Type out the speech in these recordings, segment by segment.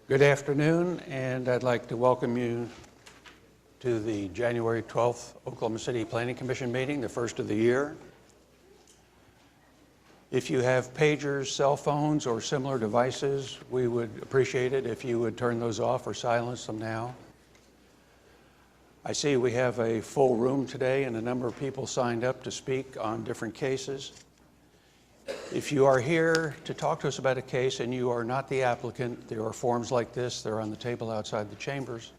Good afternoon, and I'd like to welcome you to the January 12th Oklahoma City Planning Commission meeting, the first of the year. If you have pagers, cell phones, or similar devices, we would appreciate it if you would turn those off or silence them now. I see we have a full room today and a number of people signed up to speak on different cases. If you are here to talk to us about a case and you are not the applicant, there are forms like this. They're on the table outside the chambers.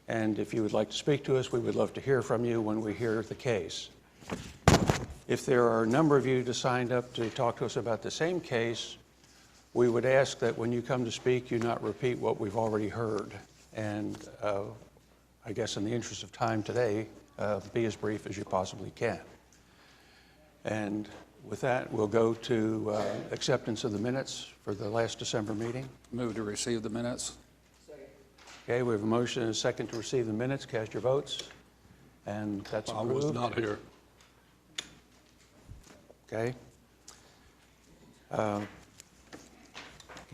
And if you would like to speak to us, we would love to hear from you when we hear the case. If there are a number of you to signed up to talk to us about the same case, we would ask that when you come to speak, you not repeat what we've already heard. And I guess in the interest of time today, be as brief as you possibly can. And with that, we'll go to acceptance of the minutes for the last December meeting. Move to receive the minutes. Okay, we have a motion and a second to receive the minutes. Cast your votes. And that's approved. I was not here. Okay.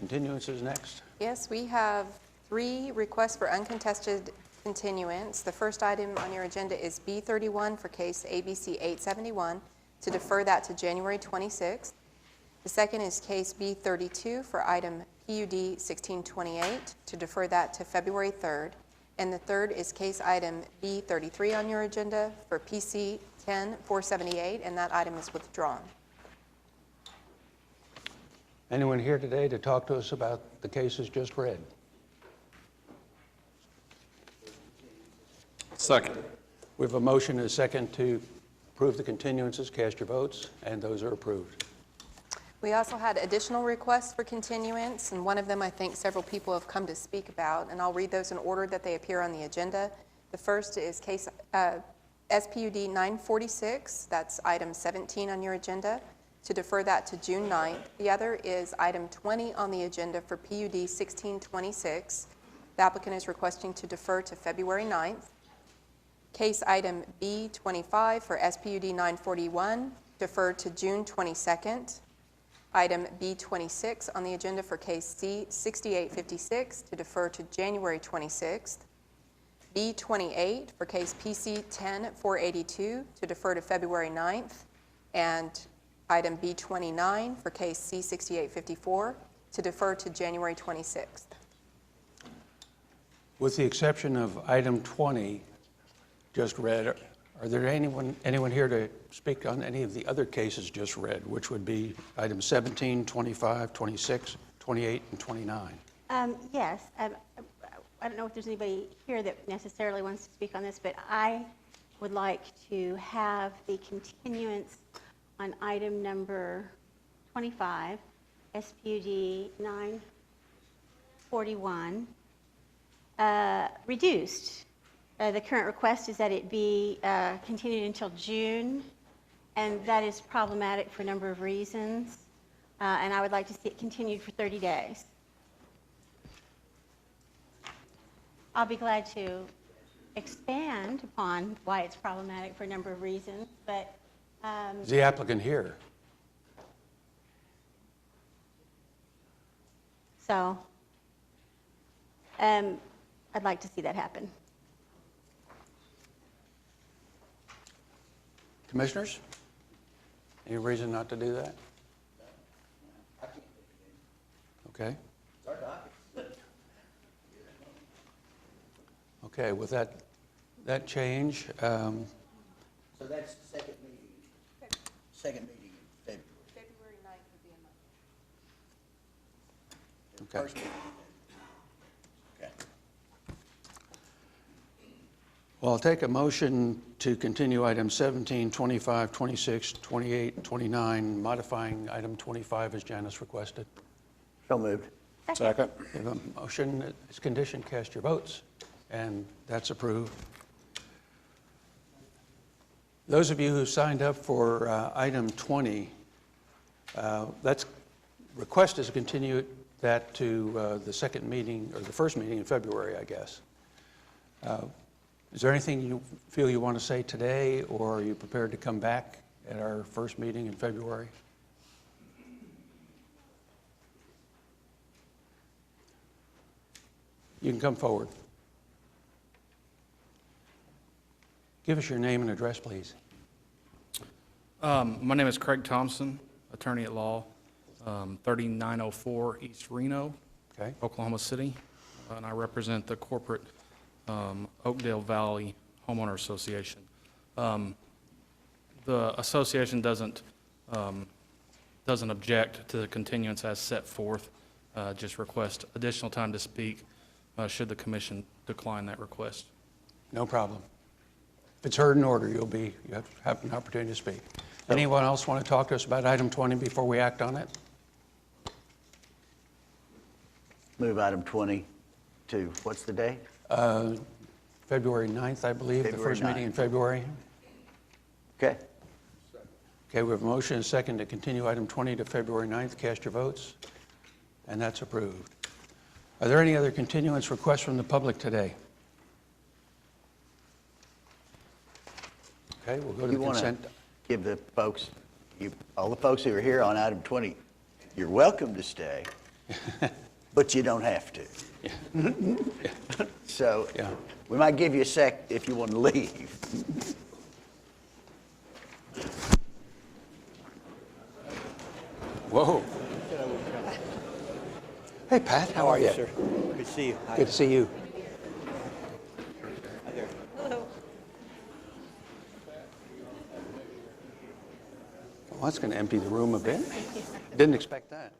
Continuances next. Yes, we have 3 requests for uncontested continuance. The first item on your agenda is B31 for case ABC 871 to defer that to January 26th. The second is case B32 for item PUD 1628 to defer that to February 3rd. And the third is case item B33 on your agenda for PC 10478, and that item is withdrawn. Anyone here today to talk to us about the cases just read? Second. We have a motion and a second to approve the continuances. Cast your votes, and those are approved. We also had additional requests for continuance, and one of them I think several people have come to speak about, and I'll read those in order that they appear on the agenda. The first is case SPUD 946, that's item 17 on your agenda, to defer that to June 9th. The other is item 20 on the agenda for PUD 1626. The applicant is requesting to defer to February 9th. Case item B25 for SPUD 941, deferred to June 22nd. Item B26 on the agenda for case C6856 to defer to January 26th. B28 for case PC 10482 to defer to February 9th. And item B29 for case C6854 to defer to January 26th. With the exception of item 20 just read, are there anyone here to speak on any of the other cases just read, which would be items 17, 25, 26, 28, and 29? Yes. I don't know if there's anybody here that necessarily wants to speak on this, but I would like to have the continuance on item number 25, SPUD 941, reduced. The current request is that it be continued until June, and that is problematic for a number of reasons, and I would like to see it continued for 30 days. I'll be glad to expand upon why it's problematic for a number of reasons, but Is the applicant here? so I'd like to see that happen. Commissioners? Any reason not to do that? Okay. Okay, with that change, So that's the second meeting, second meeting in February. February 9th would be a month. The Okay. first meeting. Okay. well, I'll take a motion to continue items 17, 25, 26, 28, and 29, modifying item 25 as Janice requested. So moved. Second. We have a motion as condition. Cast your votes, and that's approved. Those of you who signed up for item 20, that's request is to continue that to the second meeting, or the first meeting in February, I guess. Is there anything you feel you want to say today, or are you prepared to come back at our first meeting in February? You can come forward. Give us your name and address, please. My name is Craig Thompson, attorney at law, 3904 East Reno, Okay? Oklahoma City, and I represent the corporate Oakdale Valley Homeowner Association. The association doesn't object to the continuance as set forth, just request additional time to speak should the commission decline that request. No problem. If it's heard in order, you have an opportunity to speak. Anyone else want to talk to us about item 20 before we act on it? Move item 20 to, what's the date? February 9th, I believe, the February first meeting in 9th. February. Okay. Okay, we have a motion and a second to continue item 20 to February 9th. Cast your votes, and that's approved. Are there any other continuance requests from the public today? Okay, we'll go to You the want to consent. give the folks, all the folks who are here on item 20, you're welcome to stay, but you don't have to. So Yeah. we might give you a sec if you want to leave. Whoa. Hey, Pat, how are you? Sir. Good to see you. Good to see you. Well, that's going to empty the room a bit. Didn't expect that.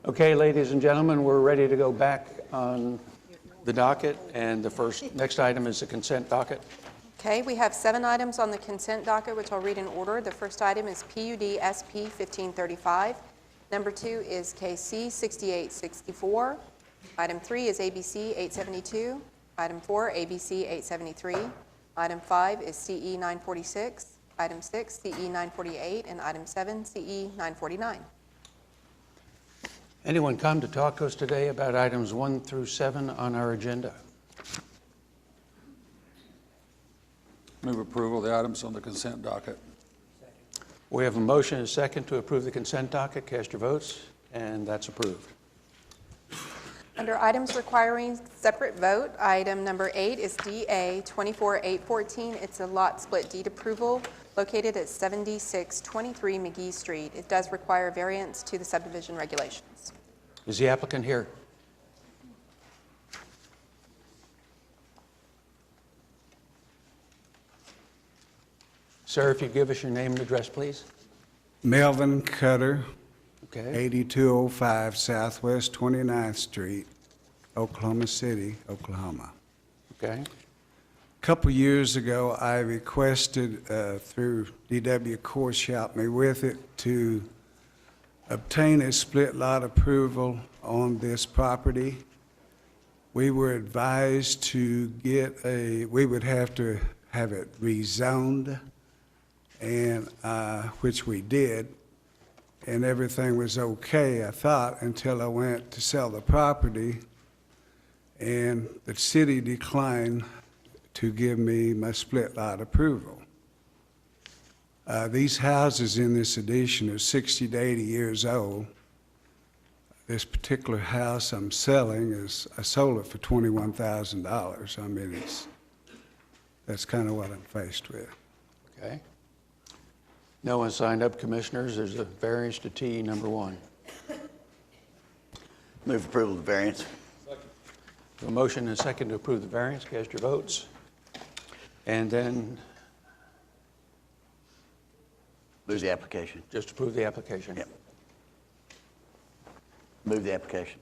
Okay, ladies and gentlemen, we're ready to go back on the docket, and the next item is the consent docket. Okay, we have 7 items on the consent docket, which I'll read in order. The first item is PUD SP 1535. Number 2 is KC 6864. Item 3 is ABC 872. Item 4, ABC 873. Item 5 is CE 946. Item 6, CE 948. And item 7, CE 949. Anyone come to talk to us today about items 1 through 7 on our agenda? Move approval of the items on the consent docket. We have a motion and a second to approve the consent docket. Cast your votes, and that's approved. Under items requiring separate vote, item number 8 is DA 24814. It's a lot split deed approval located at 7623 McGee Street. It does require variance to the subdivision regulations. Is the applicant here? Sir, if you give us your name and address, please. Melvin Cutter, Okay. 8205 Southwest 29th Street, Oklahoma City, Oklahoma. Okay. A couple years ago, I requested through DW Courts helped me with it to obtain a split lot approval on this property. We were advised to we would have to have it rezoned, and which we did, and everything was okay, I thought, until I went to sell the property, and the city declined to give me my split lot approval. These houses in this addition are 60 to 80 years old. this particular house I'm selling is, I sold it for $21,000. I mean, that's kind of what I'm faced with. Okay. No one signed up, commissioners. There's a variance to T number 1. Move approval of the variance. A motion and a second to approve the variance. Cast your votes. And then Move the application. just approve the application. Yep. Move the application.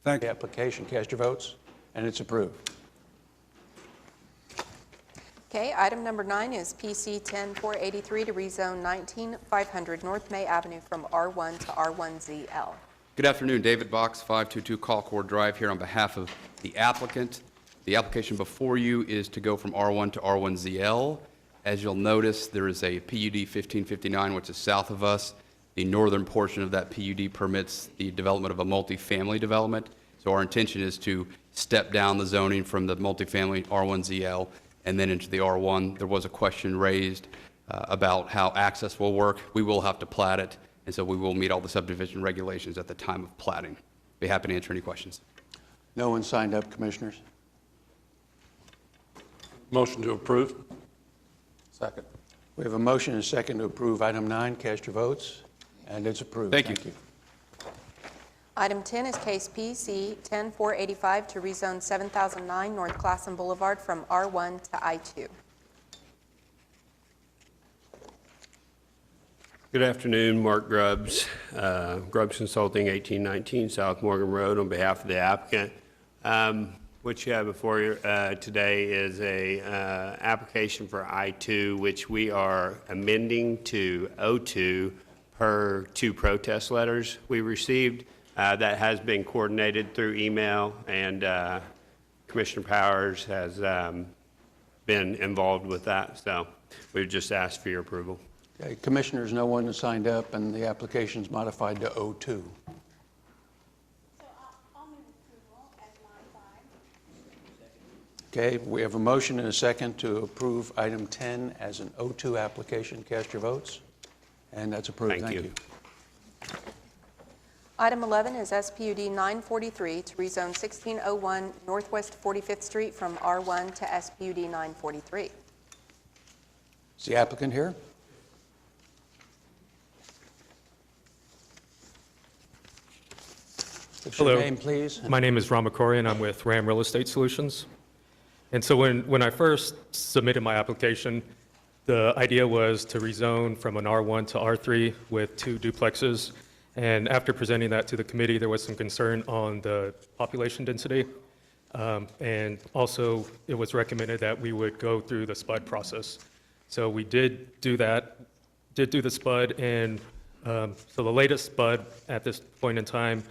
Thank The you. application, cast your votes, and it's approved. Okay, item number 9 is PC 10483 to rezone 19500 North May Avenue from R1 to R1ZL. Good afternoon, David Box, 522 Colcord Drive, here on behalf of the applicant. The application before you is to go from R1 to R1ZL. As you'll notice, there is a PUD 1559, which is south of us. The northern portion of that PUD permits the development of a multifamily development. So our intention is to step down the zoning from the multifamily R1ZL and then into the R1. There was a question raised about how access will work. We will have to plat it, and so we will meet all the subdivision regulations at the time of platting. Be happy to answer any questions. No one signed up, commissioners. Motion to approve. Second. We have a motion and a second to approve item 9. Cast your votes, and it's approved. Thank you. Item 10 is case PC 10485 to rezone 7009 North Classen Boulevard from R1 to I2. Good afternoon, Mark Grubbs, Grubbs Consulting, 1819 South Morgan Road, on behalf of the applicant. What you have before you today is a application for I-2, which we are amending to O2 per 2 protest letters we received. That has been coordinated through email, and Commissioner Powers has been involved with that, so we've just asked for your approval. Okay, commissioners, no one has signed up, and the application's modified to O2. So I'll move approval as modified. Okay, we have a motion and a second to approve item 10 as an O2 application. Cast your votes, and that's approved. Thank you. Item 11 is SPUD 943 to rezone 1601 Northwest 45th Street from R1 to SPUD 943. Is the applicant here? What's your Hello. name, please? My name is Ram Akorian. I'm with Ram Real Estate Solutions. And so when I first submitted my application, the idea was to rezone from an R1 to R3 with 2 duplexes. And after presenting that to the committee, there was some concern on the population density. And also, it was recommended that we would go through the SPUD process. So we did do that, did do the SPUD, and so the latest SPUD at this point in time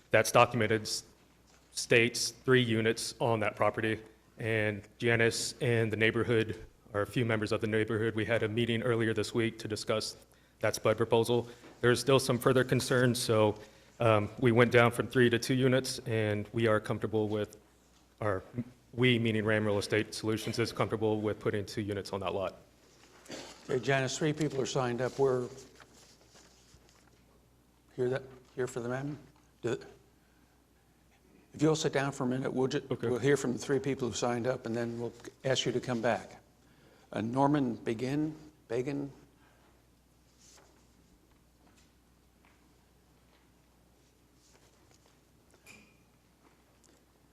that's documented states 3 units on that property. And Janice and the neighborhood, or a few members of the neighborhood, we had a meeting earlier this week to discuss that SPUD proposal. There's still some further concerns, so we went down from 3 to 2 units, and we are comfortable with, or we, meaning Ram Real Estate Solutions, is comfortable with putting 2 units on that lot. Okay, Janice, 3 people are signed up. We're here for the amendment? If you'll sit down for a minute, we'll hear from the 3 people who've signed up, and then we'll ask you to come back. Norman Begin?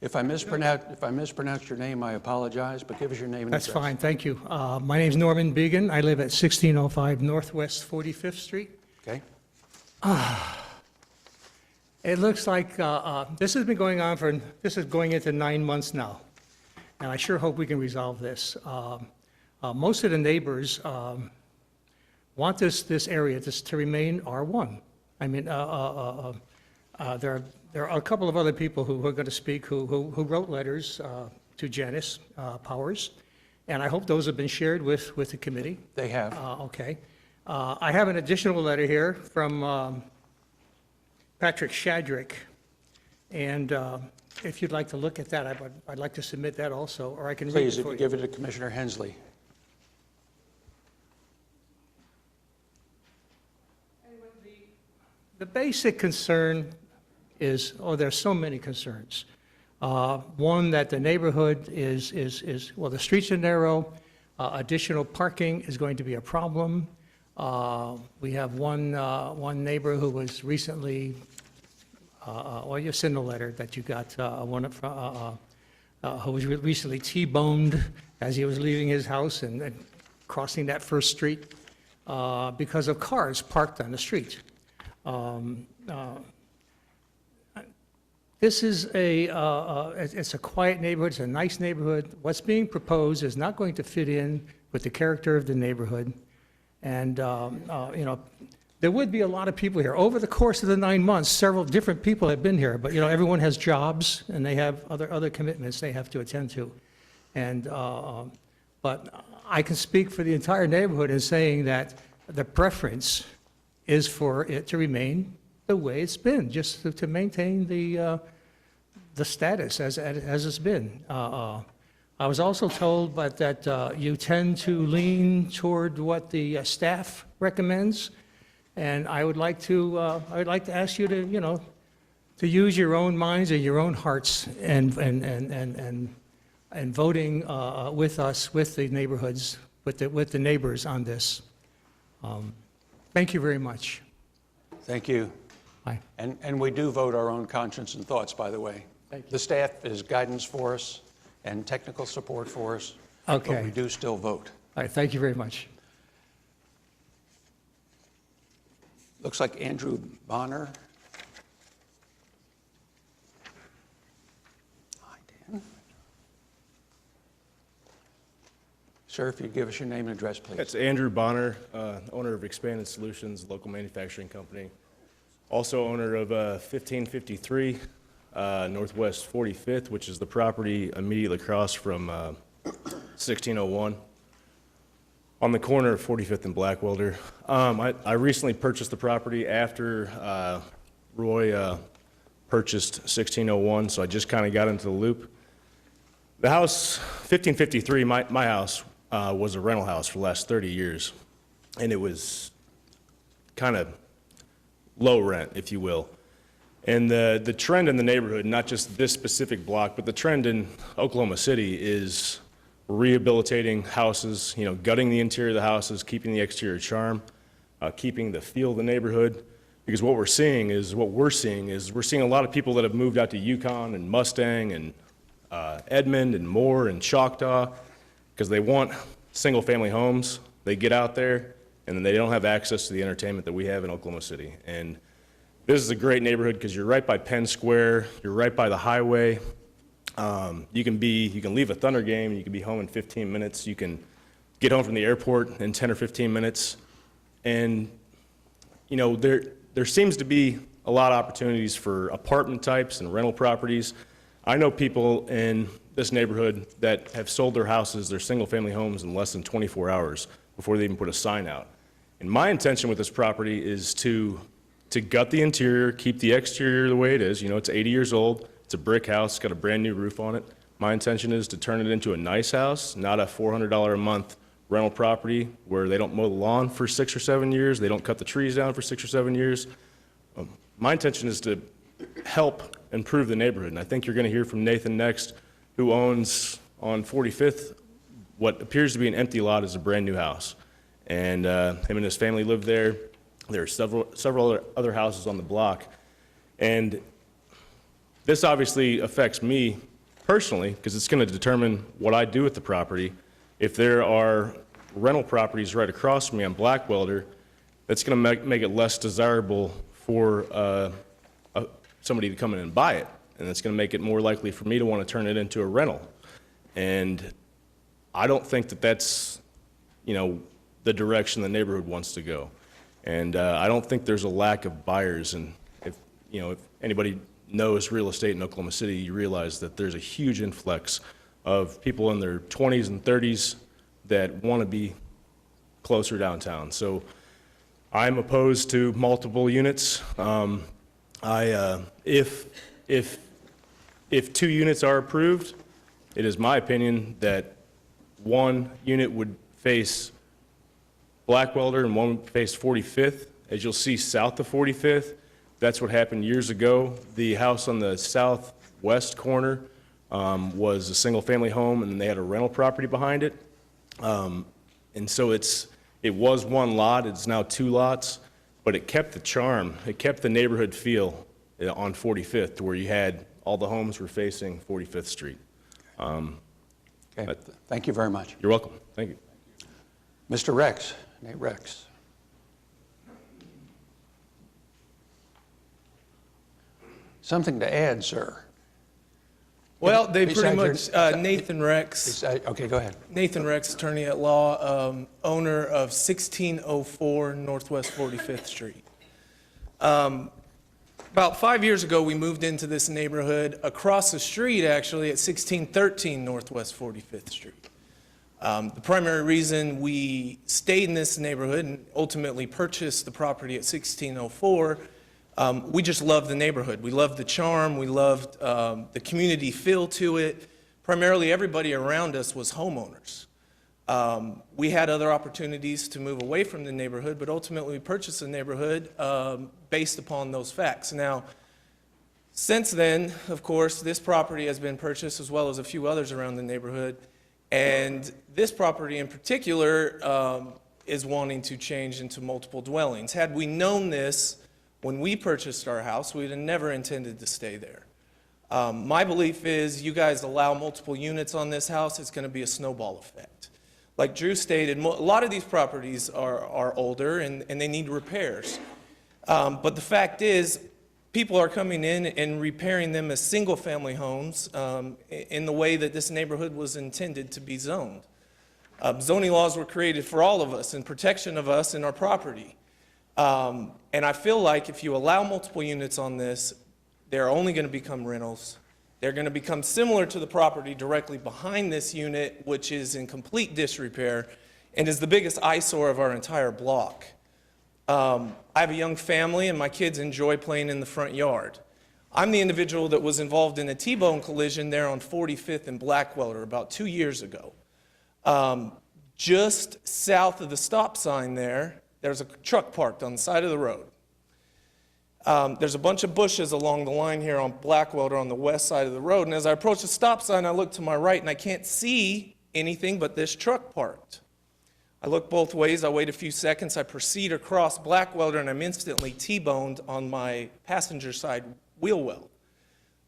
If I mispronounced your name, I apologize, but give us your name and address. That's fine, thank you. My name's Norman Began. I live at 1605 Northwest 45th Street. Okay? It looks like this has been going on this is going into 9 months now, and I sure hope we can resolve this. Most of the neighbors want this area to remain R1. I mean, there are a couple of other people who are going to speak who wrote letters to Janice Powers, and I hope those have been shared with the committee. They have. Okay. I have an additional letter here from Patrick Shadrick, and if you'd like to look at that, I'd like to submit that also, or I can read it Please, if for you you. give it to Commissioner Hensley. The basic concern is, there's so many concerns. One, that the neighborhood is, well, the streets are narrow, additional parking is going to be a problem. We have one neighbor who was recently, well, you sent a letter that you got, who was recently T-boned as he was leaving his house and crossing that first street because of cars parked on the street. This is it's a quiet neighborhood, it's a nice neighborhood. What's being proposed is not going to fit in with the character of the neighborhood. And, you know, there would be a lot of people here. Over the course of the 9 months, several different people have been here, but, you know, everyone has jobs and they have other commitments they have to attend to. And, but I can speak for the entire neighborhood in saying that the preference is for it to remain the way it's been, just to maintain the status as it's been. I was also told that you tend to lean toward what the staff recommends, and I would like to ask you to, you know, to use your own minds and your own hearts and voting with us, with the neighborhoods, with the neighbors on this. Thank you very much. Thank you. Bye. And we do vote our own conscience and thoughts, by the way. The staff is guidance for us and technical support for us. Okay. But we do still vote. All right, thank you very much. Looks like Andrew Bonner. Hi, Dan. Sir, if you'd give us your name and address, please. That's Andrew Bonner, owner of Expanded Solutions, local manufacturing company. Also owner of 1553 Northwest 45th, which is the property immediately across from 1601 on the corner of 45th and Blackwelder. I recently purchased the property after Roy purchased 1601, so I just kind of got into the loop. The house, 1553, my house, was a rental house for the last 30 years, and it was kind of low rent, if you will. And the trend in the neighborhood, not just this specific block, but the trend in Oklahoma City is rehabilitating houses, you know, gutting the interior of the houses, keeping the exterior charm, keeping the feel of the neighborhood. Because what we're seeing is we're seeing a lot of people that have moved out to Yukon and Mustang and Edmond and Moore and Choctaw because they want single-family homes. They get out there, and then they don't have access to the entertainment that we have in Oklahoma City. And this is a great neighborhood because you're right by Penn Square, you're right by the highway. You can leave a Thunder game, you can be home in 15 minutes. You can get home from the airport in 10 or 15 minutes. And, you know, there seems to be a lot of opportunities for apartment types and rental properties. I know people in this neighborhood that have sold their houses, their single-family homes, in less than 24 hours before they even put a sign out. And my intention with this property is to gut the interior, keep the exterior the way it is. You know, it's 80 years old. It's a brick house. It's got a brand-new roof on it. My intention is to turn it into a nice house, not a $400 a month rental property where they don't mow the lawn for 6 or 7 years. They don't cut the trees down for 6 or 7 years. My intention is to help improve the neighborhood. And I think you're going to hear from Nathan next, who owns on 45th what appears to be an empty lot as a brand-new house. And him and his family live there. There are several other houses on the block. And this obviously affects me personally because it's going to determine what I do with the property. If there are rental properties right across from me on Blackwelder, that's going to make it less desirable for somebody to come in and buy it. And it's going to make it more likely for me to want to turn it into a rental. And I don't think that that's, you know, the direction the neighborhood wants to go. And I don't think there's a lack of buyers. And if anybody knows real estate in Oklahoma City, you realize that there's a huge influx of people in their 20s and 30s that want to be closer downtown. So I'm opposed to multiple units. If 2 units are approved, it is my opinion that 1 unit would face Blackwelder and 1 would face 45th. As you'll see south of 45th, That's what happened years ago. The house on the southwest corner was a single-family home, and they had a rental property behind it. And so it was one lot, it's now two lots, but it kept the charm, it kept the neighborhood feel on 45th, to where you had, all the homes were facing 45th Street. Okay, thank you very much. You're welcome, thank you. Mr. Rex, Nate Rex. Something to add, sir? Well, they pretty Besides much, your- Nathan Rex, Okay, go ahead. Nathan Rex, attorney at law, owner of 1604 Northwest 45th Street. About 5 years ago, we moved into this neighborhood across the street, actually, at 1613 Northwest 45th Street. The primary reason we stayed in this neighborhood and ultimately purchased the property at 1604, we just loved the neighborhood. We loved the charm. We loved the community feel to it. Primarily, everybody around us was homeowners. We had other opportunities to move away from the neighborhood, but ultimately we purchased the neighborhood based upon those facts. Now, since then, of course, this property has been purchased as well as a few others around the neighborhood. And this property in particular is wanting to change into multiple dwellings. Had we known this when we purchased our house, we'd have never intended to stay there. My belief is you guys allow multiple units on this house, it's going to be a snowball effect. Like Drew stated, a lot of these properties are older and they need repairs. But the fact is, people are coming in and repairing them as single-family homes in the way that this neighborhood was intended to be zoned. Zoning laws were created for all of us in protection of us and our property. And I feel like if you allow multiple units on this, they're only going to become rentals. They're going to become similar to the property directly behind this unit, which is in complete disrepair and is the biggest eyesore of our entire block. I have a young family, and my kids enjoy playing in the front yard. I'm the individual that was involved in a T-bone collision there on 45th and Blackwelder about 2 years ago. Just south of the stop sign there's a truck parked on the side of the road. There's a bunch of bushes along the line here on Blackwelder on the west side of the road, and as I approach the stop sign, I look to my right, and I can't see anything but this truck parked. I look both ways, I wait a few seconds, I proceed across Blackwelder, and I'm instantly T-boned on my passenger side wheel well.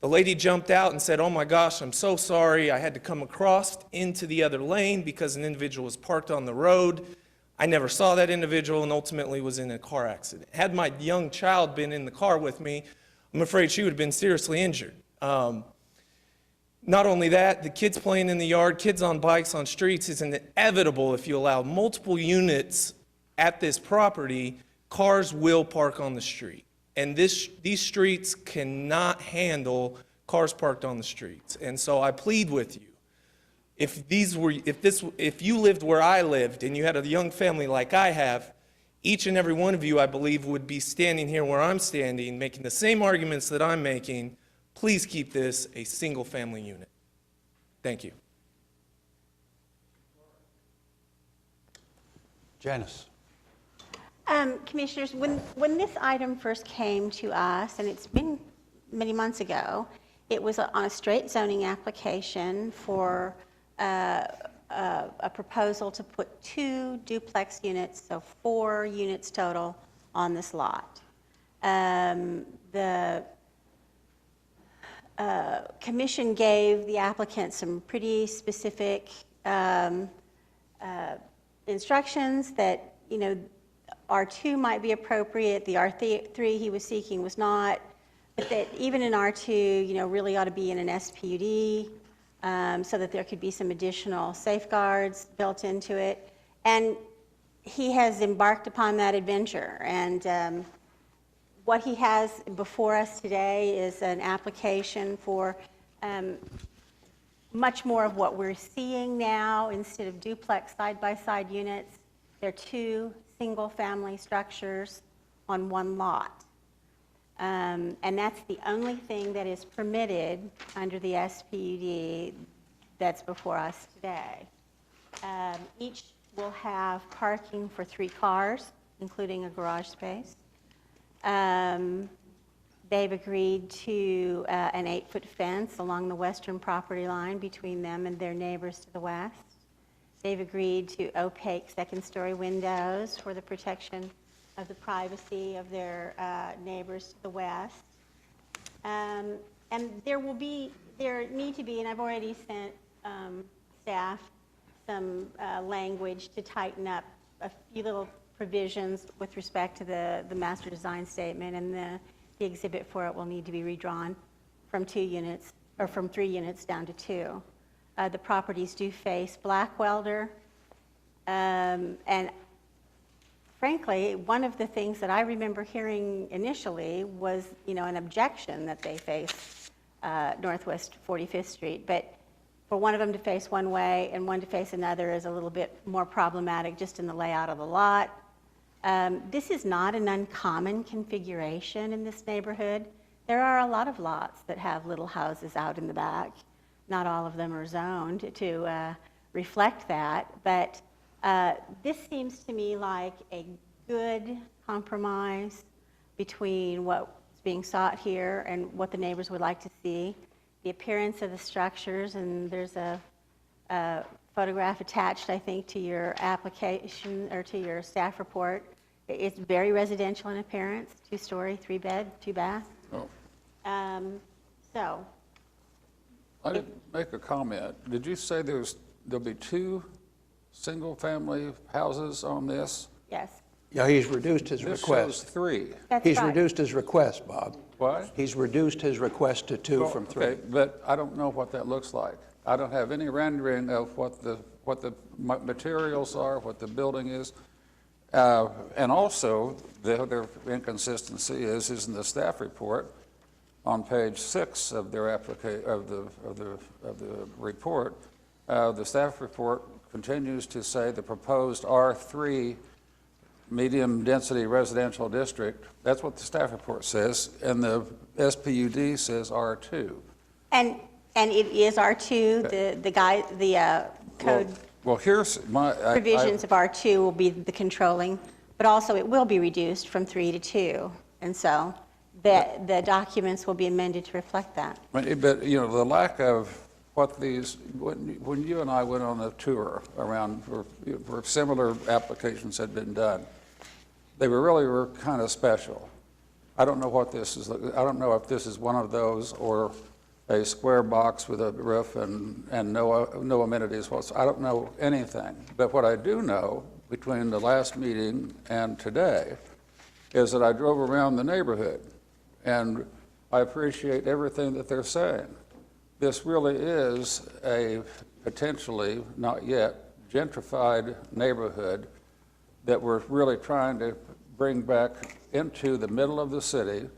The lady jumped out and said, "Oh my gosh, I'm so sorry. I had to come across into the other lane because an individual was parked on the road. I never saw that individual and ultimately was in a car accident." Had my young child been in the car with me, I'm afraid she would have been seriously injured. Not only that, the kids playing in the yard, kids on bikes on streets is inevitable. If you allow multiple units at this property, cars will park on the street. And these streets cannot handle cars parked on the streets. And so I plead with you, if you lived where I lived and you had a young family like I have, each and every one of you, I believe, would be standing here where I'm standing, making the same arguments that I'm making. Please keep this a single-family unit. Thank you. Janice. Commissioners, when this item first came to us, and it's been many months ago, it was on a straight zoning application for a proposal to put 2 duplex units, so 4 units total, on this lot. The commission gave the applicant some pretty specific instructions that, R2 might be appropriate, the R3 he was seeking was not, but that even in R2, really ought to be in an SPUD, so that there could be some additional safeguards built into it. And he has embarked upon that adventure. And what he has before us today is an application for much more of what we're seeing now. Instead of duplex side-by-side units, they're 2 single-family structures on 1 lot. And that's the only thing that is permitted under the SPUD that's before us today. Each will have parking for 3 cars, including a garage space. They've agreed to an 8-foot fence along the western property line between them and their neighbors to the west. They've agreed to opaque second-story windows for the protection of the privacy of their neighbors to the west. And there need to be, and I've already sent staff some language to tighten up a few little provisions with respect to the master design statement, and the exhibit for it will need to be redrawn from 2 units, or from 3 units down to 2. The properties do face Blackwelder, and frankly, one of the things that I remember hearing initially was, an objection that they face Northwest 45th Street, but for one of them to face one way and one to face another is a little bit more problematic just in the layout of the lot. This is not an uncommon configuration in this neighborhood. There are a lot of lots that have little houses out in the back. Not all of them are zoned to reflect that, but this seems to me like a good compromise between what's being sought here and what the neighbors would like to see. The appearance of the structures, and there's a photograph attached, I think, to your application or to your staff report. It's very residential in appearance, 2-story, 3-bed, 2-bath. Oh, So, I didn't make a comment. Did you say there'll be 2 single-family houses on this? yes, Yeah, he's reduced his This shows request. 3. that's He's right. reduced his request, Bob. What? He's reduced his request to 2 from 3. Okay, but I don't know what that looks like. I don't have any rendering of what the materials are, what the building is. And also, the other inconsistency is in the staff report on page 6 of their of the report. The staff report continues to say the proposed R3 medium-density residential district. That's what the staff report says, and the SPUD says R2. And it is R2, the code Well, here's my... provisions of R2 will be the controlling, but also it will be reduced from 3 to 2. And so the documents will be amended to reflect that. But, the lack of what these... When you and I went on a tour around where similar applications had been done, they were kind of special. I don't know what this is. I don't know if this is one of those or a square box with a roof and no amenities whatsoever. I don't know anything. But what I do know between the last meeting and today is that I drove around the neighborhood, and I appreciate everything that they're saying. This really is a potentially, not yet, gentrified neighborhood that we're really trying to bring back into the middle of the city,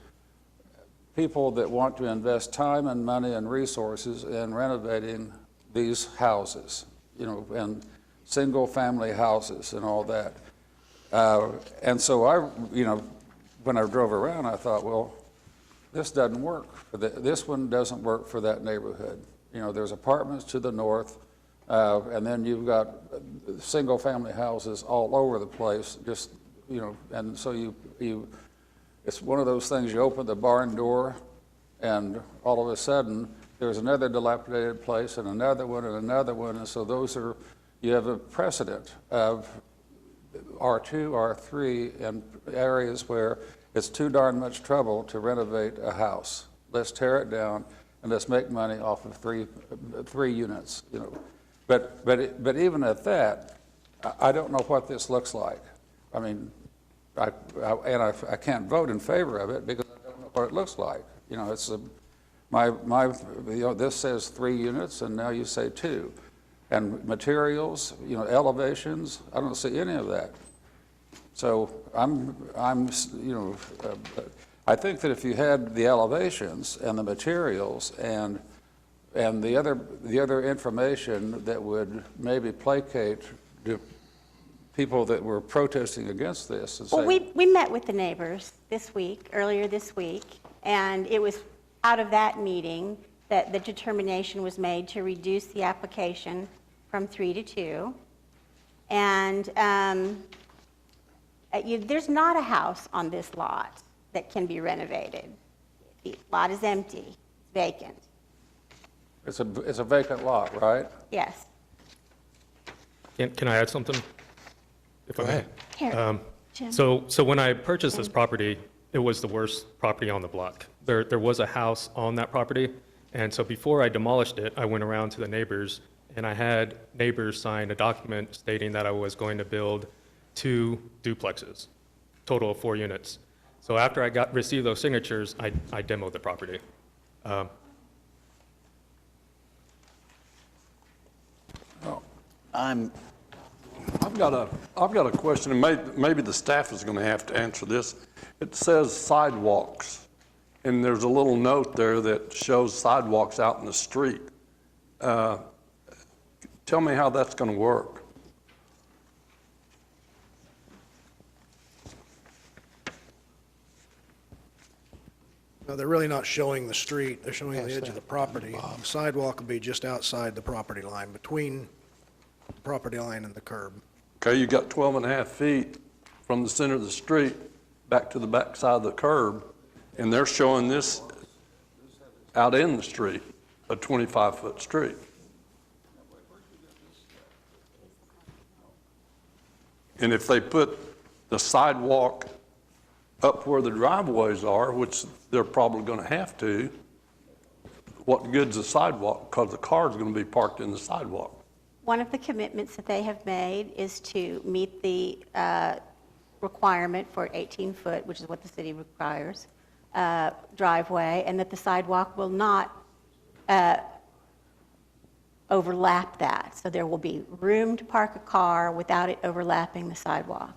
people that want to invest time and money and resources in renovating these houses, and single-family houses and all that. And so when I drove around, I thought, well, this doesn't work. This one doesn't work for that neighborhood. There's apartments to the north, and then you've got single-family houses all over the place, and so it's one of those things, you open the barn door, and all of a sudden, there's another dilapidated place, and another one, and so you have a precedent of R2, R3, and areas where it's too darn much trouble to renovate a house. Let's tear it down, and let's make money off of three units, But even at that, I don't know what this looks like. I mean, I can't vote in favor of it because I don't know what it looks like. It's this says 3 units, and now you say 2. And materials, elevations, I don't see any of that. So I think that if you had the elevations and the materials and the other information that would maybe placate the people that were protesting against this and say... Well, we met with the neighbors earlier this week, and it was out of that meeting that the determination was made to reduce the application from 3 to 2. And there's not a house on this lot that can be renovated. The lot is empty, it's vacant. It's a vacant lot, right? Yes. Can I add something? If I Go may? ahead. Here, Jim. So when I purchased this property, it was the worst property on the block. There was a house on that property, and so before I demolished it, I went around to the neighbors, and I had neighbors sign a document stating that I was going to build 2 duplexes, total of 4 units. So after I received those signatures, I demoed the property. I've got a question, and maybe the staff is going to have to answer this. It says sidewalks, and there's a little note there that shows sidewalks out in the street. Tell me how that's going to work. No, they're really not showing the street, they're showing the edge of the property. The sidewalk will be just outside the property line, between the property line and the curb. Okay, you got 12 and a half feet from the center of the street back to the back side of the curb, and they're showing this out in the street, a 25-foot street. And if they put the sidewalk up where the driveways are, which they're probably going to have to, what good's the sidewalk? Because the car's going to be parked in the sidewalk. One of the commitments that they have made is to meet the requirement for 18-foot, which is what the city requires, driveway, and that the sidewalk will not overlap that. So there will be room to park a car without it overlapping the sidewalk.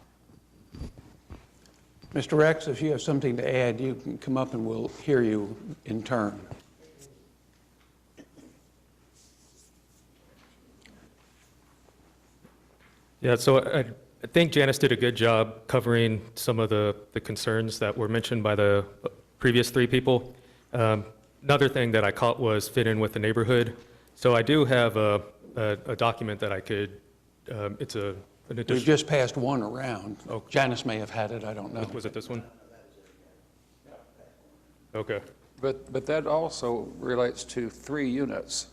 Mr. Rex, if you have something to add, you can come up and we'll hear you in turn. Yeah, so I think Janice did a good job covering some of the concerns that were mentioned by the previous 3 people. Another thing that I caught was fit in with the neighborhood. So I do have a document that I could, it's an We've additional. just passed one around. Oh. Janice may have had it, I don't know. Was it this one? Okay. But that also relates to 3 units.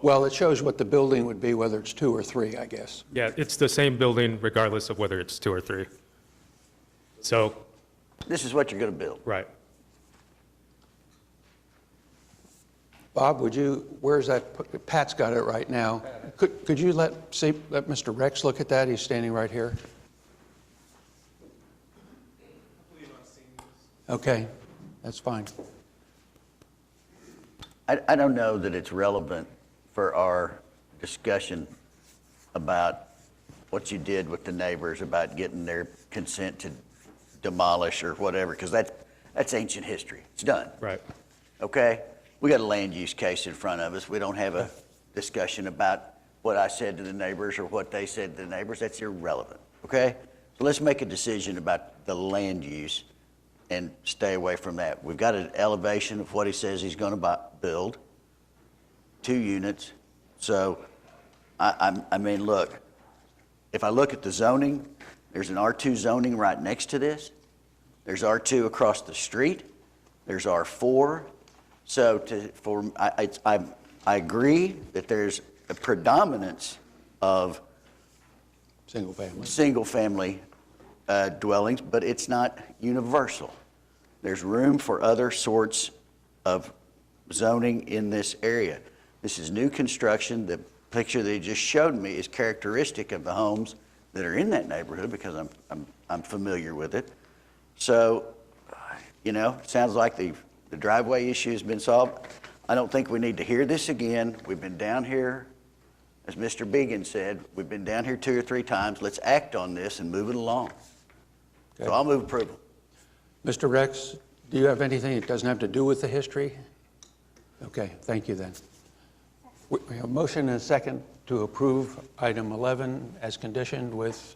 Well, it shows what the building would be, whether it's 2 or 3, I guess. Yeah, it's the same building regardless of whether it's 2 or 3. So, This is what you're going to build. right. Bob, would you, where's that, Pat's got it right now. Could you let Mr. Rex look at that? He's standing right here. Okay, that's fine. I don't know that it's relevant for our discussion about what you did with the neighbors, about getting their consent to demolish or whatever, because that's ancient history. It's done. Right. Okay? We got a land use case in front of us. We don't have a discussion about what I said to the neighbors or what they said to the neighbors. That's irrelevant. Okay? So let's make a decision about the land use and stay away from that. We've got an elevation of what he says he's going to build, 2 units. So, I mean, look, if I look at the zoning, there's an R2 zoning right next to this. There's R2 across the street. There's R4. So I agree that there's a predominance of single-family dwellings, but it's not universal. There's room for other sorts of zoning in this area. This is new construction. The picture that he just showed me is characteristic of the homes that are in that neighborhood because I'm familiar with it. So, you know, it sounds like the driveway issue has been solved. I don't think we need to hear this again. We've been down here, as Mr. Began said, we've been down here 2 or 3 times. Let's act on this and move it along. Okay. So I'll move approval. Mr. Rex, do you have anything that doesn't have to do with the history? Okay, thank you then. We have a motion and a second to approve item 11 as conditioned with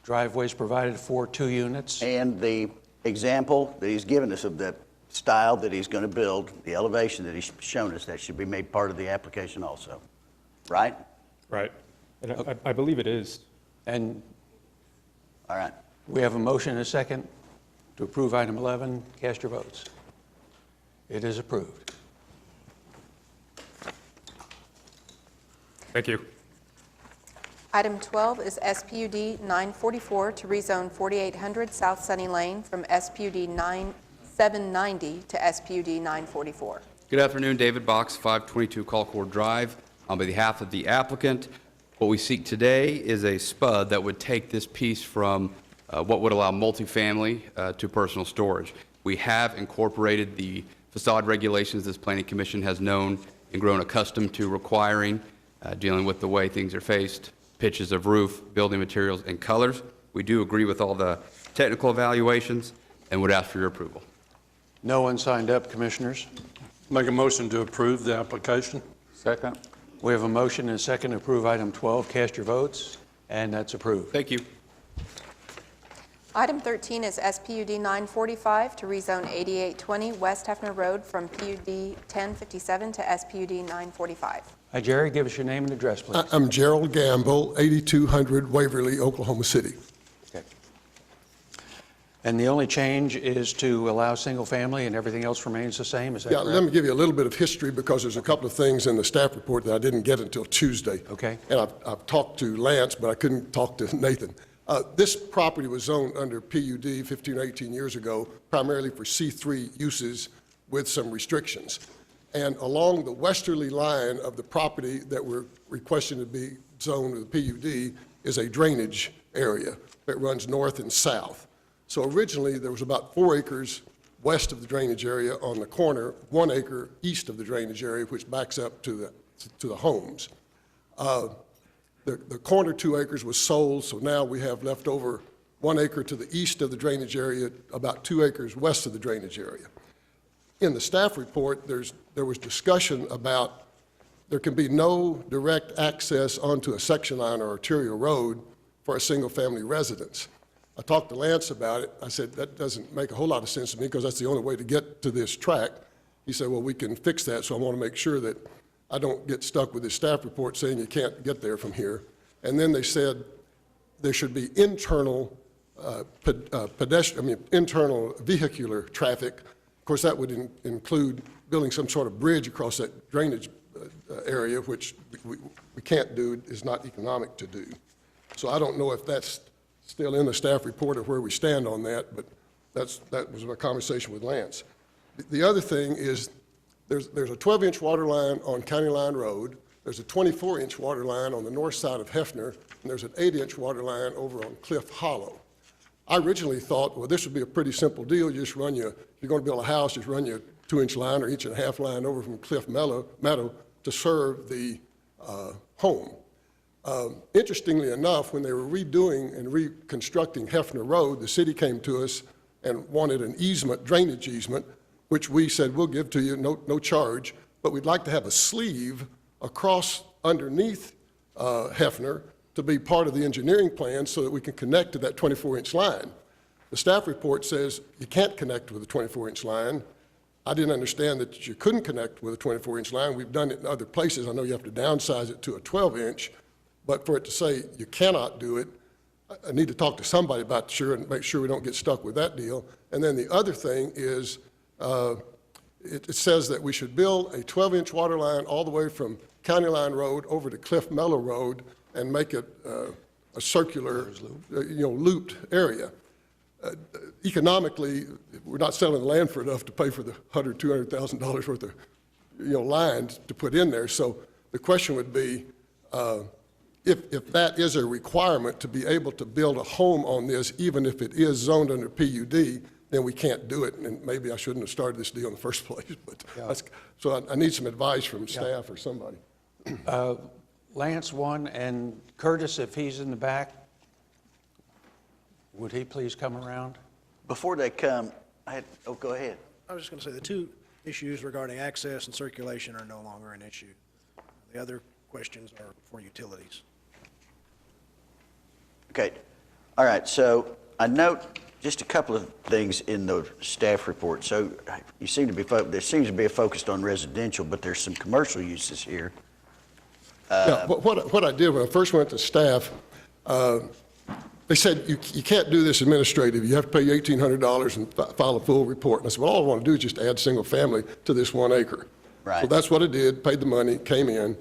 driveways provided for 2 units. And the example that he's given us of the style that he's going to build, the elevation that he's shown us, that should be made part of the application also, right? Right. And I believe it is. And All right. we have a motion and a second to approve item 11. Cast your votes. It is approved. Thank you. Item 12 is SPUD 944 to rezone 4800 South Sunny Lane from SPUD 790 to SPUD 944. Good afternoon, David Box, 522 Colcord Drive. On behalf of the applicant, what we seek today is a SPUD that would take this piece from what would allow multifamily to personal storage. We have incorporated the facade regulations this Planning Commission has known and grown accustomed to requiring, dealing with the way things are faced, pitches of roof, building materials, and colors. We do agree with all the technical evaluations and would ask for your approval. No one signed up, Commissioners. Make a motion to approve the application. Second. We have a motion and a second to approve item 12. Cast your votes, and that's approved. Thank you. Item 13 is SPUD 945 to rezone 8820 West Hefner Road from PUD 1057 to SPUD 945. Hi, Jerry, give us your name and address, please. I'm Gerald Gamble, 8200 Waverly, Oklahoma City. Okay. And the only change is to allow single family and everything else remains the same, is that Yeah, correct? let me give you a little bit of history because there's a couple of things in the staff report that I didn't get until Tuesday. Okay. And I've talked to Lance, but I couldn't talk to Nathan. This property was zoned under PUD 15 or 18 years ago, primarily for C3 uses with some restrictions. And along the westerly line of the property that we're requesting to be zoned with the PUD is a drainage area that runs north and south. So originally, there was about 4 acres west of the drainage area on the corner, 1 acre east of the drainage area, which backs up to the homes. The corner 2 acres was sold, so now we have left over 1 acre to the east of the drainage area, about 2 acres west of the drainage area. In the staff report, there was discussion about there can be no direct access onto a section line or arterial road for a single-family residence. I talked to Lance about it. I said, that doesn't make a whole lot of sense to me because that's the only way to get to this track. He said, well, we can fix that, so I want to make sure that I don't get stuck with this staff report saying you can't get there from here. And then they said there should be internal internal vehicular traffic. Of course, that would include building some sort of bridge across that drainage area, which we can't do, is not economic to do. So I don't know if that's still in the staff report or where we stand on that, but that was my conversation with Lance. The other thing is there's a 12-inch water line on County Line Road, there's a 24-inch water line on the north side of Hefner, and there's an 8-inch water line over on Cliff Hollow. I originally thought, well, this would be a pretty simple deal. You just run if you're going to build a house, just run your 2-inch line or 1.5-inch line over from Cliff Meadow to serve the home. Interestingly enough, when they were redoing and reconstructing Hefner Road, the city came to us and wanted an easement, drainage easement, which we said, we'll give to you, no charge, but we'd like to have a sleeve across underneath Hefner to be part of the engineering plan so that we can connect to that 24-inch line. The staff report says you can't connect with a 24-inch line. I didn't understand that you couldn't connect with a 24-inch line. We've done it in other places. I know you have to downsize it to a 12-inch, but for it to say you cannot do it, I need to talk to somebody about sure and make sure we don't get stuck with that deal. And then the other thing is it says that we should build a 12-inch water line all the way from County Line Road over to Cliff Mellow Road and make it a circular, looped area. Economically, we're not selling the land for enough to pay for the $100,000, $200,000 worth of, land to put in there. So the question would be, if that is a requirement to be able to build a home on this, even if it is zoned under PUD, then we can't do it. And maybe I shouldn't have started this deal in the first place. But so I need some advice from staff or somebody. Lance, one, and Curtis, if he's in the back, would he please come around? Before they come, go ahead. I was just going to say the two issues regarding access and circulation are no longer an issue. The other questions are for utilities. Okay. All right. So I note just a couple of things in the staff report. So you seem to be there seems to be a focus on residential, but there's some commercial uses here. Yeah, what I did when I first went to staff, They said, you can't do this administrative. You have to pay $1,800 and file a full report. And I said, well, all I want to do is just add single family to this 1 acre. Right. So that's what I did, paid the money, came in.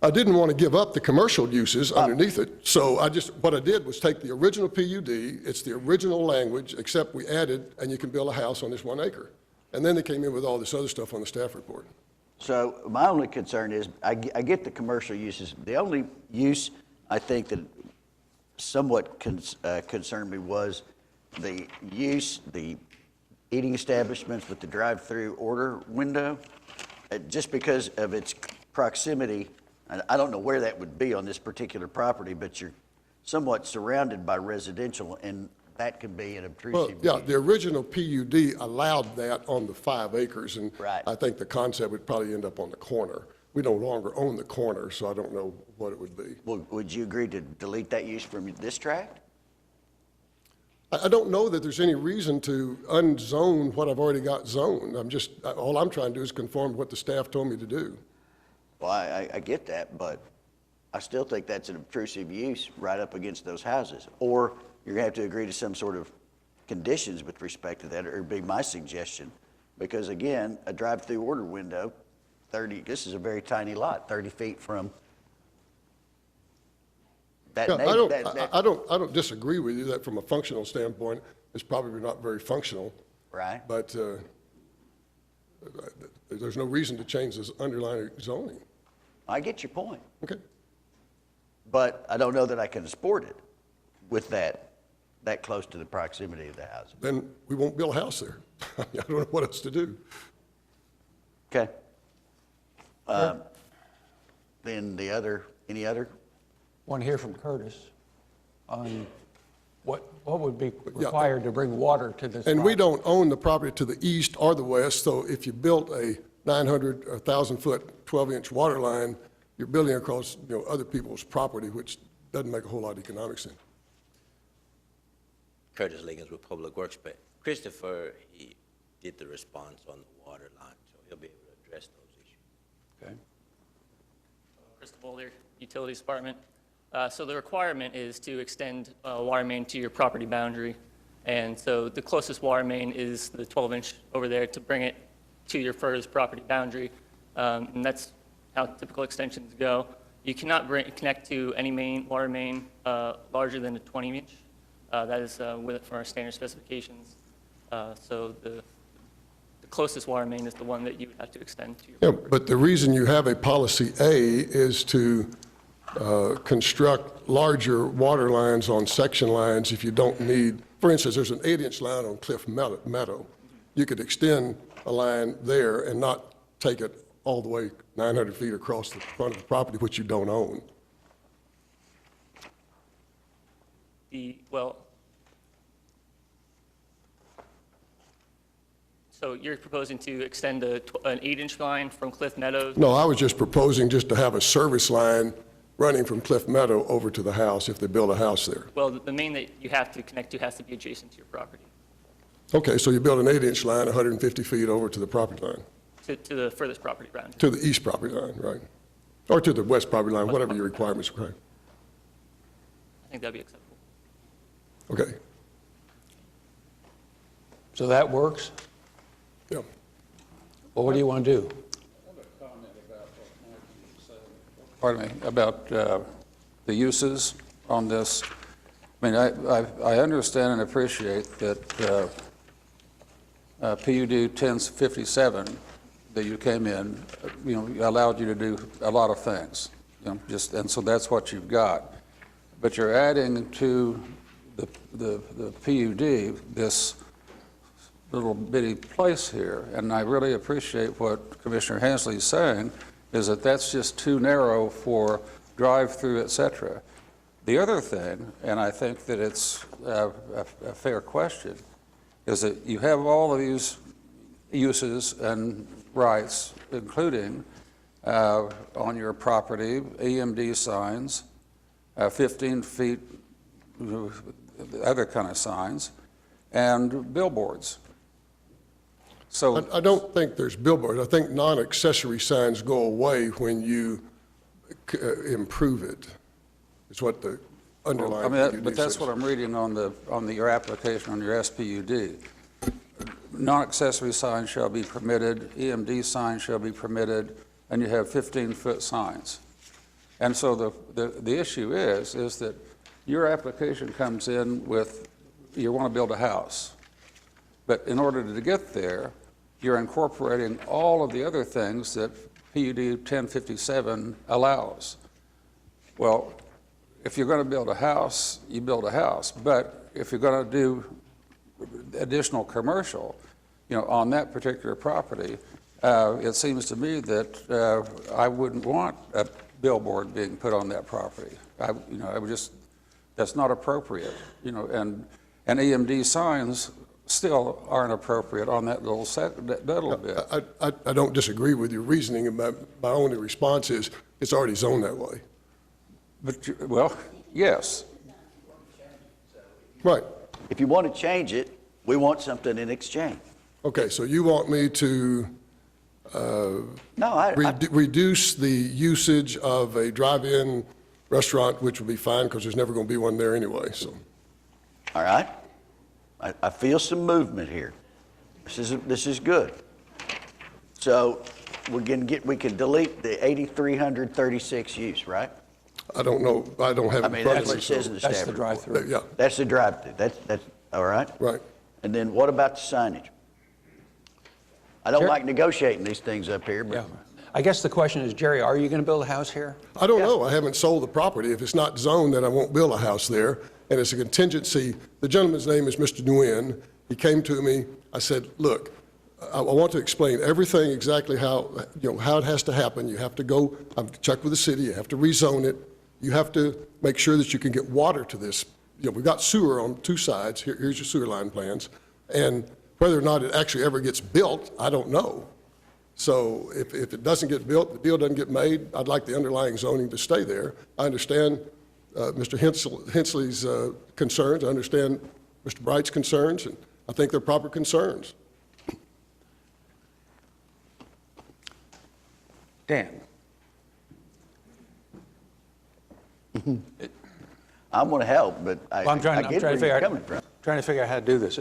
I didn't want to give up the commercial uses underneath it. So what I did was take the original PUD, it's the original language, except we added, and you can build a house on this 1 acre. And then they came in with all this other stuff on the staff report. So my only concern is, I get the commercial uses. The only use I think that somewhat concerned me was the use, the eating establishments with the drive-through order window, just because of its proximity. And I don't know where that would be on this particular property, but you're somewhat surrounded by residential, and that could be an obtrusive. Well, yeah, the original PUD allowed that on the 5 acres, and Right. I think the concept would probably end up on the corner. We no longer own the corner, so I don't know what it would be. Well, would you agree to delete that use from this tract? I don't know that there's any reason to unzone what I've already got zoned. All I'm trying to do is conform to what the staff told me to do. Well, I get that, but I still think that's an obtrusive use right up against those houses. Or you're gonna have to agree to some sort of conditions with respect to that, or it'd be my suggestion. Because again, a drive-through order window, this is a very tiny lot, 30 feet from that Yeah, neighbor. I don't disagree with you that from a functional standpoint, it's probably not very functional. Right. But there's no reason to change this underlying zoning. I get your point, Okay. but I don't know that I can support it with that close to the proximity of the house. Then we won't build a house there. I don't know what else to do. Okay. Then any other? One here from Curtis on what would be required to bring water to this And we property? don't own the property to the east or the west, so if you built a 900 or 1,000-foot, 12-inch water line, you're building across, other people's property, which doesn't make a whole lot of economic sense. Curtis Liggins with Public Works, but Christopher, he did the response on the water line, so he'll be able to address those issues. Okay. Christopher Boulder, Utilities Department. So the requirement is to extend a water main to your property boundary. And so the closest water main is the 12-inch over there to bring it to your furthest property boundary. And that's how typical extensions go. You cannot connect to any water main larger than a 20-inch. That is with it for our standard specifications. So the closest water main is the one that you would have to extend to your property. But the reason you have a policy A is to construct larger water lines on section lines if you don't need, for instance, there's an 8-inch line on Cliff Meadow. You could extend a line there and not take it all the way 900 feet across the front of the property, which you don't own. So you're proposing to extend an 8-inch line from Cliff Meadows? No, I was just proposing just to have a service line running from Cliff Meadow over to the house if they build a house there. Well, the main that you have to connect to has to be adjacent to your property, Okay, so you build an 8-inch line 150 feet over to the property line, to the furthest property boundary. to the east property line, right? Or to the west property line, whatever your requirements are. I think that'd be acceptable. Okay. So that works? Yeah. Well, what do you want to do? Pardon me, about the uses on this. I mean, I understand and appreciate that PUD 1057 that you came in, allowed you to do a lot of things, and so that's what you've got. But you're adding to the PUD this little bitty place here, and I really appreciate what Commissioner Hensley is saying, is that that's just too narrow for drive-through, et cetera. The other thing, and I think that it's a fair question, is that you have all of these uses and rights, including on your property, EMD signs, 15 feet, other kind of signs, and billboards. So I don't think there's billboards. I think non-accessory signs go away when you improve it. It's what the underlying I mean, PUD but that's says. what I'm reading on your application, on your SPUD. Non-accessory signs shall be permitted, EMD signs shall be permitted, and you have 15-foot signs. And so the issue is that your application comes in with, you want to build a house. But in order to get there, you're incorporating all of the other things that PUD 1057 allows. Well, if you're going to build a house, you build a house. But if you're going to do additional commercial, on that particular property, it seems to me that I wouldn't want a billboard being put on that property. I would just, that's not appropriate, and EMD signs still aren't appropriate on that little bit. I don't disagree with your reasoning, and my only response is, it's already zoned that way. But, well, yes. Right. If you want to change it, we want something in exchange. Okay, so you want me to reduce the usage of a drive-in restaurant, which would be fine, because there's never going to be one there anyway, so. All right? I feel some movement here. This is good. So we can delete the 8,336 use, right? I don't know, I don't have it I in mean, front that's of what me, it says so- in the staff That's the report. drive-through. Yeah, That's the drive-through. That's, all right? right. And then what about the signage? I don't Sure. like negotiating these things up here, Yeah. but I guess the question is, Jerry, are you going to build a house here? I don't know, I haven't sold the property. If it's not zoned, then I won't build a house there, and it's a contingency. The gentleman's name is Mr. Nguyen. He came to me, I said, look, I want to explain everything exactly how it has to happen. You have to go, I've checked with the city, you have to rezone it, you have to make sure that you can get water to this. We've got sewer on two sides, here's your sewer line plans, and whether or not it actually ever gets built, I don't know. So if it doesn't get built, the deal doesn't get made, I'd like the underlying zoning to stay there. I understand Mr. Hensley's concerns, I understand Mr. Bright's concerns, and I think they're proper concerns. Dan? I want to help, but I Well, I'm trying get to where figure you're out, coming from. trying to figure out how to do this.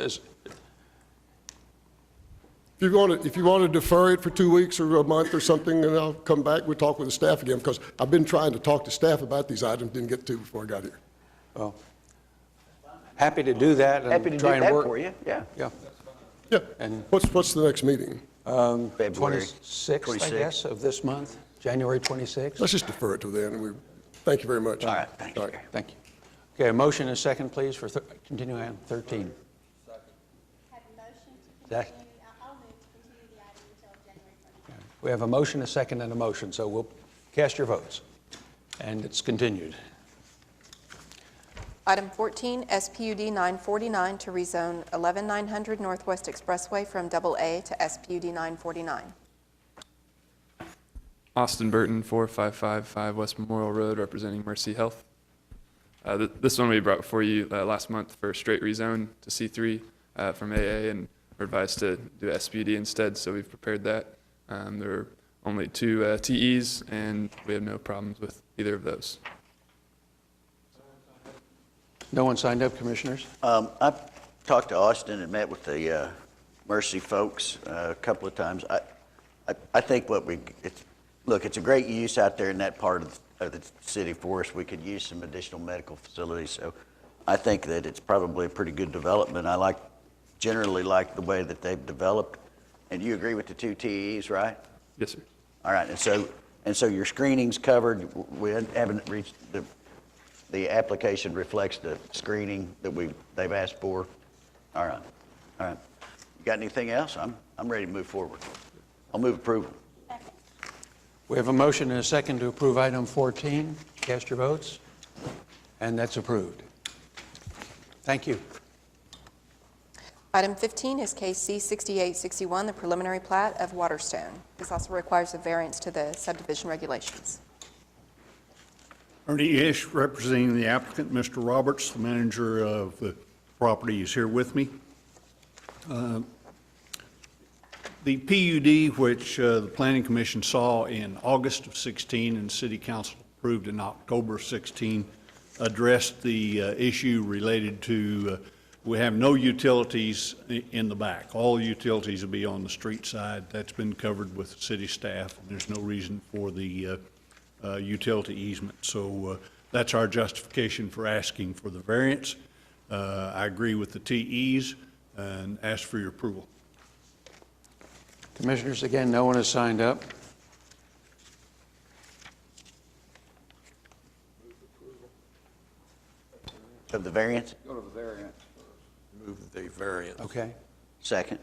If you want to defer it for 2 weeks or a month or something, and I'll come back, we'll talk with the staff again, because I've been trying to talk to staff about these items, didn't get to before I got here. Well, happy to do that and Happy to do try and that work. for you, yeah. Yeah. Yeah, And what's the next meeting? February 26th, I 26th. guess, of this month, January 26th. Let's just defer it till then, and thank you very much. All right, thank you. Thank you. Okay, a motion and a second, please, for continuing on 13. Zach? We have a motion, a second, and a motion, so we'll cast your votes. And it's continued. Item 14, SPUD 949 to rezone 11900 Northwest Expressway from AA to SPUD 949. Austin Burton, 4555 West Memorial Road, representing Mercy Health. This one we brought before you last month for a straight rezone to C3 from AA, and we're advised to do SPUD instead, so we've prepared that. There are only 2 TEs, and we have no problems with either of those. No one signed up, Commissioners? I've talked to Austin and met with the Mercy folks a couple of times. I think it's a great use out there in that part of the city for us. We could use some additional medical facilities, so I think that it's probably a pretty good development. I generally like the way that they've developed. And you agree with the 2 TEs, right? Yes, sir. All right, and so your screening's covered. We haven't reached the application reflects the screening that they've asked for. All right. You got anything else? I'm ready to move forward. I'll move approval. We have a motion and a second to approve item 14. Cast your votes. And that's approved. Thank you. Item 15 is case C6861, the preliminary plat of Waterstone. This also requires a variance to the subdivision regulations. Ernie Ish, representing the applicant, Mr. Roberts, the manager of the property, is here with me. The PUD, which the Planning Commission saw in August of 16 and City Council approved in October of 16, addressed the issue related to, we have no utilities in the back. All utilities will be on the street side. That's been covered with city staff, and there's no reason for the utility easement. So that's our justification for asking for the variance. I agree with the TEs and ask for your approval. Commissioners, again, no one has signed up. Of the variance? Go to the variance. Move the variance. Okay. Second.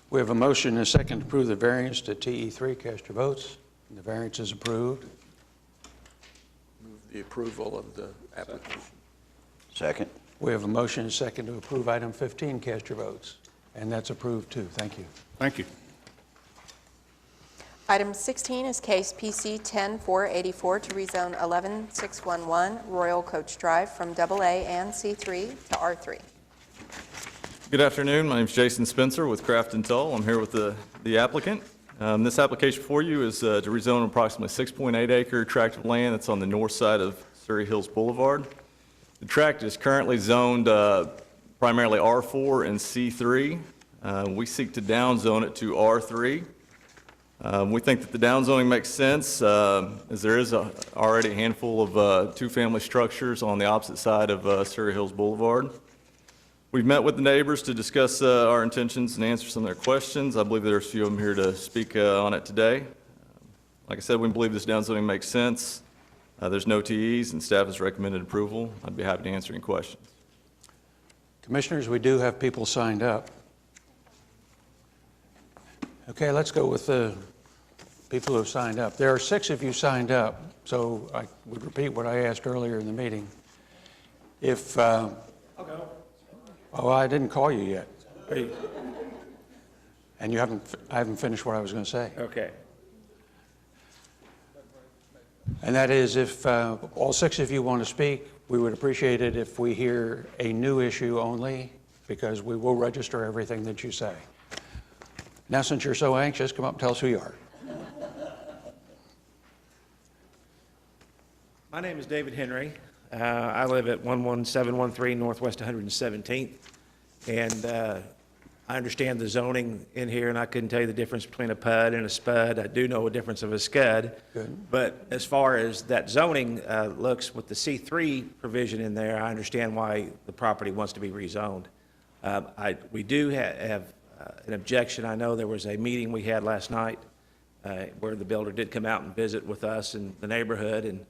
We have a motion and a second to approve the variance to TE3. Cast your votes. The variance is approved. Move the approval of the application. Second. We have a motion and a second to approve item 15. Cast your votes. And that's approved too. Thank you. Thank you. Item 16 is case PC 10484 to rezone 11611 Royal Coach Drive from AA and C3 to R3. Good afternoon. My name is Jason Spencer with Craft and Toll. I'm here with the applicant. This application for you is to rezone approximately 6.8 acre tract of land that's on the north side of Surrey Hills Boulevard. The tract is currently zoned primarily R4 and C3. We seek to downzone it to R3. We think that the downzoning makes sense, as there is already a handful of two-family structures on the opposite side of Surrey Hills Boulevard. We've met with the neighbors to discuss our intentions and answer some of their questions. I believe there's a few of them here to speak on it today. Like I said, we believe this downzoning makes sense. There's no TEs, and staff has recommended approval. I'd be happy to answer any questions. Commissioners, we do have people signed up. Okay, let's go with the people who have signed up. There are 6 of you signed up, so I would repeat what I asked earlier in the meeting. If, oh, I didn't call you yet. And I haven't finished what I was going to say. Okay. And that is, if all 6 of you want to speak, we would appreciate it if we hear a new issue only, because we will register everything that you say. Now, since you're so anxious, come up and tell us who you are. My name is David Henry. I live at 11713 Northwest 117th. And I understand the zoning in here, and I couldn't tell you the difference between a PUD and a SPUD. I do know a difference of a SCUD. Good. But as far as that zoning looks with the C3 provision in there, I understand why the property wants to be rezoned. We do have an objection. I know there was a meeting we had last night where the builder did come out and visit with us in the neighborhood, and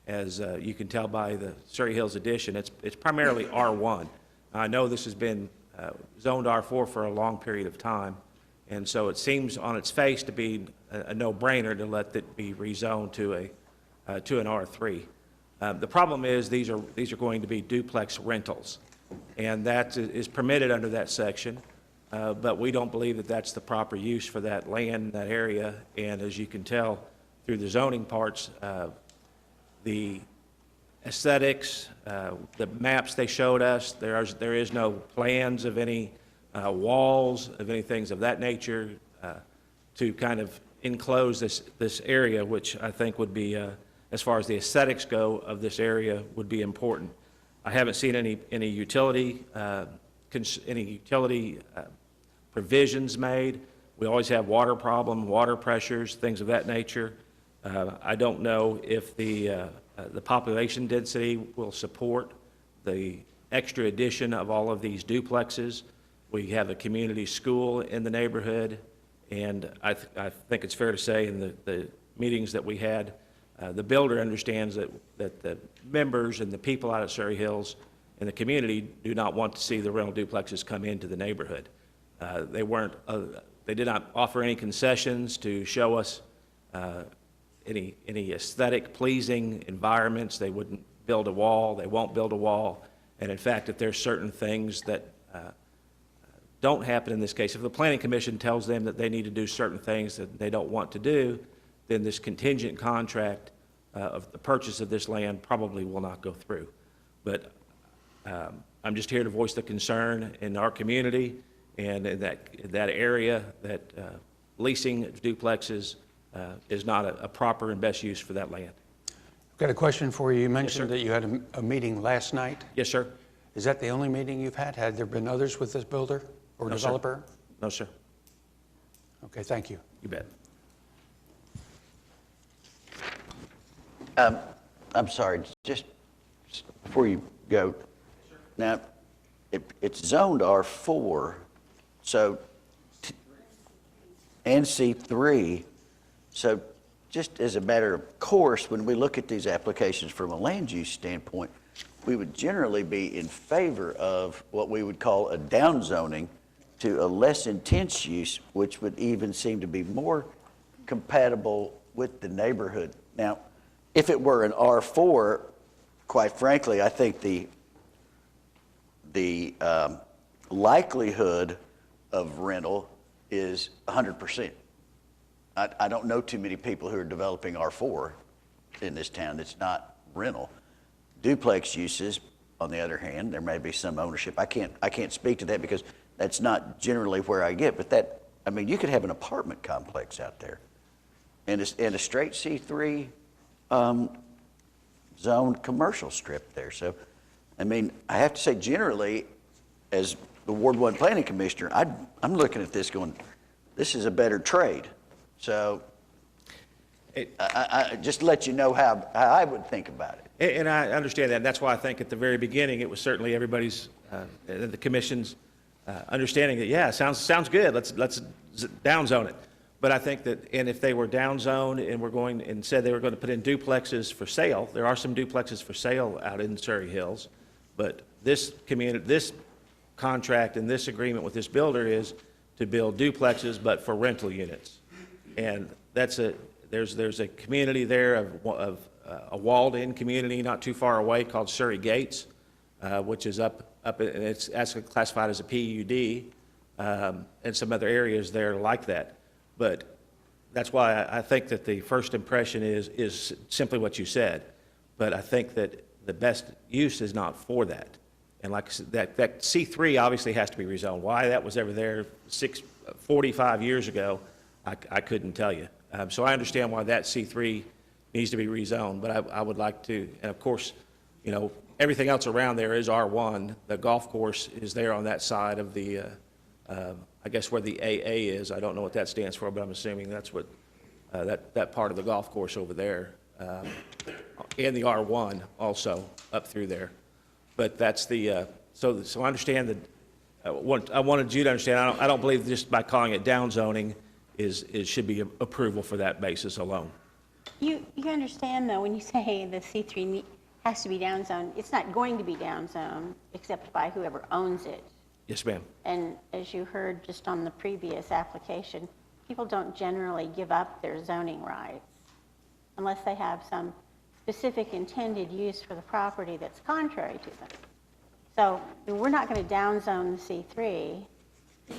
as you can tell by the Surrey Hills addition, it's primarily R1. I know this has been zoned R4 for a long period of time, and so it seems on its face to be a no-brainer to let it be rezoned to an R3. The problem is these are going to be duplex rentals, and that is permitted under that section. But we don't believe that that's the proper use for that land, that area. And as you can tell through the zoning parts, the aesthetics, the maps they showed us, there is no plans of any walls, of any things of that nature to kind of enclose this area, which I think would be, as far as the aesthetics go of this area, would be important. I haven't seen any utility provisions made. We always have water problem, water pressures, things of that nature. I don't know if the population density will support the extra addition of all of these duplexes. We have a community school in the neighborhood, and I think it's fair to say in the meetings that we had, the builder understands that the members and the people out at Surrey Hills and the community do not want to see the rental duplexes come into the neighborhood. They did not offer any concessions to show us any aesthetic pleasing environments. They wouldn't build a wall. They won't build a wall. And in fact, if there's certain things that don't happen in this case, if the Planning Commission tells them that they need to do certain things that they don't want to do, then this contingent contract of the purchase of this land probably will not go through. But I'm just here to voice the concern in our community and in that area that leasing duplexes is not a proper and best use for that land. Got a question for you. You mentioned that you had a meeting last night. Yes, sir. Is that the only meeting you've had? Had there been others with this builder or No, sir. developer? No, sir. Okay, thank you. You bet. I'm sorry, just before you go. Now, it's zoned R4, so, and C3, so just as a matter of course, when we look at these applications from a land use standpoint, we would generally be in favor of what we would call a downzoning to a less intense use, which would even seem to be more compatible with the neighborhood. Now, if it were an R4, quite frankly, I think the likelihood of rental is 100%. I don't know too many people who are developing R4 in this town that's not rental. Duplex uses, on the other hand, there may be some ownership. I can't speak to that because that's not generally where I get, but that, I mean, you could have an apartment complex out there and a straight C3 zoned commercial strip there. So, I mean, I have to say generally, as the Ward 1 Planning Commissioner, I'm looking at this going, this is a better trade. So, I just to let you know how I would think about it. And I understand that, and that's why I think at the very beginning, it was certainly everybody's, the commission's understanding that, yeah, sounds good, let's downzone it. But I think that, and if they were downzoned and were going, and said they were going to put in duplexes for sale, there are some duplexes for sale out in Surrey Hills, but this contract and this agreement with this builder is to build duplexes, but for rental units. And there's a community there of a walled-in community not too far away called Surrey Gates, which is up, and it's actually classified as a PUD, and some other areas there like that. But that's why I think that the first impression is simply what you said. But I think that the best use is not for that. And like I said, that C3 obviously has to be rezoned. Why that was ever there 45 years ago, I couldn't tell you. So I understand why that C3 needs to be rezoned, but I would like to, and of course, you know, everything else around there is R1. The golf course is there on that side of the, I guess where the AA is. I don't know what that stands for, but I'm assuming that's what, that part of the golf course over there. And the R1 also up through there. But that's the, so I understand that, I wanted you to understand, I don't believe just by calling it downzoning should be approval for that basis alone. You understand, though, when you say the C3 has to be downzoned, it's not going to be downzoned except by whoever owns it. Yes, ma'am. And as you heard just on the previous application, people don't generally give up their zoning rights unless they have some specific intended use for the property that's contrary to them. So we're not going to downzone the C3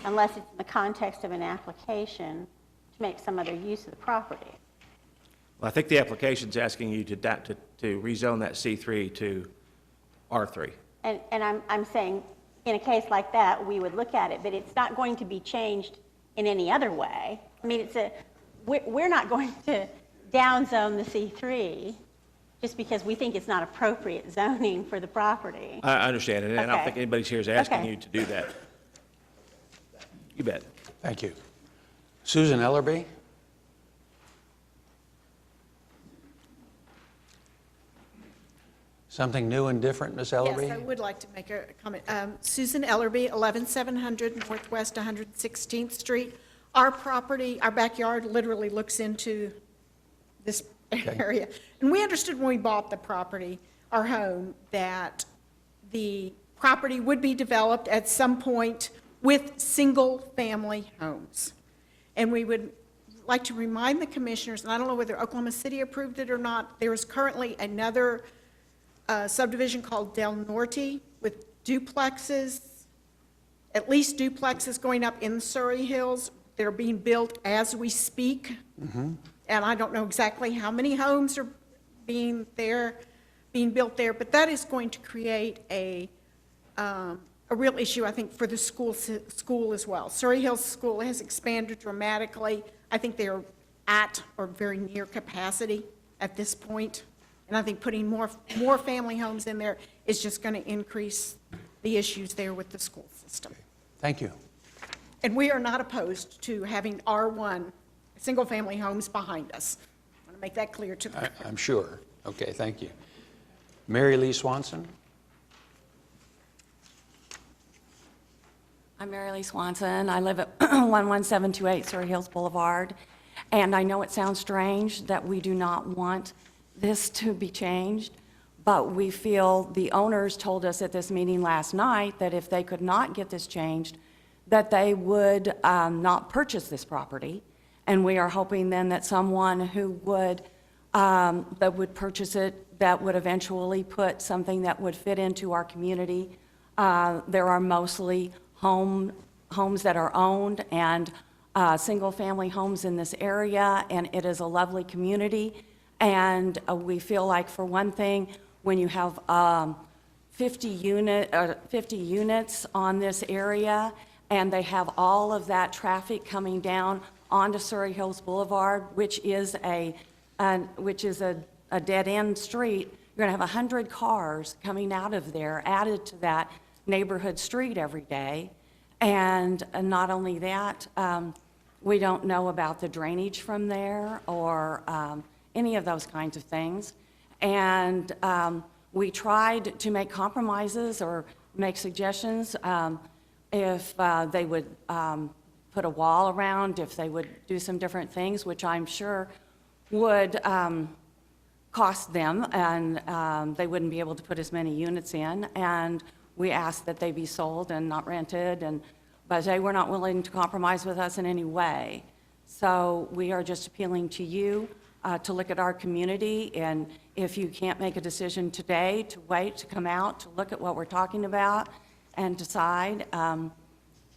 unless it's in the context of an application to make some other use of the property. Well, I think the application's asking you to rezone that C3 to R3. And I'm saying, in a case like that, we would look at it, but it's not going to be changed in any other way. I mean, we're not going to downzone the C3 just because we think it's not appropriate zoning for the property. I understand it, and I don't think anybody here is asking Okay. you to do that. You bet. Thank you. Susan Ellerby? Something new and different, Ms. Ellerby? Yes, I would like to make a comment. Susan Ellerby, 11700 Northwest 116th Street. Our property, our backyard literally looks into this area. And we understood when we bought the property, our home, that the property would be developed at some point with single-family homes. And we would like to remind the commissioners, and I don't know whether Oklahoma City approved it or not, there is currently another subdivision called Del Norte with duplexes, at least duplexes going up in Surrey Hills. They're being built as we speak. And I don't know exactly how many homes are being built there, but that is going to create a real issue, I think, for the school as well. Surrey Hills School has expanded dramatically. I think they are at or very near capacity at this point. And I think putting more family homes in there is just going to increase the issues there with the school system. Thank you. And we are not opposed to having R1, single-family homes behind us. I want to make that clear to the I'm sure. Okay, thank you. Mary Lee Swanson? I'm Mary Lee Swanson. I live at 11728 Surrey Hills Boulevard. And I know it sounds strange that we do not want this to be changed, but we feel the owners told us at this meeting last night that if they could not get this changed, that they would not purchase this property. And we are hoping then that someone who would, that would purchase it, that would eventually put something that would fit into our community. There are mostly homes that are owned and single-family homes in this area, and it is a lovely community. And we feel like, for one thing, when you have 50 units on this area, and they have all of that traffic coming down onto Surrey Hills Boulevard, which is a dead-end street, you're going to have 100 cars coming out of there added to that neighborhood street every day. And not only that, we don't know about the drainage from there or any of those kinds of things. And we tried to make compromises or make suggestions if they would put a wall around, if they would do some different things, which I'm sure would cost them, and they wouldn't be able to put as many units in. And we asked that they be sold and not rented, but they were not willing to compromise with us in any way. So we are just appealing to you to look at our community, and if you can't make a decision today, to wait, to come out, to look at what we're talking about and decide,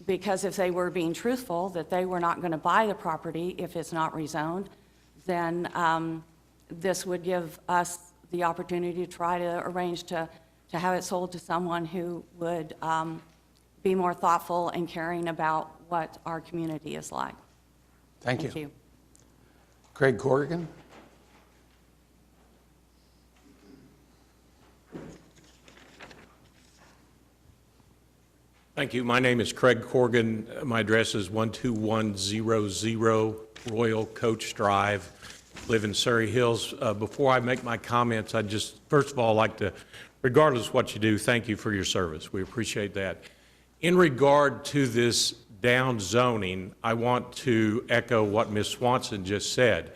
because if they were being truthful that they were not going to buy the property if it's not rezoned, then this would give us the opportunity to try to arrange to have it sold to someone who would be more thoughtful and caring about what our community is like. Thank you. Thank you. Craig Corrigan? Thank you. My name is Craig Corrigan. My address is 12100 Royal Coach Drive. Live in Surrey Hills. Before I make my comments, I'd just, first of all, like to, regardless of what you do, thank you for your service. We appreciate that. In regard to this down zoning, I want to echo what Ms. Swanson just said.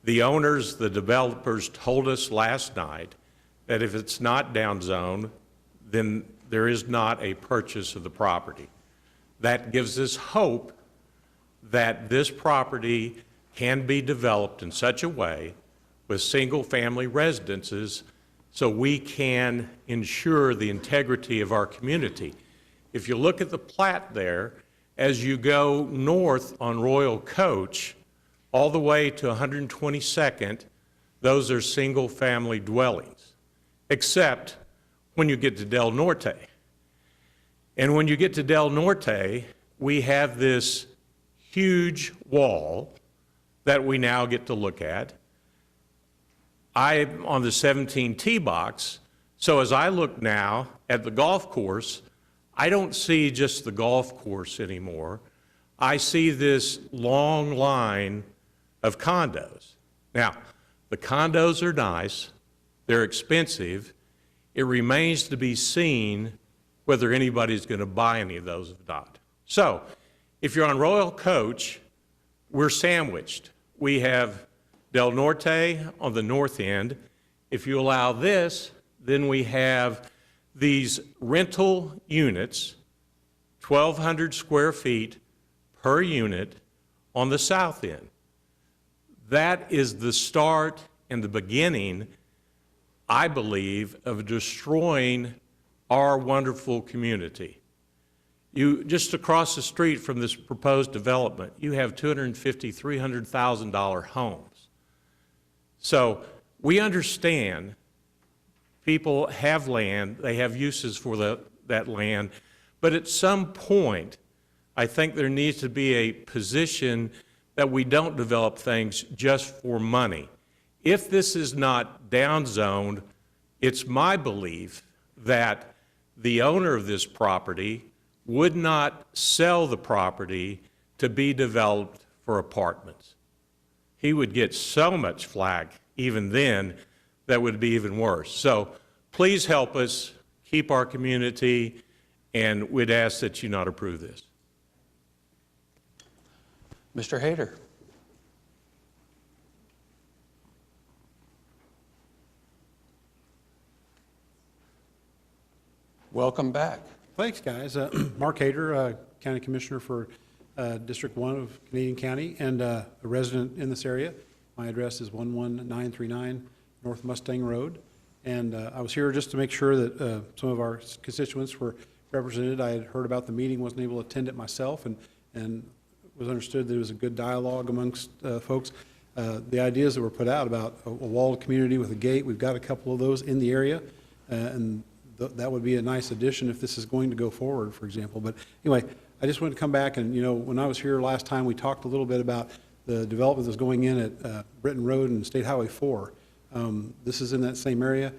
The owners, the developers told us last night that if it's not down zone, then there is not a purchase of the property. That gives us hope that this property can be developed in such a way with single-family residences so we can ensure the integrity of our community. If you look at the plat there, as you go north on Royal Coach, all the way to 122nd, those are single-family dwellings, except when you get to Del Norte. And when you get to Del Norte, we have this huge wall that we now get to look at. I'm on the 17 tee box, so as I look now at the golf course, I don't see just the golf course anymore. I see this long line of condos. Now, the condos are nice, they're expensive. It remains to be seen whether anybody's going to buy any of those or not. So, if you're on Royal Coach, we're sandwiched. We have Del Norte on the north end. If you allow this, then we have these rental units, 1,200 square feet per unit on the south end. That is the start and the beginning, I believe, of destroying our wonderful community. You, just across the street from this proposed development, you have $250,000, $300,000 homes. So we understand people have land, they have uses for that land, but at some point, I think there needs to be a position that we don't develop things just for money. If this is not downzoned, it's my belief that the owner of this property would not sell the property to be developed for apartments. He would get so much flack even then that would be even worse. So please help us keep our community, and we'd ask that you not approve this. Mr. Hayter. Welcome back. Thanks, guys. Mark Hader, County Commissioner for District 1 of Canadian County and a resident in this area. My address is 11939 North Mustang Road. And I was here just to make sure that some of our constituents were represented. I had heard about the meeting, wasn't able to attend it myself, and was understood that it was a good dialogue amongst folks. The ideas that were put out about a walled community with a gate, we've got a couple of those in the area, and that would be a nice addition if this is going to go forward, for example. But anyway, I just wanted to come back and, when I was here last time, we talked a little bit about the development that's going in at Britton Road and State Highway 4. This is in that same area.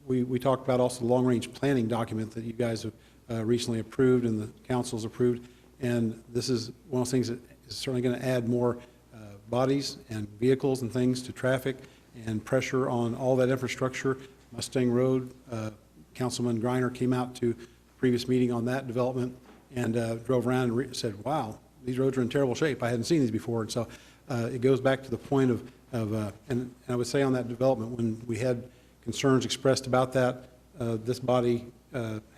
We talked about also the long-range planning document that you guys have recently approved and the council's approved. And this is one of those things that is certainly going to add more bodies and vehicles and things to traffic and pressure on all that infrastructure. Mustang Road, Councilman Griner came out to a previous meeting on that development and drove around and said, wow, these roads are in terrible shape. I hadn't seen these before. And so it goes back to the point of and I would say on that development, when we had concerns expressed about that, this body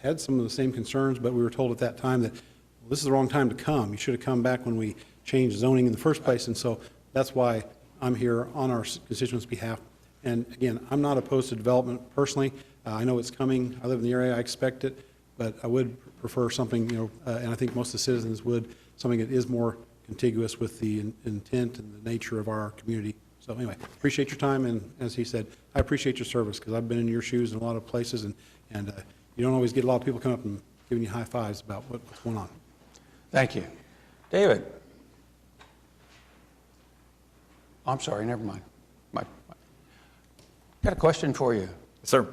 had some of the same concerns, but we were told at that time that, well, this is the wrong time to come. You should have come back when we changed zoning in the first place. And so that's why I'm here on our constituents' behalf. And again, I'm not opposed to development personally. I know it's coming. I live in the area. I expect it. But I would prefer something, and I think most of the citizens would, something that is more contiguous with the intent and the nature of our community. So anyway, appreciate your time. And as he said, I appreciate your service because I've been in your shoes in a lot of places. And you don't always get a lot of people coming up and giving you high fives about what's going on. Thank you. David. I'm sorry, never mind. Got a question for you. Sir.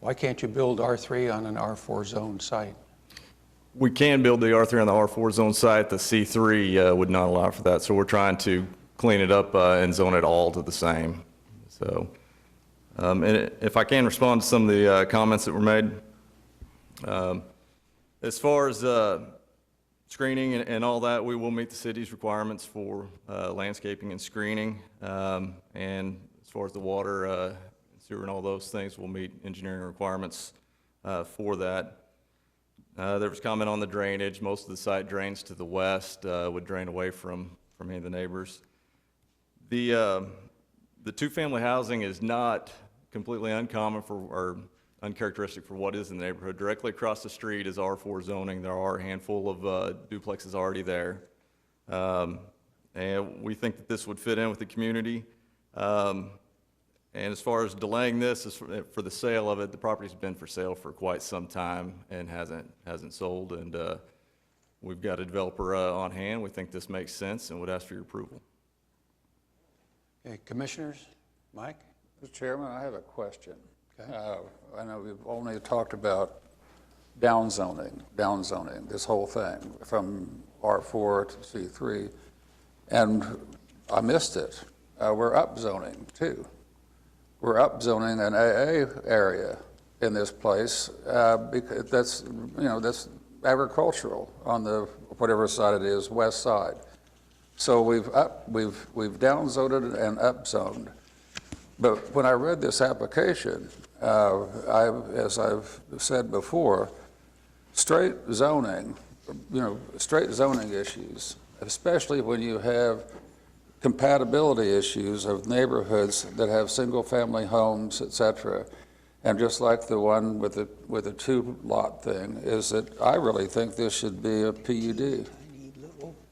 Why can't you build R3 on an R4 zone site? We can build the R3 on the R4 zone site. The C3 would not allow for that. So we're trying to clean it up and zone it all to the same. So, and if I can respond to some of the comments that were made. As far as screening and all that, we will meet the city's requirements for landscaping and screening. And as far as the water, sewer and all those things, we'll meet engineering requirements for that. There was comment on the drainage. Most of the site drains to the west, would drain away from any of the neighbors. The two-family housing is not completely uncommon or uncharacteristic for what is in the neighborhood. Directly across the street is R4 zoning. There are a handful of duplexes already there. And we think that this would fit in with the community. And as far as delaying this, for the sale of it, the property's been for sale for quite some time and hasn't sold. And we've got a developer on hand. We think this makes sense and would ask for your approval. Okay, commissioners, Mike? Mr. Chairman, I have a question. Okay. I know we've only talked about downzoning, this whole thing from R4 to C3, and I missed it. We're upzoning too. We're upzoning an AA area in this place because that's agricultural on the whatever side it is, west side. So we've downzoned and upzoned. But when I read this application, as I've said before, straight zoning issues, especially when you have compatibility issues of neighborhoods that have single-family homes, et cetera, and just like the one with the two-lot thing, is that I really think this should be a PUD.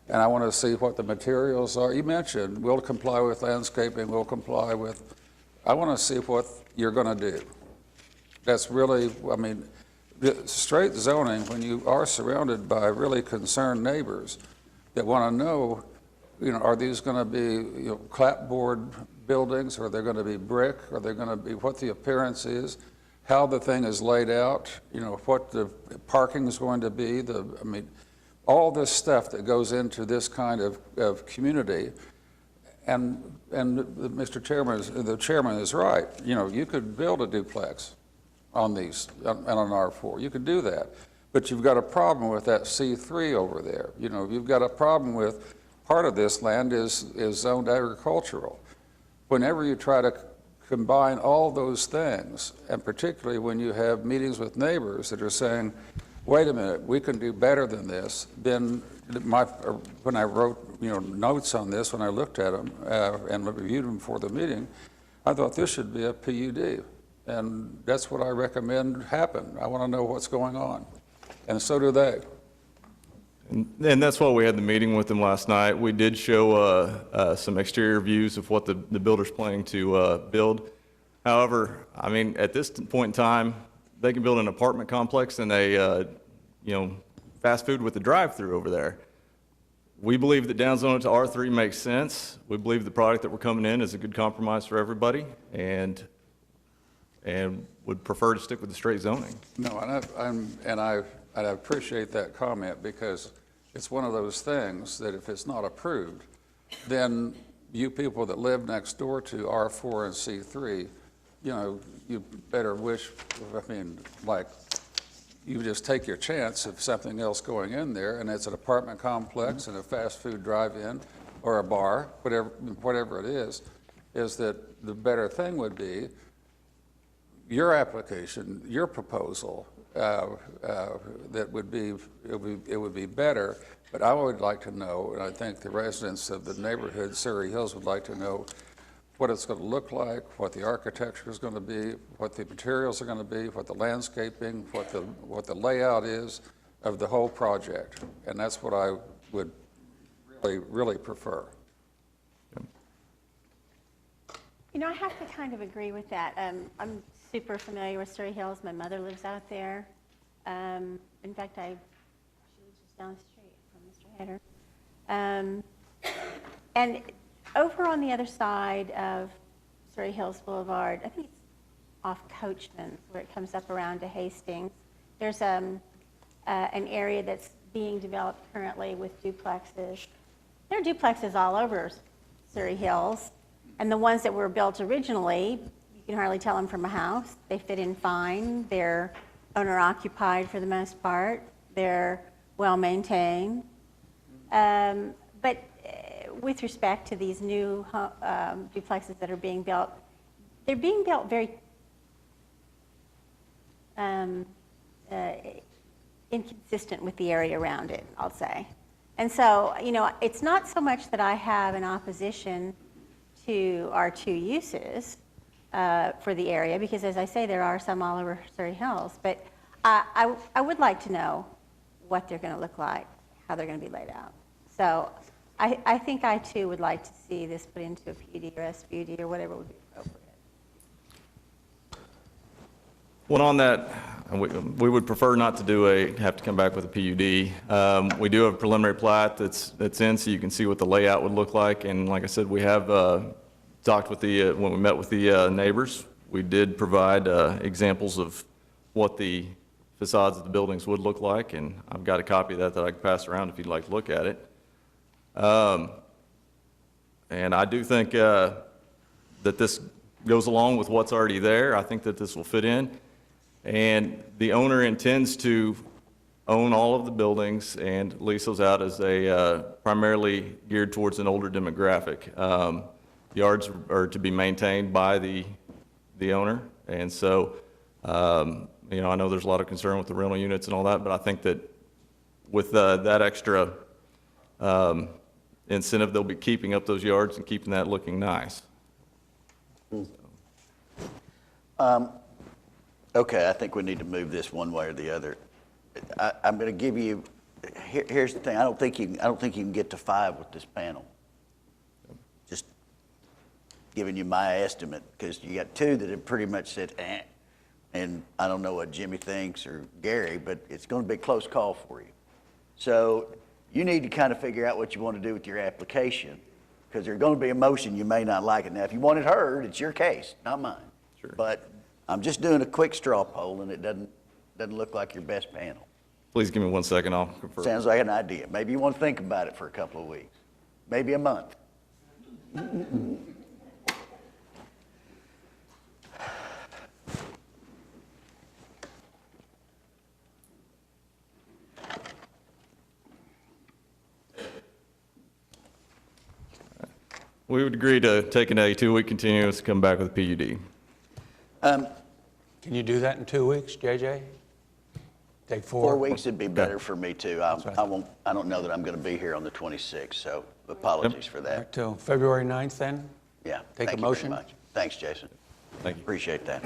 And I want to see what the materials are. You mentioned we'll comply with landscaping, we'll comply with, I want to see what you're going to do. That's really, I mean, straight zoning, when you are surrounded by really concerned neighbors that want to know are these going to be, clapboard buildings? Are they going to be brick? Are they going to be, what the appearance is? How the thing is laid out? What the parking is going to be? All this stuff that goes into this kind of community. And Mr. Chairman, the chairman is right. You could build a duplex on these, on an R4. You could do that. But you've got a problem with that C3 over there. You've got a problem with part of this land is zoned agricultural. Whenever you try to combine all those things, and particularly when you have meetings with neighbors that are saying, wait a minute, we can do better than this, then when I wrote notes on this, when I looked at them and reviewed them for the meeting, I thought this should be a PUD. And that's what I recommend happen. I want to know what's going on. And so do they. And that's why we had the meeting with them last night. We did show some exterior views of what the builder's planning to build. However, at this point in time, they can build an apartment complex and a, fast food with a drive-through over there. We believe that downzoning to R3 makes sense. We believe the product that we're coming in is a good compromise for everybody, and would prefer to stick with the straight zoning. No, and I appreciate that comment, because it's one of those things that if it's not approved, then you people that live next door to R4 and C3, you better wish, you just take your chance of something else going in there, and it's an apartment complex and a fast food drive-in or a bar, whatever it is that the better thing would be your application, your proposal, that would be, it would be better. But I would like to know, and I think the residents of the neighborhood, Surrey Hills, would like to know what it's going to look like, what the architecture is going to be, what the materials are going to be, what the landscaping, what the layout is of the whole project. And that's what I would really prefer. I have to kind of agree with that. I'm super familiar with Surrey Hills. My mother lives out there. In fact, she lives just down the street from Mr. Hedder. And over on the other side of Surrey Hills Boulevard, I think it's off Coachman, where it comes up around to Hastings, there's an area that's being developed currently with duplexes. There are duplexes all over Surrey Hills, and the ones that were built originally, you can hardly tell them from a house. They fit in fine. They're owner-occupied for the most part. They're well-maintained. But with respect to these new duplexes that are being built, they're being built very inconsistent with the area around it, I'll say. And so, it's not so much that I have an opposition to R2 uses for the area, because as I say, there are some all over Surrey Hills, but I would like to know what they're going to look like, how they're going to be laid out. So I think I too would like to see this put into a PUD or SPUD or whatever would be appropriate. Well, on that, we would prefer not to have to come back with a PUD. We do have a preliminary plat that's in, so you can see what the layout would look like. And like I said, we have talked with when we met with the neighbors, we did provide examples of what the facades of the buildings would look like, and I've got a copy of that I can pass around if you'd like to look at it. And I do think that this goes along with what's already there. I think that this will fit in. And the owner intends to own all of the buildings and lease those out as primarily geared towards an older demographic. Yards are to be maintained by the owner. And so, I know there's a lot of concern with the rental units and all that, but I think that with that extra incentive, they'll be keeping up those yards and keeping that looking nice. Okay, I think we need to move this one way or the other. I'm going to give you, here's the thing, I don't think you can get to 5 with this panel. Just giving you my estimate, because you got 2 that have pretty much said, and I don't know what Jimmy thinks or Gary, but it's going to be a close call for you. So you need to kind of figure out what you want to do with your application, because there's going to be a motion you may not like it. Now, if you want it heard, it's your case, not mine. Sure. But I'm just doing a quick straw poll, and it doesn't look like your best panel. Please give me 1 second, I'll confirm. Sounds like an idea. Maybe you want to think about it for a couple of weeks, maybe a month. We would agree to taking a 2-week continuance to come back with a PUD. Can you do that in 2 weeks, JJ? Take 4? 4 weeks would be better for me, too. I don't know that I'm going to be here on the 26th, so apologies for All that. right, till February 9th then? Yeah. Take a thank motion? you very much. Thanks, Jason. Thank you. Appreciate that.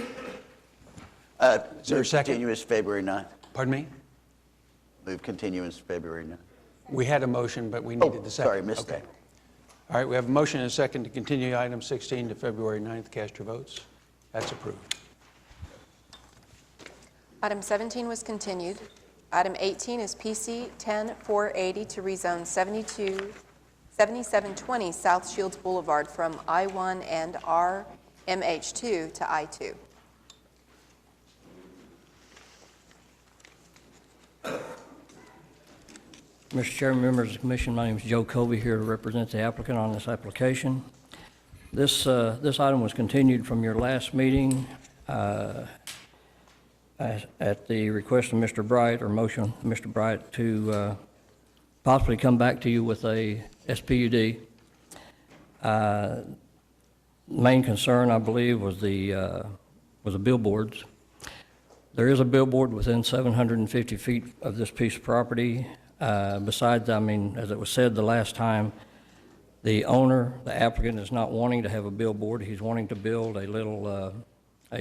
Is there a second? Continuous February 9th. Pardon me? Move continuance February 9th. We had a motion, but we needed the second. Sorry, missed Okay. that. All right, we have a motion and a second to continue item 16 to February 9th. Cast your votes. That's approved. Item 17 was continued. Item 18 is PC 10-480 to rezone 7720 South Shields Boulevard from I-1 and RMH2 to I-2. Mr. Chairman, members of the commission, my name is Joe Covey, here to represent the applicant on this application. This item was continued from your last meeting at the request of Mr. Bright, or motion of Mr. Bright, to possibly come back to you with a SPUD. Main concern, I believe, was the billboards. There is a billboard within 750 feet of this piece of property. Besides, I mean, as it was said the last time, the owner, the applicant, is not wanting to have a billboard. He's wanting to build a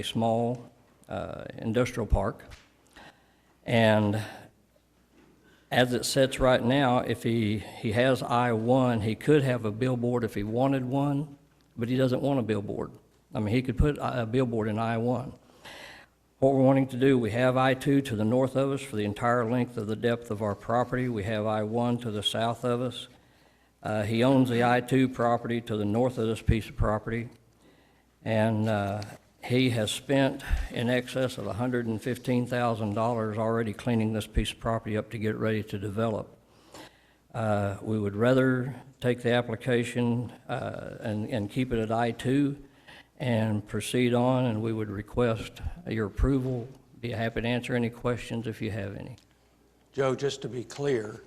small industrial park. And as it sits right now, if he has I-1, he could have a billboard if he wanted one, but he doesn't want a billboard. I mean, he could put a billboard in I-1. What we're wanting to do, we have I-2 to the north of us for the entire length of the depth of our property. We have I-1 to the south of us. He owns the I-2 property to the north of this piece of property. And he has spent in excess of $115,000 already cleaning this piece of property up to get ready to develop. We would rather take the application and keep it at I-2 and proceed on, and we would request your approval. Be happy to answer any questions if you have any. Joe, just to be clear,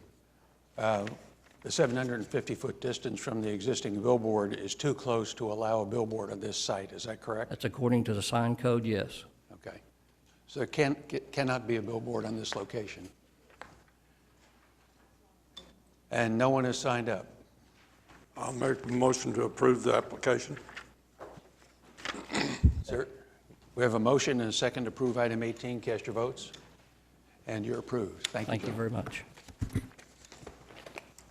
the 750-foot distance from the existing billboard is too close to allow a billboard on this site. Is that correct? That's according to the sign code, yes. Okay. So there cannot be a billboard on this location. And no one has signed up. I'll make a motion to approve the application. Sir, we have a motion and a second to approve item 18. Cast your votes. And you're approved. Thank you. Thank you very much.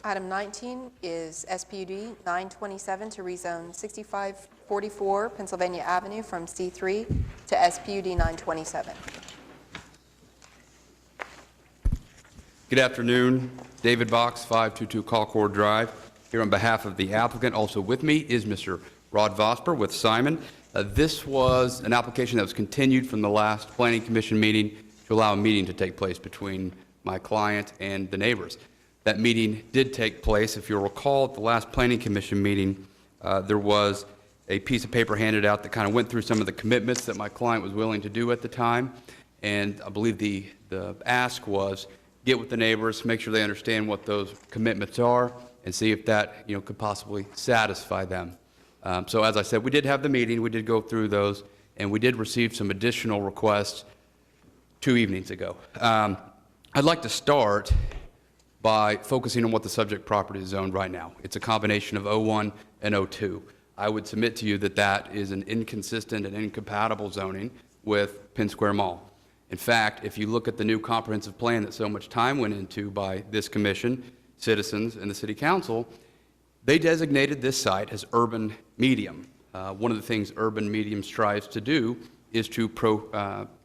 Item 19 is SPUD 927 to rezone 6544 Pennsylvania Avenue from C3 to SPUD 927. Good afternoon. David Box, 522 Colcord Drive. Here on behalf of the applicant, also with me is Mr. Rod Vosper with Simon. This was an application that was continued from the last Planning Commission meeting to allow a meeting to take place between my client and the neighbors. That meeting did take place. If you'll recall, at the last Planning Commission meeting, there was a piece of paper handed out that kind of went through some of the commitments that my client was willing to do at the time. And I believe the ask was get with the neighbors, make sure they understand what those commitments are, and see if that could possibly satisfy them. So as I said, we did have the meeting, we did go through those, and we did receive some additional requests 2 evenings ago. I'd like to start by focusing on what the subject property is zoned right now. It's a combination of O1 and O2. I would submit to you that that is an inconsistent and incompatible zoning with Penn Square Mall. In fact, if you look at the new comprehensive plan that so much time went into by this commission, citizens, and the city council, they designated this site as urban medium. One of the things urban medium strives to do is to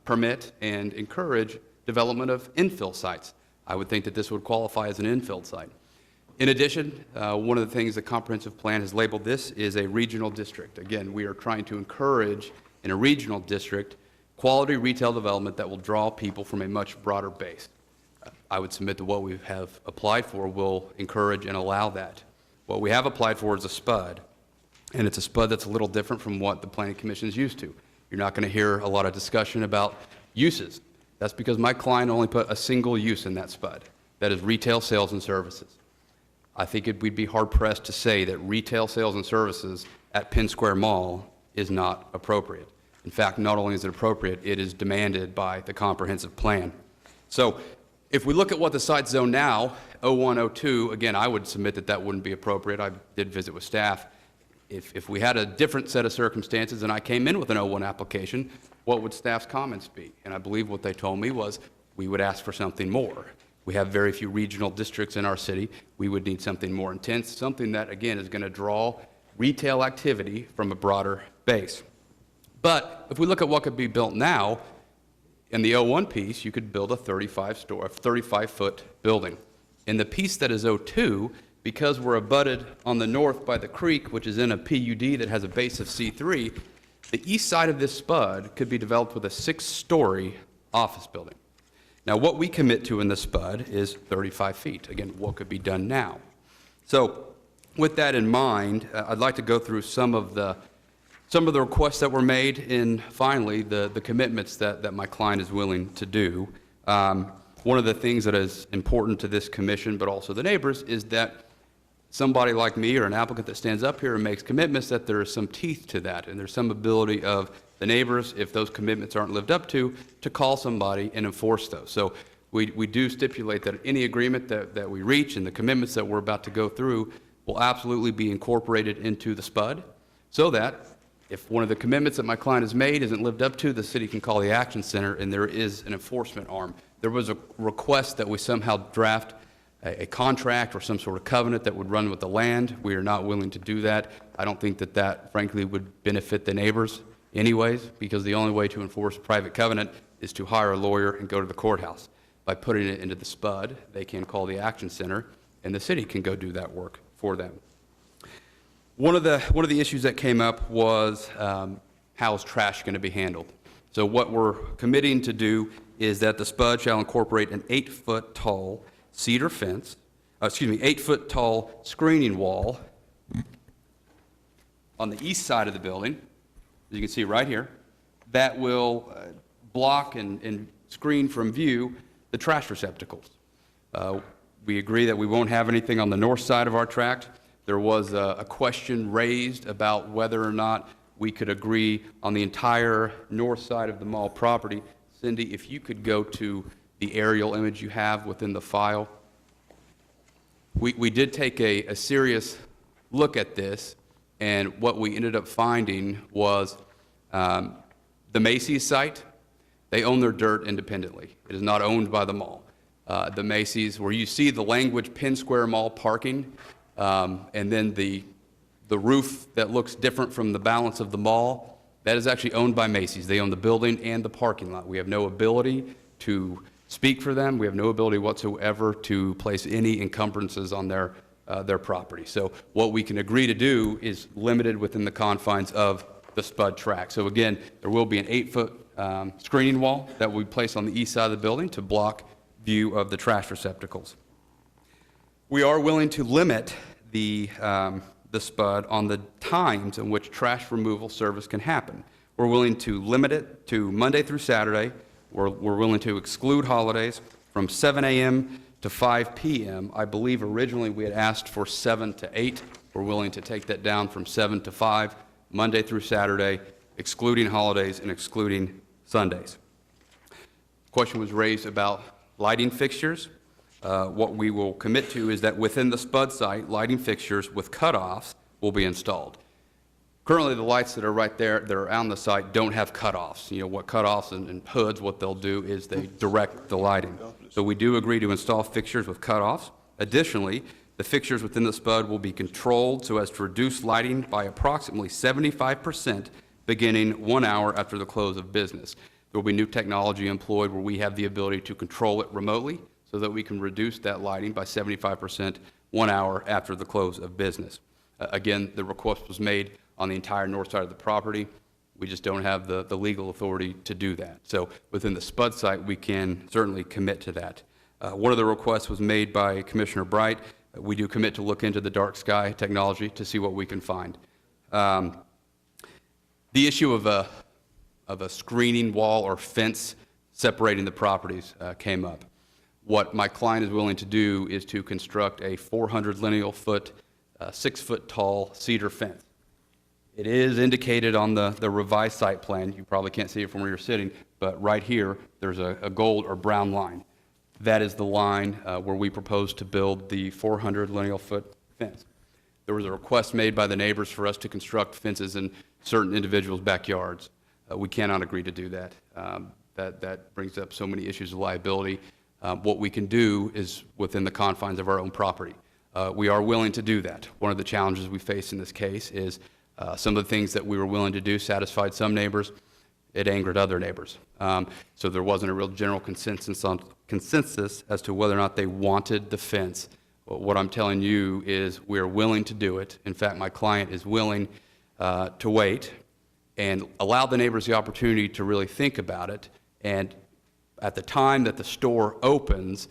permit and encourage development of infill sites. I would think that this would qualify as an infill site. In addition, one of the things the comprehensive plan has labeled this is a regional district. Again, we are trying to encourage in a regional district quality retail development that will draw people from a much broader base. I would submit that what we have applied for will encourage and allow that. What we have applied for is a SPUD, and it's a SPUD that's a little different from what the Planning Commission is used to. You're not going to hear a lot of discussion about uses. That's because my client only put a single use in that SPUD. That is retail sales and services. I think we'd be hard-pressed to say that retail sales and services at Penn Square Mall is not appropriate. In fact, not only is it appropriate, it is demanded by the comprehensive plan. So if we look at what the site's zoned now, 01, 02, again, I would submit that that wouldn't be appropriate. I did visit with staff. If we had a different set of circumstances and I came in with an 01 application, what would staff's comments be? And I believe what they told me was we would ask for something more. We have very few regional districts in our city. We would need something more intense, something that, again, is going to draw retail activity from a broader base. But if we look at what could be built now, in the 01 piece, you could build a 35-foot building. In the piece that is 02, because we're abutted on the north by the creek, which is in a PUD that has a base of C3, the east side of this SPUD could be developed with a 6-story office building. Now, what we commit to in the SPUD is 35 feet. Again, what could be done now? So with that in mind, I'd like to go through some of the requests that were made and finally the commitments that my client is willing to do. One of the things that is important to this commission, but also the neighbors, is that somebody like me or an applicant that stands up here and makes commitments, that there is some teeth to that, and there's some ability of the neighbors, if those commitments aren't lived up to call somebody and enforce those. So we do stipulate that any agreement that we reach and the commitments that we're about to go through will absolutely be incorporated into the SPUD, so that if one of the commitments that my client has made isn't lived up to, the city can call the Action Center and there is an enforcement arm. There was a request that we somehow draft a contract or some sort of covenant that would run with the land. We are not willing to do that. I don't think that frankly would benefit the neighbors anyways, because the only way to enforce a private covenant is to hire a lawyer and go to the courthouse. By putting it into the SPUD, they can call the Action Center and the city can go do that work for them. One of the issues that came up was how is trash going to be handled? So what we're committing to do is that the SPUD shall incorporate an 8-foot tall cedar fence, 8-foot tall screening wall on the east side of the building, as you can see right here, that will block and screen from view the trash receptacles. We agree that we won't have anything on the north side of our tract. There was a question raised about whether or not we could agree on the entire north side of the mall property. Cindy, if you could go to the aerial image you have within the file. We did take a serious look at this, and what we ended up finding was the Macy's site, they own their dirt independently. It is not owned by the mall. The Macy's, where you see the language Penn Square Mall parking, and then the roof that looks different from the balance of the mall, that is actually owned by Macy's. They own the building and the parking lot. We have no ability to speak for them. We have no ability whatsoever to place any encumbrances on their property. So what we can agree to do is limited within the confines of the SPUD track. So again, there will be an 8-foot screening wall that we place on the east side of the building to block view of the trash receptacles. We are willing to limit the SPUD on the times in which trash removal service can happen. We're willing to limit it to Monday through Saturday. We're willing to exclude holidays from 7 a.m. to 5 p.m. I believe originally we had asked for 7 to 8. We're willing to take that down from 7 to 5, Monday through Saturday, excluding holidays and excluding Sundays. The question was raised about lighting fixtures. What we will commit to is that within the SPUD site, lighting fixtures with cutoffs will be installed. Currently, the lights that are right there, that are on the site, don't have cutoffs. You know, what cutoffs and hoods, what they'll do is they direct the lighting. So we do agree to install fixtures with cutoffs. Additionally, the fixtures within the SPUD will be controlled so as to reduce lighting by approximately 75% beginning 1 hour after the close of business. There will be new technology employed where we have the ability to control it remotely so that we can reduce that lighting by 75% 1 hour after the close of business. Again, the request was made on the entire north side of the property. We just don't have the legal authority to do that. So within the SPUD site, we can certainly commit to that. One of the requests was made by Commissioner Bright. We do commit to look into the dark sky technology to see what we can find. The issue of a screening wall or fence separating the properties came up. What my client is willing to do is to construct a 400 lineal foot, 6 foot tall cedar fence. It is indicated on the revised site plan. You probably can't see it from where you're sitting, but right here, there's a gold or brown line. That is the line where we propose to build the 400 lineal foot fence. There was a request made by the neighbors for us to construct fences in certain individuals' backyards. We cannot agree to do that. That brings up so many issues of liability. What we can do is within the confines of our own property. We are willing to do that. One of the challenges we face in this case is some of the things that we were willing to do satisfied some neighbors. It angered other neighbors. So there wasn't a real general consensus as to whether or not they wanted the fence. What I'm telling you is we're willing to do it. In fact, my client is willing to wait and allow the neighbors the opportunity to really think about it. And at the time that the store opens,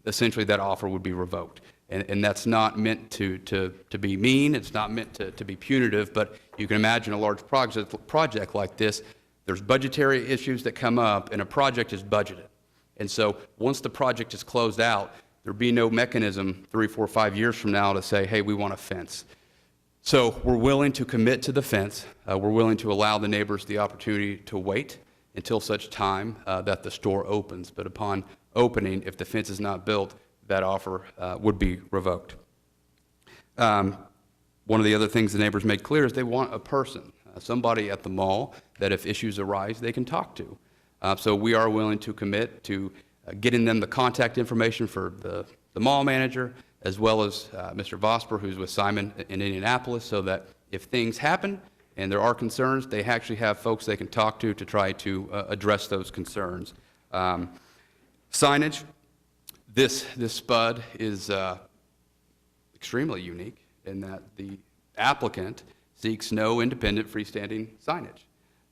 essentially that offer would be revoked. And that's not meant to be mean, it's not meant to be punitive, but you can imagine a large project like this, there's budgetary issues that come up, and a project is budgeted. And so once the project is closed out, there'll be no mechanism 3, 4, 5 years from now to say, hey, we want a fence. So we're willing to commit to the fence. We're willing to allow the neighbors the opportunity to wait until such time that the store opens. But upon opening, if the fence is not built, that offer would be revoked. One of the other things the neighbors made clear is they want a person, somebody at the mall that if issues arise, they can talk to. So we are willing to commit to getting them the contact information for the mall manager, as well as Mr. Vosper, who's with Simon in Indianapolis, so that if things happen and there are concerns, they actually have folks they can talk to try to address those concerns. Signage. This SPUD is extremely unique in that the applicant seeks no independent freestanding signage.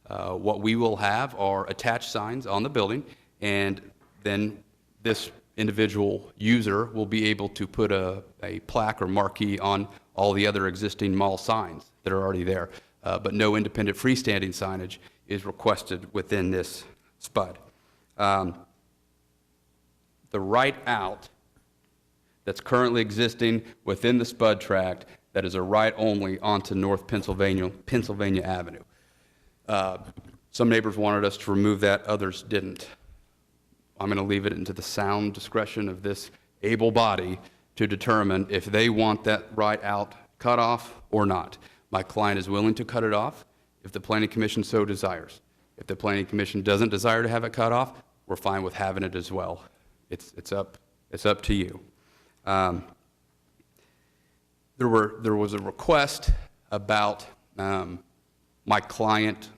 What we will have are attached signs on the building, and then this individual user will be able to put a plaque or marquee on all the other existing mall signs that are already there. But no independent freestanding signage is requested within this SPUD. The right out that's currently existing within the SPUD tract, that is a right only onto North Pennsylvania Avenue. Some neighbors wanted us to remove that, others didn't. I'm going to leave it into the sound discretion of this able body to determine if they want that right out cut off or not. My client is willing to cut it off if the Planning Commission so desires. If the Planning Commission doesn't desire to have it cut off, we're fine with having it as well. It's up to you. There was a request about my client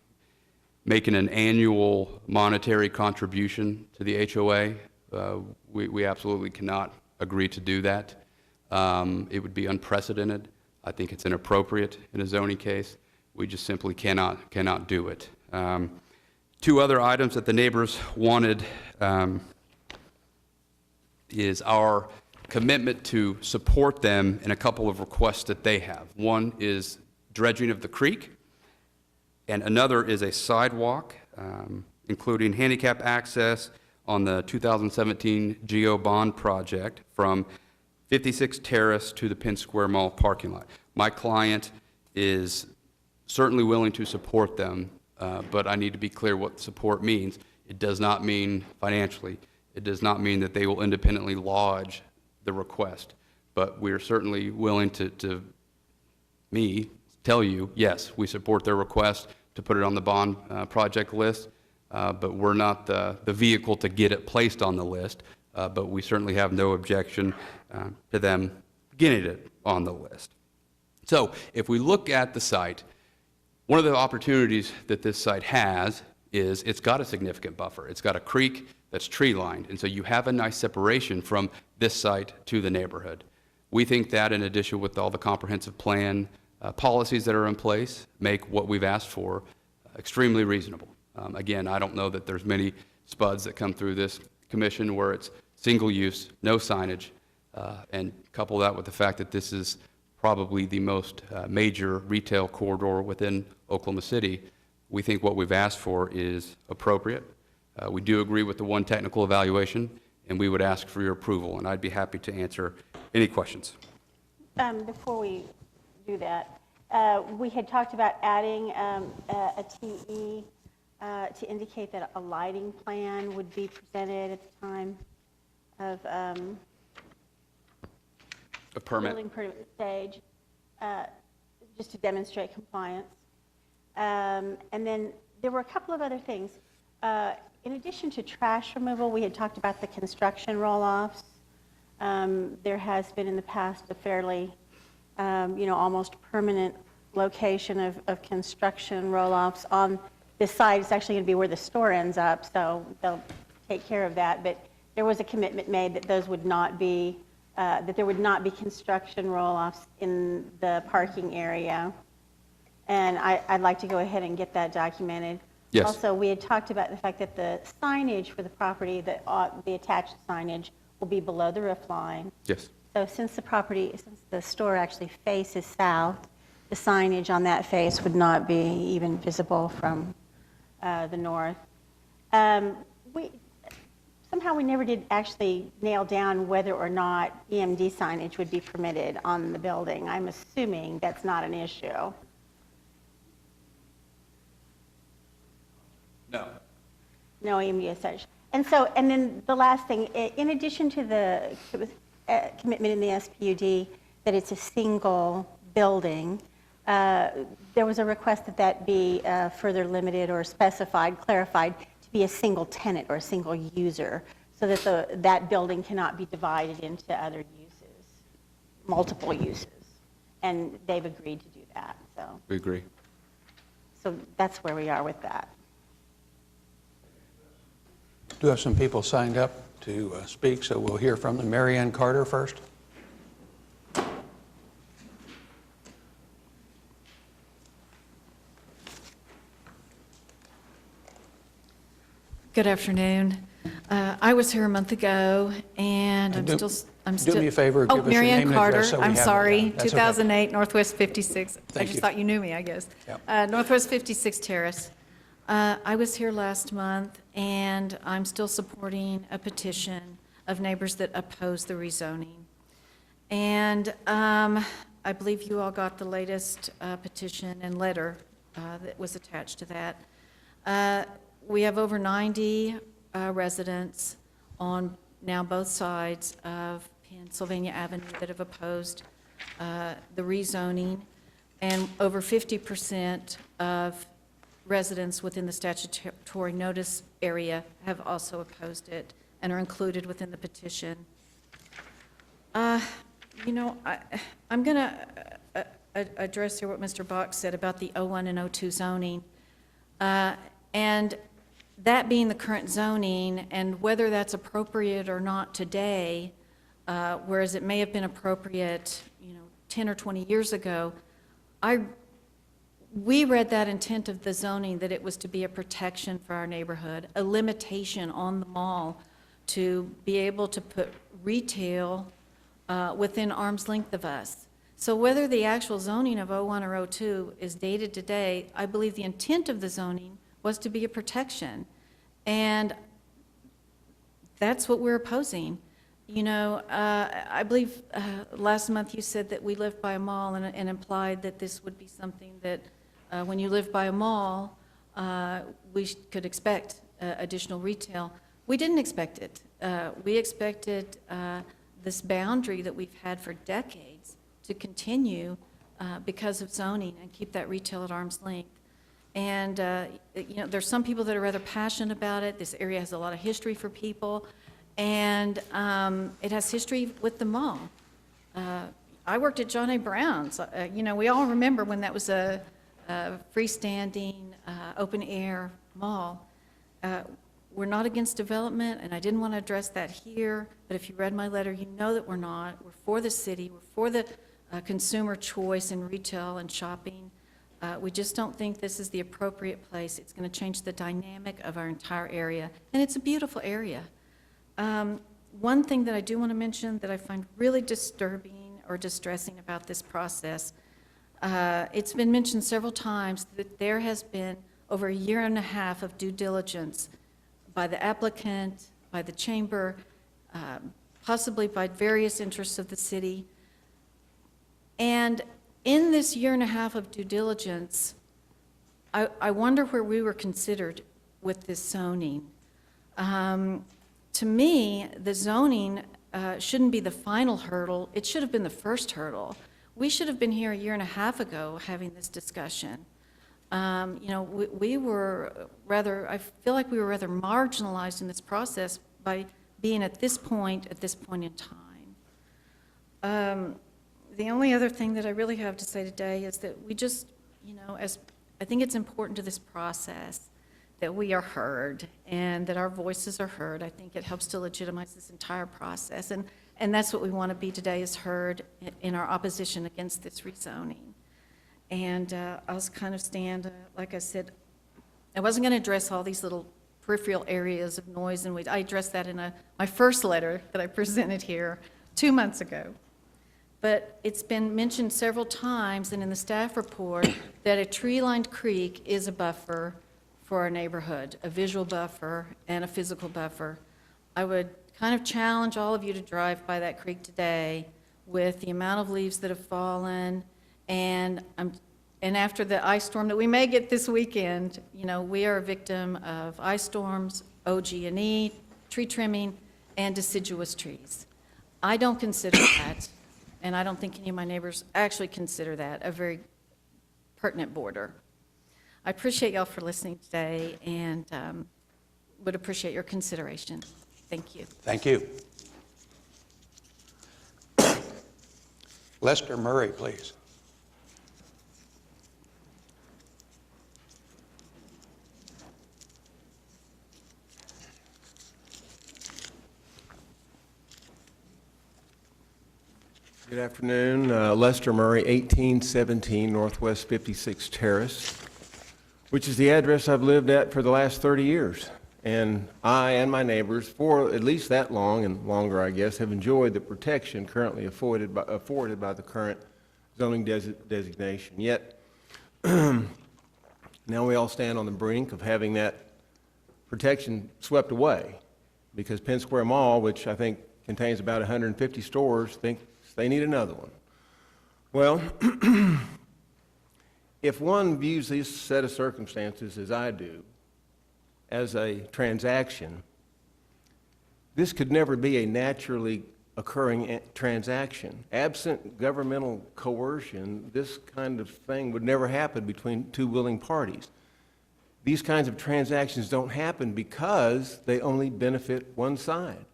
making an annual monetary contribution to the HOA. We absolutely cannot agree to do that. It would be unprecedented. I think it's inappropriate in a zoning case. We just simply cannot do it. Two other items that the neighbors wanted is our commitment to support them in a couple of requests that they have. One is dredging of the creek, and another is a sidewalk, including handicap access on the 2017 GEO bond project from 56 Terrace to the Penn Square Mall parking lot. My client is certainly willing to support them, but I need to be clear what support means. It does not mean financially. It does not mean that they will independently lodge the request, but we are certainly willing to tell you, yes, we support their request to put it on the bond project list, but we're not the vehicle to get it placed on the list, but we certainly have no objection to them getting it on the list. So if we look at the site, one of the opportunities that this site has is it's got a significant buffer. It's got a creek that's tree lined, and so you have a nice separation from this site to the neighborhood. We think that in addition with all the comprehensive plan policies that are in place, make what we've asked for extremely reasonable. Again, I don't know that there's many spuds that come through this commission where it's single use, no signage, and couple that with the fact that this is probably the most major retail corridor within Oklahoma City. We think what we've asked for is appropriate. We do agree with the one technical evaluation, and we would ask for your approval, and I'd be happy to answer any questions. Before we do that, we had talked about adding a TE to indicate that a lighting plan would be presented at the time of A permit. building permit stage, just to demonstrate compliance. And then there were a couple of other things. In addition to trash removal, we had talked about the construction roll-offs. There has been in the past a fairly, almost permanent location of construction roll-offs on this side. It's actually going to be where the store ends up, so they'll take care of that. But there was a commitment made that those would not be, that there would not be construction roll-offs in the parking area. And I'd like to go ahead and get that documented. Yes. Also, we had talked about the fact that the signage for the property, the attached signage, will be below the roof line. Yes. So since the store actually faces south, the signage on that face would not be even visible from the north. Somehow we never did actually nail down whether or not EMD signage would be permitted on the building. I'm assuming that's not an issue. No. No EMD as such. And then the last thing, in addition to the commitment in the SPUD that it's a single building, there was a request that be further limited or specified, clarified, to be a single tenant or a single user, so that that building cannot be divided into other uses, multiple uses. And they've agreed to do that, so. We agree. So that's where we are with that. Do have some people signed up to speak, so we'll hear from them. Mary Ann Carter first. Good afternoon. I was here a month ago, and I'm still. Do me a favor, give us your Mary Ann name and Carter. address so we I'm have it sorry, down. That's okay. 2008 Northwest 56. I Thank just you. thought you knew me, I guess. Yep. Northwest 56 Terrace. I was here last month, and I'm still supporting a petition of neighbors that oppose the rezoning. And I believe you all got the latest petition and letter that was attached to that. We have over 90 residents on now both sides of Pennsylvania Avenue that have opposed the rezoning, and over 50% of residents within the statutory notice area have also opposed it and are included within the petition. I'm going to address here what Mr. Bach said about the 01 and 02 zoning. And that being the current zoning, and whether that's appropriate or not today, whereas it may have been appropriate, 10 or 20 years ago, we read that intent of the zoning that it was to be a protection for our neighborhood, a limitation on the mall to be able to put retail within arm's length of us. So whether the actual zoning of 01 or 02 is dated today, I believe the intent of the zoning was to be a protection. And that's what we're opposing. I believe last month you said that we live by a mall and implied that this would be something that when you live by a mall, we could expect additional retail. We didn't expect it. We expected this boundary that we've had for decades to continue because of zoning and keep that retail at arm's length. And, there's some people that are rather passionate about it. This area has a lot of history for people, and it has history with the mall. I worked at John A. Brown's. We all remember when that was a freestanding, open-air mall. we're not against development, and I didn't want to address that here, but if you read my letter, you know that we're not. We're for the city, we're for the consumer choice in retail and shopping. We just don't think this is the appropriate place. It's going to change the dynamic of our entire area, and it's a beautiful area. One thing that I do want to mention that I find really disturbing or distressing about this process, it's been mentioned several times that there has been over 1.5 years of due diligence by the applicant, by the chamber, possibly by various interests of the city. And in this 1.5 years of due diligence, I wonder where we were considered with this zoning. To me, the zoning shouldn't be the final hurdle. It should have been the first hurdle. We should have been here 1.5 years ago having this discussion. You know, we were rather, I feel like we were rather marginalized in this process by being at this point in time. The only other thing that I really have to say today is that we just, you know, as I think it's important to this process that we are heard and that our voices are heard. I think it helps to legitimize this entire process. And that's what we want to be today, is heard in our opposition against this rezoning. And I'll kind of stand, like I said, I wasn't going to address all these little peripheral areas of noise and weeds. I addressed that in my first letter that I presented here 2 months ago. But it's been mentioned several times and in the staff report that a tree-lined creek is a buffer for our neighborhood, a visual buffer and a physical buffer. I would kind of challenge all of you to drive by that creek today with the amount of leaves that have fallen, and after the ice storm that we may get this weekend. You know, we are a victim of ice storms, OG&E, tree trimming, and deciduous trees. I don't consider that, and I don't think any of my neighbors actually consider that a very pertinent border. I appreciate y'all for listening today and would appreciate your consideration. Thank you. Thank you. Lester Murray, please. Good afternoon. Lester Murray, 1817 Northwest 56th Terrace, which is the address I've lived at for the last 30 years. And I and my neighbors, for at least that long and longer, I guess, have enjoyed the protection currently afforded by the current zoning designation. Yet, now we all stand on the brink of having that protection swept away because Penn Square Mall, which I think contains about 150 stores, thinks they need another one. Well, if one views this set of circumstances as I do, as a transaction, this could never be a naturally occurring transaction. Absent governmental coercion, this kind of thing would never happen between two willing parties. These kinds of transactions don't happen because they only benefit one side.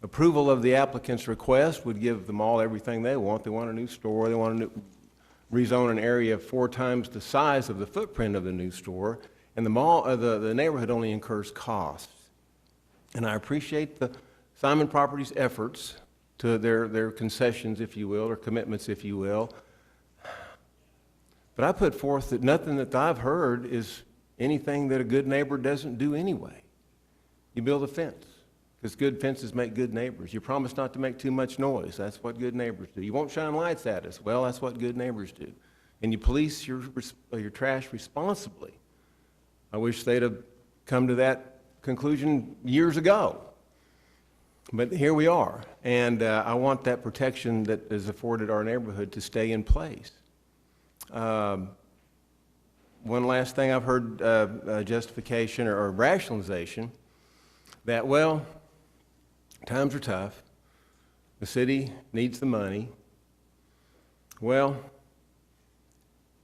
Approval of the applicant's request would give the mall everything they want. They want a new store, they want to rezone an area 4 times the size of the footprint of the new store, and the mall, the neighborhood only incurs costs. And I appreciate the Simon Properties' efforts to their concessions, if you will, or commitments, if you will. But I put forth that nothing that I've heard is anything that a good neighbor doesn't do anyway. You build a fence, because good fences make good neighbors. You promise not to make too much noise. That's what good neighbors do. You won't shine lights at us. Well, that's what good neighbors do. And you police your trash responsibly. I wish they'd have come to that conclusion years ago. But here we are. And I want that protection that is afforded our neighborhood to stay in place. One last thing, I've heard justification or rationalization that, well, times are tough. The city needs the money. Well,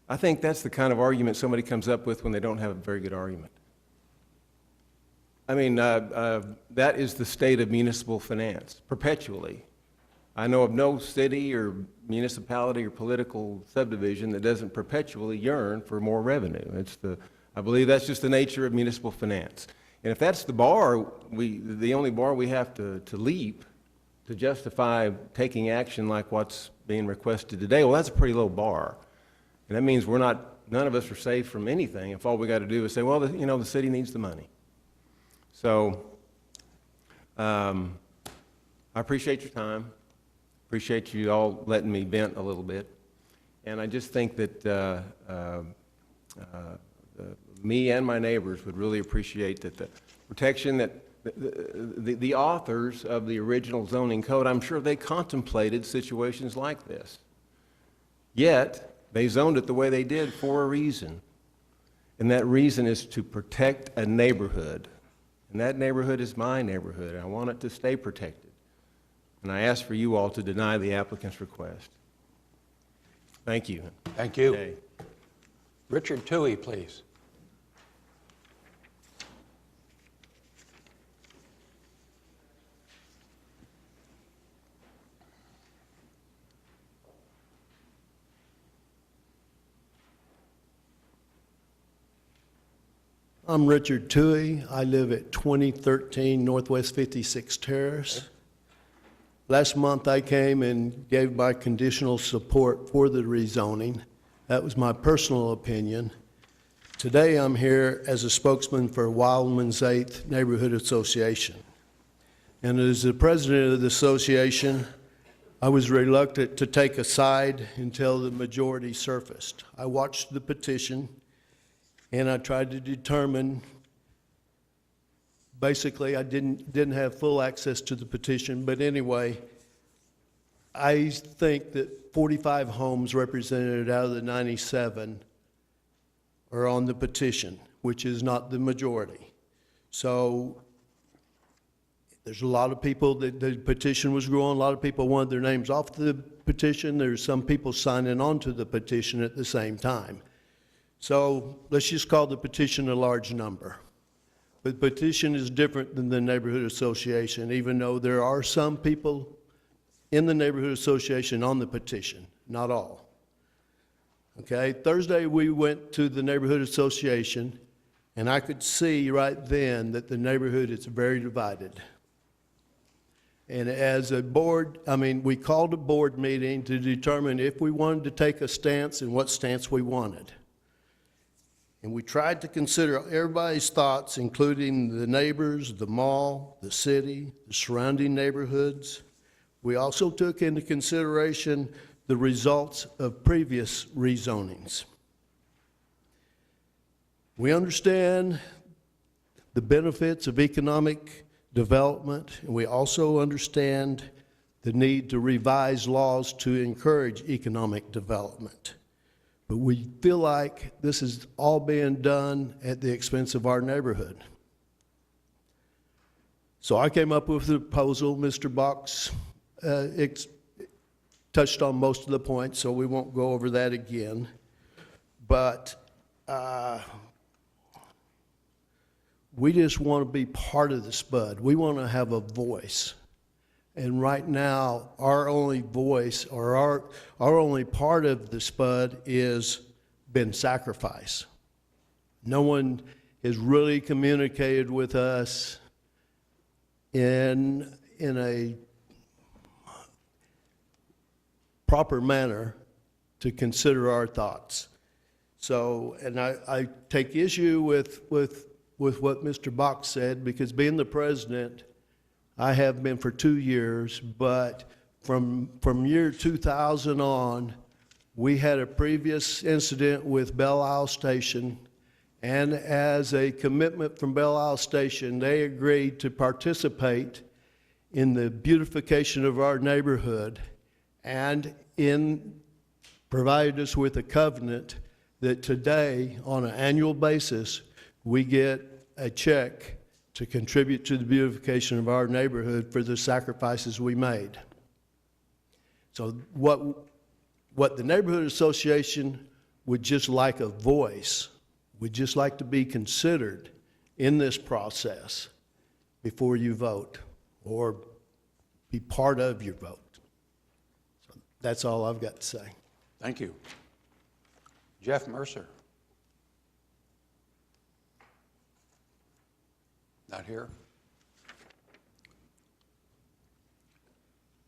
I think that's the kind of argument somebody comes up with when they don't have a very good argument. I mean, that is the state of municipal finance, perpetually. I know of no city or municipality or political subdivision that doesn't perpetually yearn for more revenue. I believe that's just the nature of municipal finance. And if that's the bar, the only bar we have to leap to justify taking action like what's being requested today, well, that's a pretty low bar. And that means none of us are safe from anything if all we got to do is say, well, the city needs the money. So I appreciate your time. Appreciate you all letting me vent a little bit. And I just think that me and my neighbors would really appreciate that the protection that the authors of the original zoning code, I'm sure they contemplated situations like this. Yet, they zoned it the way they did for a reason. And that reason is to protect a neighborhood. And that neighborhood is my neighborhood, and I want it to stay protected. And I ask for you all to deny the applicant's request. Thank you. Thank you. Okay. Richard Toohey, please. I'm Richard Toohey. I live at 2013 Northwest 56th Terrace. Last month I came and gave my conditional support for the rezoning. That was my personal opinion. Today I'm here as a spokesman for Wildman's 8th Neighborhood Association. And as the president of the association, I was reluctant to take a side until the majority surfaced. I watched the petition and I tried to determine, basically I didn't have full access to the petition, but anyway, I think that 45 homes represented out of the 97 are on the petition, which is not the majority. So there's a lot of people that the petition was growing, a lot of people wanted their names off the petition, there's some people signing on to the petition at the same time. So let's just call the petition a large number. But the petition is different than the neighborhood association, even though there are some people in the neighborhood association on the petition, not all. Okay, Thursday we went to the neighborhood association, and I could see right then that the neighborhood is very divided. And as a board, we called a board meeting to determine if we wanted to take a stance and what stance we wanted. And we tried to consider everybody's thoughts, including the neighbors, the mall, the city, the surrounding neighborhoods. We also took into consideration the results of previous rezonings. We understand the benefits of economic development, and we also understand the need to revise laws to encourage economic development. But we feel like this is all being done at the expense of our neighborhood. So I came up with a proposal. Mr. Box touched on most of the points, so we won't go over that again. But we just want to be part of the SPUD. We want to have a voice. And right now, our only voice or our only part of the SPUD is been sacrificed. No one has really communicated with us in a proper manner to consider our thoughts. So, and I take issue with what Mr. Box said, because being the president, I have been for 2 years, but from year 2000 on, we had a previous incident with Belle Isle Station, and as a commitment from Belle Isle Station, they agreed to participate in the beautification of our neighborhood and provided us with a covenant that today, on an annual basis, we get a check to contribute to the beautification of our neighborhood for the sacrifices we made. So what the neighborhood association would just like a voice, would just like to be considered in this process before you vote or be part of your vote. So that's all I've got to say. Thank you. Jeff Mercer. Not here.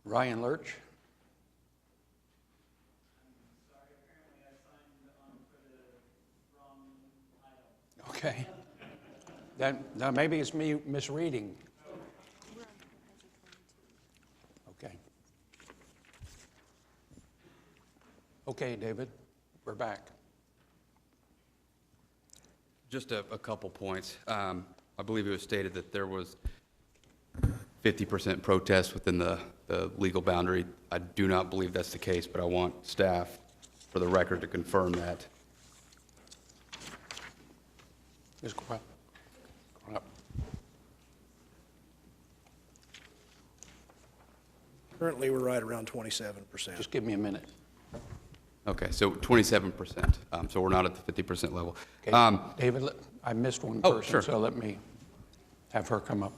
Ryan Lurch? Okay. Now, maybe it's me misreading. Okay. Okay, David, we're back. Just a couple points. I believe it was stated that there was 50% protest within the legal boundary. I do not believe that's the case, but I want staff, for the record, to confirm that. Ms. Coyle? Come on up. Currently, we're right around 27%. Just give me a minute. Okay, so 27%. So we're not at the 50% level. Okay. David, I missed one Oh, person, sure. so let me have her come up.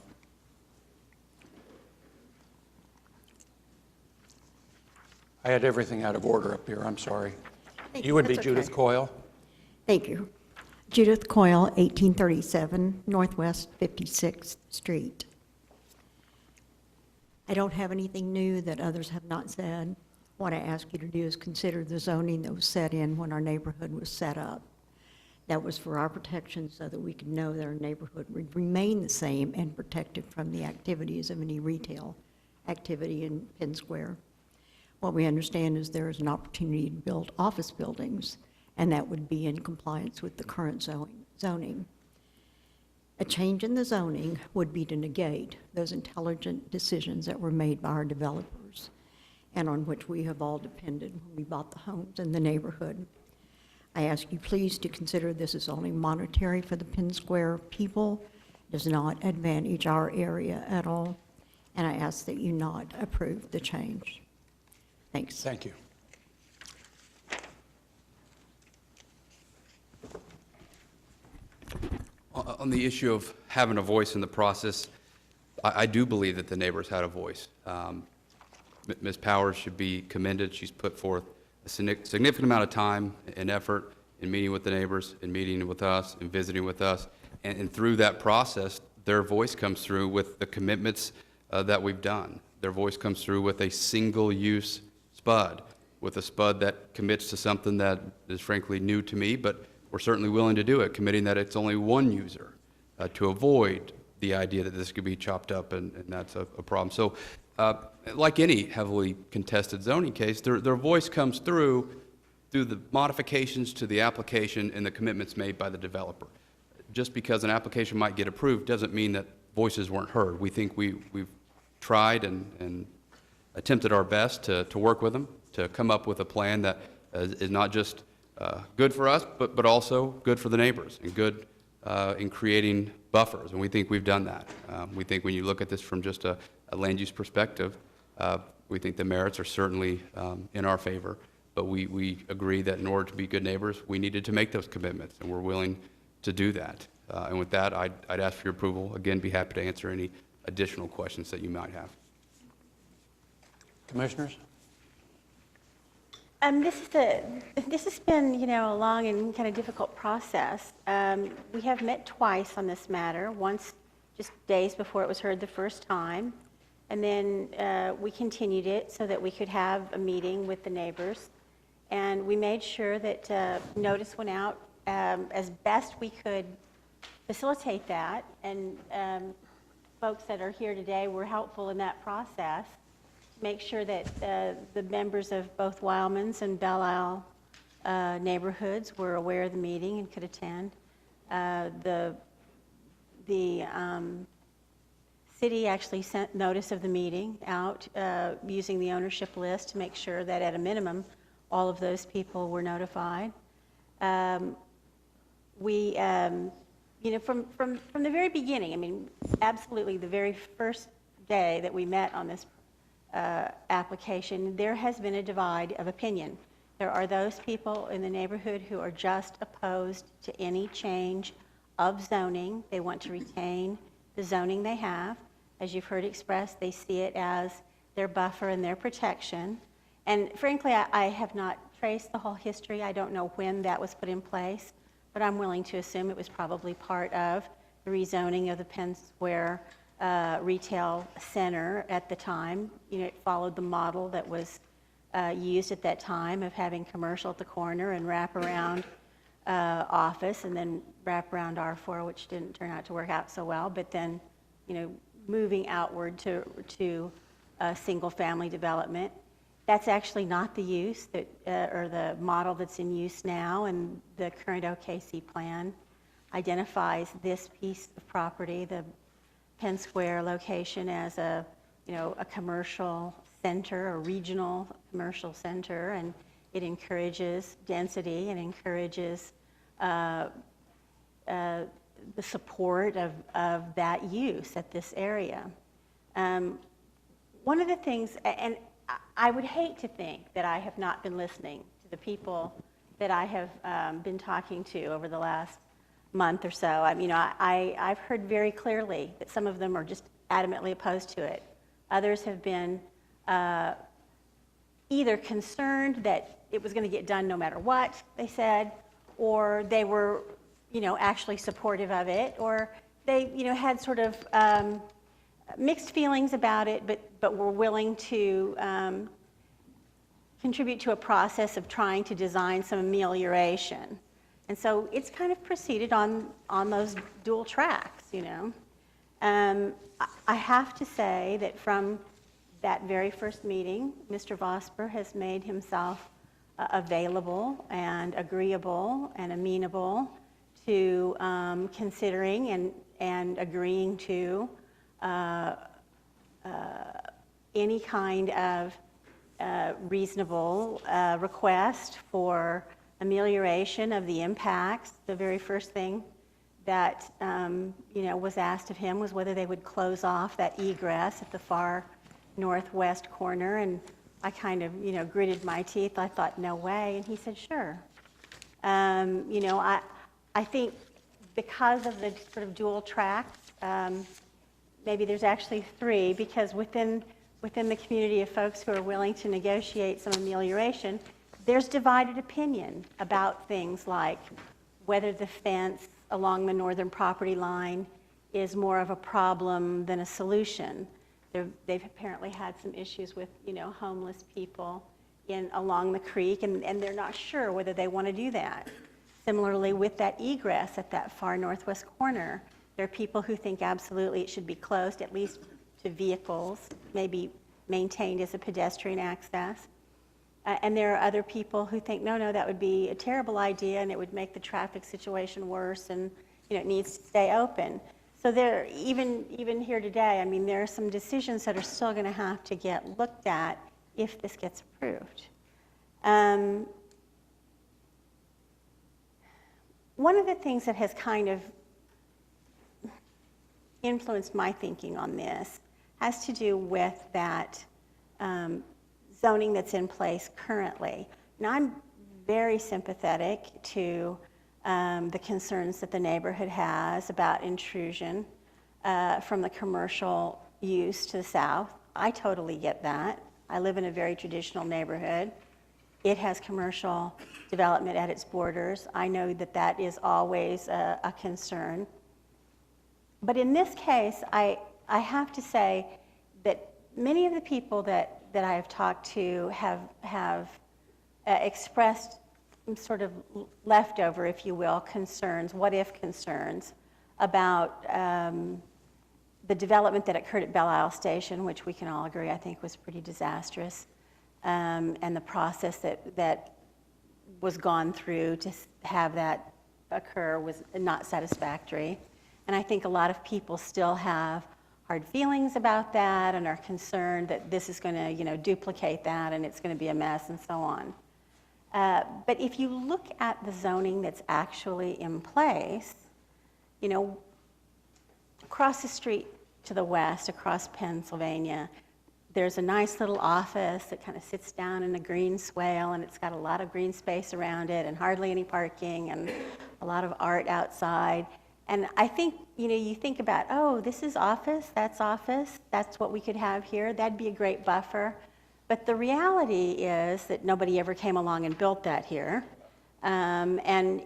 I had everything out of order up here, I'm sorry. You would be That's Judith okay. Coyle? Thank you. Judith Coyle, 1837 Northwest 56th Street. I don't have anything new that others have not said. What I ask you to do is consider the zoning that was set in when our neighborhood was set up. That was for our protection so that we could know that our neighborhood would remain the same and protected from the activities of any retail activity in Penn Square. What we understand is there is an opportunity to build office buildings, and that would be in compliance with the current zoning. A change in the zoning would be to negate those intelligent decisions that were made by our developers and on which we have all depended when we bought the homes in the neighborhood. I ask you please to consider this is only monetary for the Penn Square people, does not advantage our area at all, and I ask that you not approve the change. Thanks. Thank you. On the issue of having a voice in the process, I do believe that the neighbors had a voice. Ms. Powers should be commended. She's put forth a significant amount of time and effort in meeting with the neighbors, in meeting with us, in visiting with us. And through that process, their voice comes through with the commitments that we've done. Their voice comes through with a single-use SPUD, with a SPUD that commits to something that is frankly new to me, but we're certainly willing to do it, committing that it's only one user to avoid the idea that this could be chopped up and that's a problem. So like any heavily contested zoning case, their voice comes through the modifications to the application and the commitments made by the developer. Just because an application might get approved doesn't mean that voices weren't heard. We think we've tried and attempted our best to work with them, to come up with a plan that is not just good for us, but also good for the neighbors and good in creating buffers, and we think we've done that. We think when you look at this from just a land use perspective, we think the merits are certainly in our favor, but we agree that in order to be good neighbors, we needed to make those commitments, and we're willing to do that. And with that, I'd ask for your approval. Again, be happy to answer any additional questions that you might have. Commissioners? This has been, a long and kind of difficult process. We have met twice on this matter, once just days before it was heard the first time, and then we continued it so that we could have a meeting with the neighbors. And we made sure that notice went out as best we could facilitate that, and folks that are here today were helpful in that process. Make sure that the members of both Wildman's and Belle Isle neighborhoods were aware of the meeting and could attend. The city actually sent notice of the meeting out using the ownership list to make sure that at a minimum all of those people were notified. We, from the very beginning, absolutely the very first day that we met on this application, there has been a divide of opinion. There are those people in the neighborhood who are just opposed to any change of zoning. They want to retain the zoning they have. As you've heard expressed, they see it as their buffer and their protection. And frankly, I have not traced the whole history. I don't know when that was put in place, but I'm willing to assume it was probably part of the rezoning of the Penn Square Retail Center at the time. You know, it followed the model that was used at that time of having commercial at the corner and wraparound office, and then wraparound R4, which didn't turn out to work out so well, but then, you know, moving outward to single-family development. That's actually not the use that, or the model that's in use now, and the current OKC plan identifies this piece of property, the Penn Square location, as a, you know, a commercial center, a regional commercial center, and it encourages density and encourages the support of that use at this area. One of the things, and I would hate to think that I have not been listening to the people that I have been talking to over the last month or so. I mean, I've heard very clearly that some of them are just adamantly opposed to it. Others have been either concerned that it was going to get done no matter what, they said, or they were, you know, actually supportive of it, or they, you know, had sort of mixed feelings about it, but were willing to contribute to a process of trying to design some amelioration. And so it's kind of proceeded on those dual tracks, you know. I have to say that from that very first meeting, Mr. Vosper has made himself available and agreeable and amenable to considering and agreeing to any kind of reasonable request for amelioration of the impacts. The very first thing that you know, was asked of him was whether they would close off that egress at the far northwest corner, and I kind of, you know, gritted my teeth. I thought, no way, and he said, sure. You know, I think because of the sort of dual tracks, maybe there's actually three, because within the community of folks who are willing to negotiate some amelioration, there's divided opinion about things like whether the fence along the northern property line is more of a problem than a solution. They've apparently had some issues with, you know, homeless people along the creek, and they're not sure whether they want to do that. Similarly, with that egress at that far northwest corner, there are people who think absolutely it should be closed, at least to vehicles, maybe maintained as a pedestrian access. And there are other people who think, no, that would be a terrible idea, and it would make the traffic situation worse, and, you know, it needs to stay open. So there, even here today, I mean, there are some decisions that are still going to have to get looked at if this gets approved. One of the things that has kind of influenced my thinking on this has to do with that zoning that's in place currently. Now, I'm very sympathetic to the concerns that the neighborhood has about intrusion from the commercial use to the south. I totally get that. I live in a very traditional neighborhood. It has commercial development at its borders. I know that that is always a concern. But in this case, I have to say that many of the people that I have talked to have expressed sort of leftover, if you will, concerns, what-if concerns about the development that occurred at Belle Isle Station, which we can all agree I think was pretty disastrous, and the process that was gone through to have that occur was not satisfactory. And I think a lot of people still have hard feelings about that and are concerned that this is going to, you know, duplicate that and it's going to be a mess and so on. But if you look at the zoning that's actually in place, you know, across the street to the west, across Pennsylvania, there's a nice little office that kind of sits down in a green swale, and it's got a lot of green space around it and hardly any parking and a lot of art outside. And I think, you know, you think about, oh, this is office, that's what we could have here, that'd be a great buffer. But the reality is that nobody ever came along and built that here. And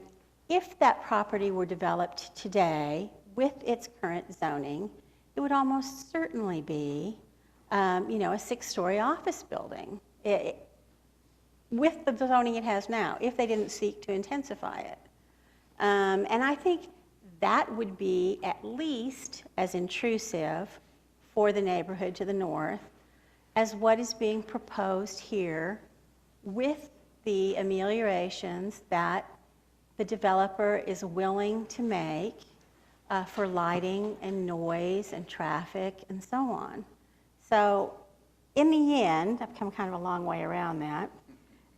if that property were developed today, with its current zoning, it would almost certainly be, a 6-story office building with the zoning it has now, if they didn't seek to intensify it. And I think that would be at least as intrusive for the neighborhood to the north as what is being proposed here, with the ameliorations that the developer is willing to make for lighting and noise and traffic and so on. So in the end, I've come kind of a long way around that.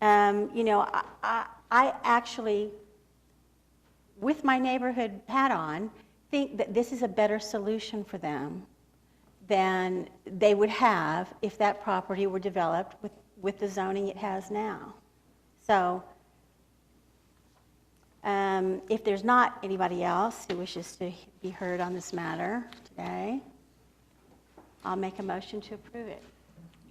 I actually, with my neighborhood hat on, think that this is a better solution for them than they would have if that property were developed with the zoning it has now. So if there's not anybody else who wishes to be heard on this matter today, I'll make a motion to approve it.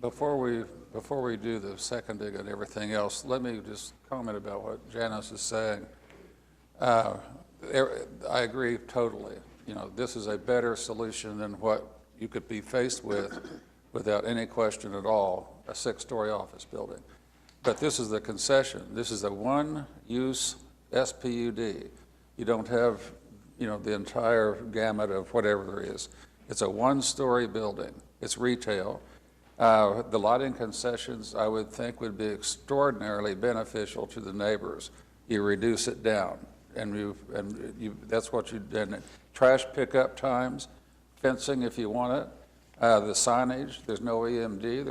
Before we do the seconding and everything else, let me just comment about what Janice is saying. I agree totally. This is a better solution than what you could be faced with without any question at all, a 6-story office building. But this is the concession. This is a one-use SPUD. You don't have, the entire gamut of whatever there is. It's a one-story building. It's retail. The lighting concessions, I would think, would be extraordinarily beneficial to the neighbors. You reduce it down, and that's what you did. Trash pickup times, fencing if you want it, the signage. There's no EMD.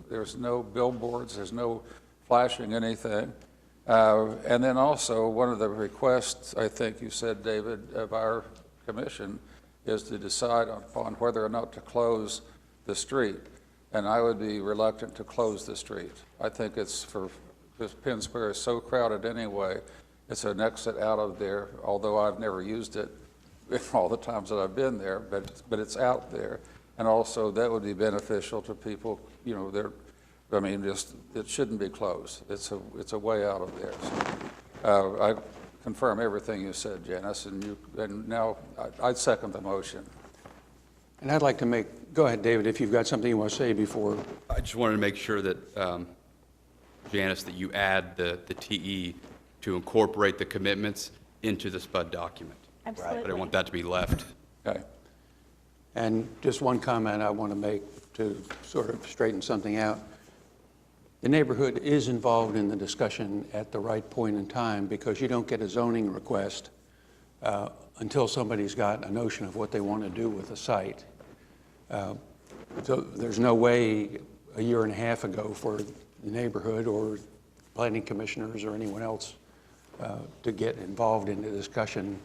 There's no billboards. There's no flashing anything. And then also, one of the requests, I think you said, David, of our commission is to decide upon whether or not to close the street. And I would be reluctant to close the street. I think it's because Penn Square is so crowded anyway, it's an exit out of there, although I've never used it all the times that I've been there, but it's out there. And also, that would be beneficial to people, it shouldn't be closed. It's a way out of there. So, I confirm everything you said, Janice, and now I'd second the motion. And I'd like to go ahead, David, if you've got something you want to say before. I just wanted to make sure that, Janice, that you add the TE to incorporate the commitments into the SPUD document. Absolutely. But I want that to be left. Okay. And just one comment I want to make to sort of straighten something out. The neighborhood is involved in the discussion at the right point in time, because you don't get a zoning request until somebody's got a notion of what they want to do with the site. So there's no way a year and a half ago for the neighborhood or planning commissioners or anyone else to get involved in the discussion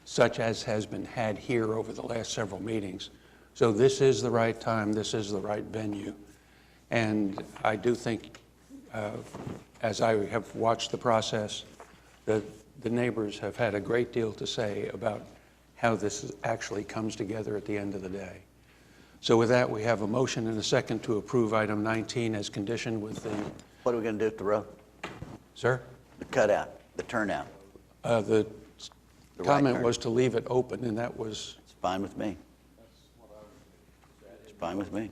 such as has been had here over the last several meetings. So this is the right time, this is the right venue. And I do think, as I have watched the process, that the neighbors have had a great deal to say about how this actually comes together at the end of the day. So with that, we have a motion and a second to approve item 19 as conditioned with the... What are we going to do with the road? Sir? The cutout, the turnout. The The comment right was to leave it open, and that was... It's fine with me. It's fine with me.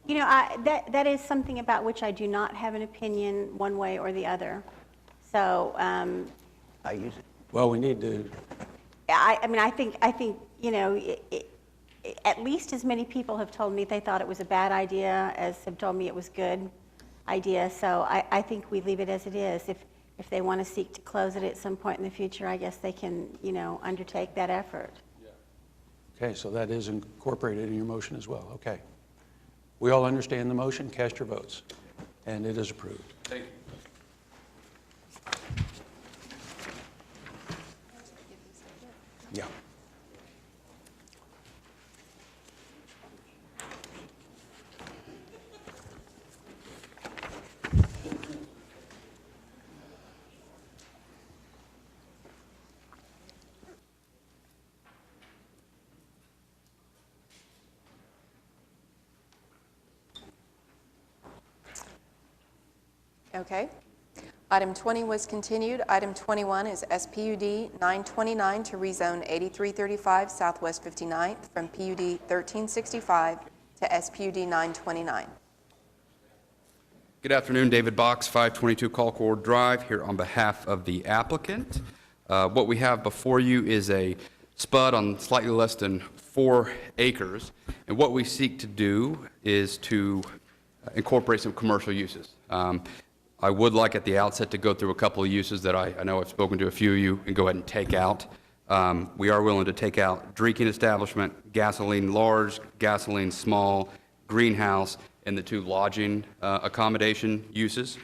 That is something about which I do not have an opinion one way or the other. So, I use it. Well, we need to... I think at least as many people have told me they thought it was a bad idea as have told me it was good idea. So I think we leave it as it is. If they want to seek to close it at some point in the future, I guess they can, undertake that effort. Okay, so that is incorporated in your motion as well. Okay. We all understand the motion. Cast your votes. And it is approved. Thank you. Yeah. Okay. Item 20 was continued. Item 21 is SPUD 929 to rezone 8335 Southwest 59th from PUD 1365 to SPUD 929. Good afternoon, David Box, 522 Colcord Drive, here on behalf of the applicant. What we have before you is a spud on slightly less than 4 acres, and what we seek to do is to incorporate some commercial uses. I would like at the outset to go through a couple of uses that I know I've spoken to a few of you and go ahead and take out. We are willing to take out drinking establishment, gasoline large, gasoline small, greenhouse, and the 2 lodging accommodation uses.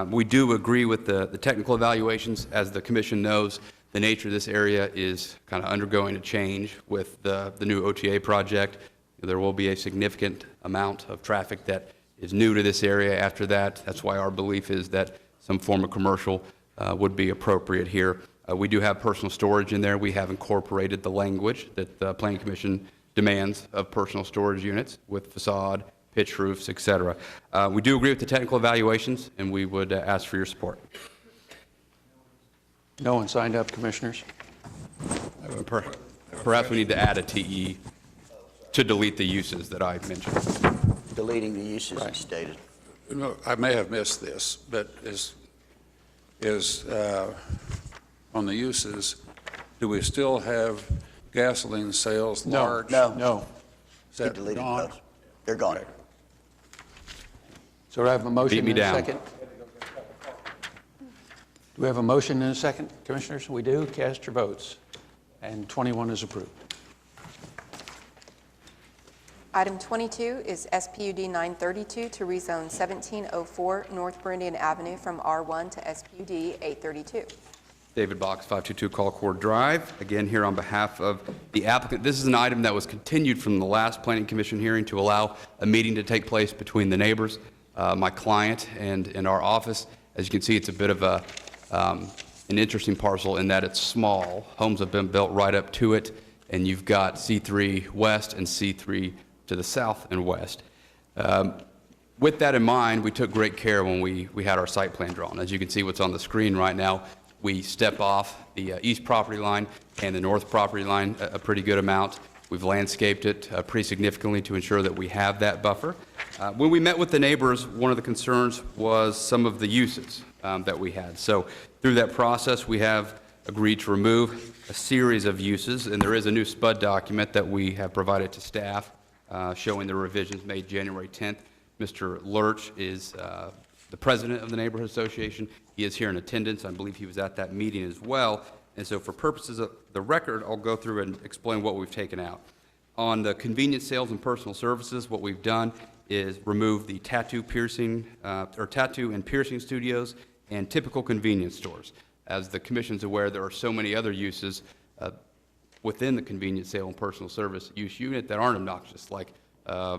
We do agree with the technical evaluations. As the commission knows, the nature of this area is kind of undergoing a change with the new OTA project. There will be a significant amount of traffic that is new to this area after that. That's why our belief is that some form of commercial would be appropriate here. We do have personal storage in there. We have incorporated the language that the Planning Commission demands of personal storage units with facade, pitch roofs, et cetera. We do agree with the technical evaluations, and we would ask for your support. No one signed up, commissioners? Perhaps we need to add a TE to delete the uses that I mentioned. Deleting the uses you stated. No, I may have missed this, but on the uses, do we still have gasoline sales large? No. Is that He deleted gone? those. They're gone. Okay. So do I have a motion Beat me and a down. second? Do we have a motion and a second, commissioners? We do. Cast your votes. And 21 is approved. Item 22 is SPUD 932 to rezone 1704 North Bernardian Avenue from R1 to SPUD 832. David Box, 522 Colcord Drive, again here on behalf of the applicant. This is an item that was continued from the last Planning Commission hearing to allow a meeting to take place between the neighbors, my client, and our office. As you can see, it's a bit of an interesting parcel in that it's small. Homes have been built right up to it, and you've got C3 west and C3 to the south and west. With that in mind, we took great care when we had our site plan drawn. As you can see what's on the screen right now, we step off the east property line and the north property line a pretty good amount. We've landscaped it pretty significantly to ensure that we have that buffer. When we met with the neighbors, one of the concerns was some of the uses that we had. So through that process, we have agreed to remove a series of uses, and there is a new SPUD document that we have provided to staff showing the revisions made January 10th. Mr. Lurch is the president of the Neighborhood Association. He is here in attendance. I believe he was at that meeting as well. And so for purposes of the record, I'll go through and explain what we've taken out. On the convenience sales and personal services, what we've done is remove the tattoo and piercing studios and typical convenience stores. As the commission's aware, there are so many other uses within the convenience sale and personal service use unit that aren't obnoxious, like a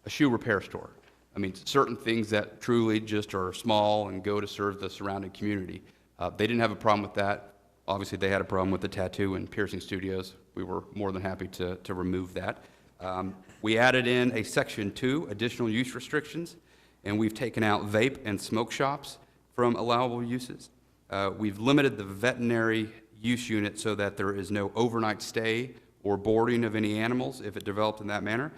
shoe repair store. I mean, certain things that truly just are small and go to serve the surrounding community. They didn't have a problem with that. Obviously, they had a problem with the tattoo and piercing studios. We were more than happy to remove that. We added in a Section 2, additional use restrictions, and we've taken out vape and smoke shops from allowable uses. We've limited the veterinary use unit so that there is no overnight stay or boarding of any animals if it developed in that manner.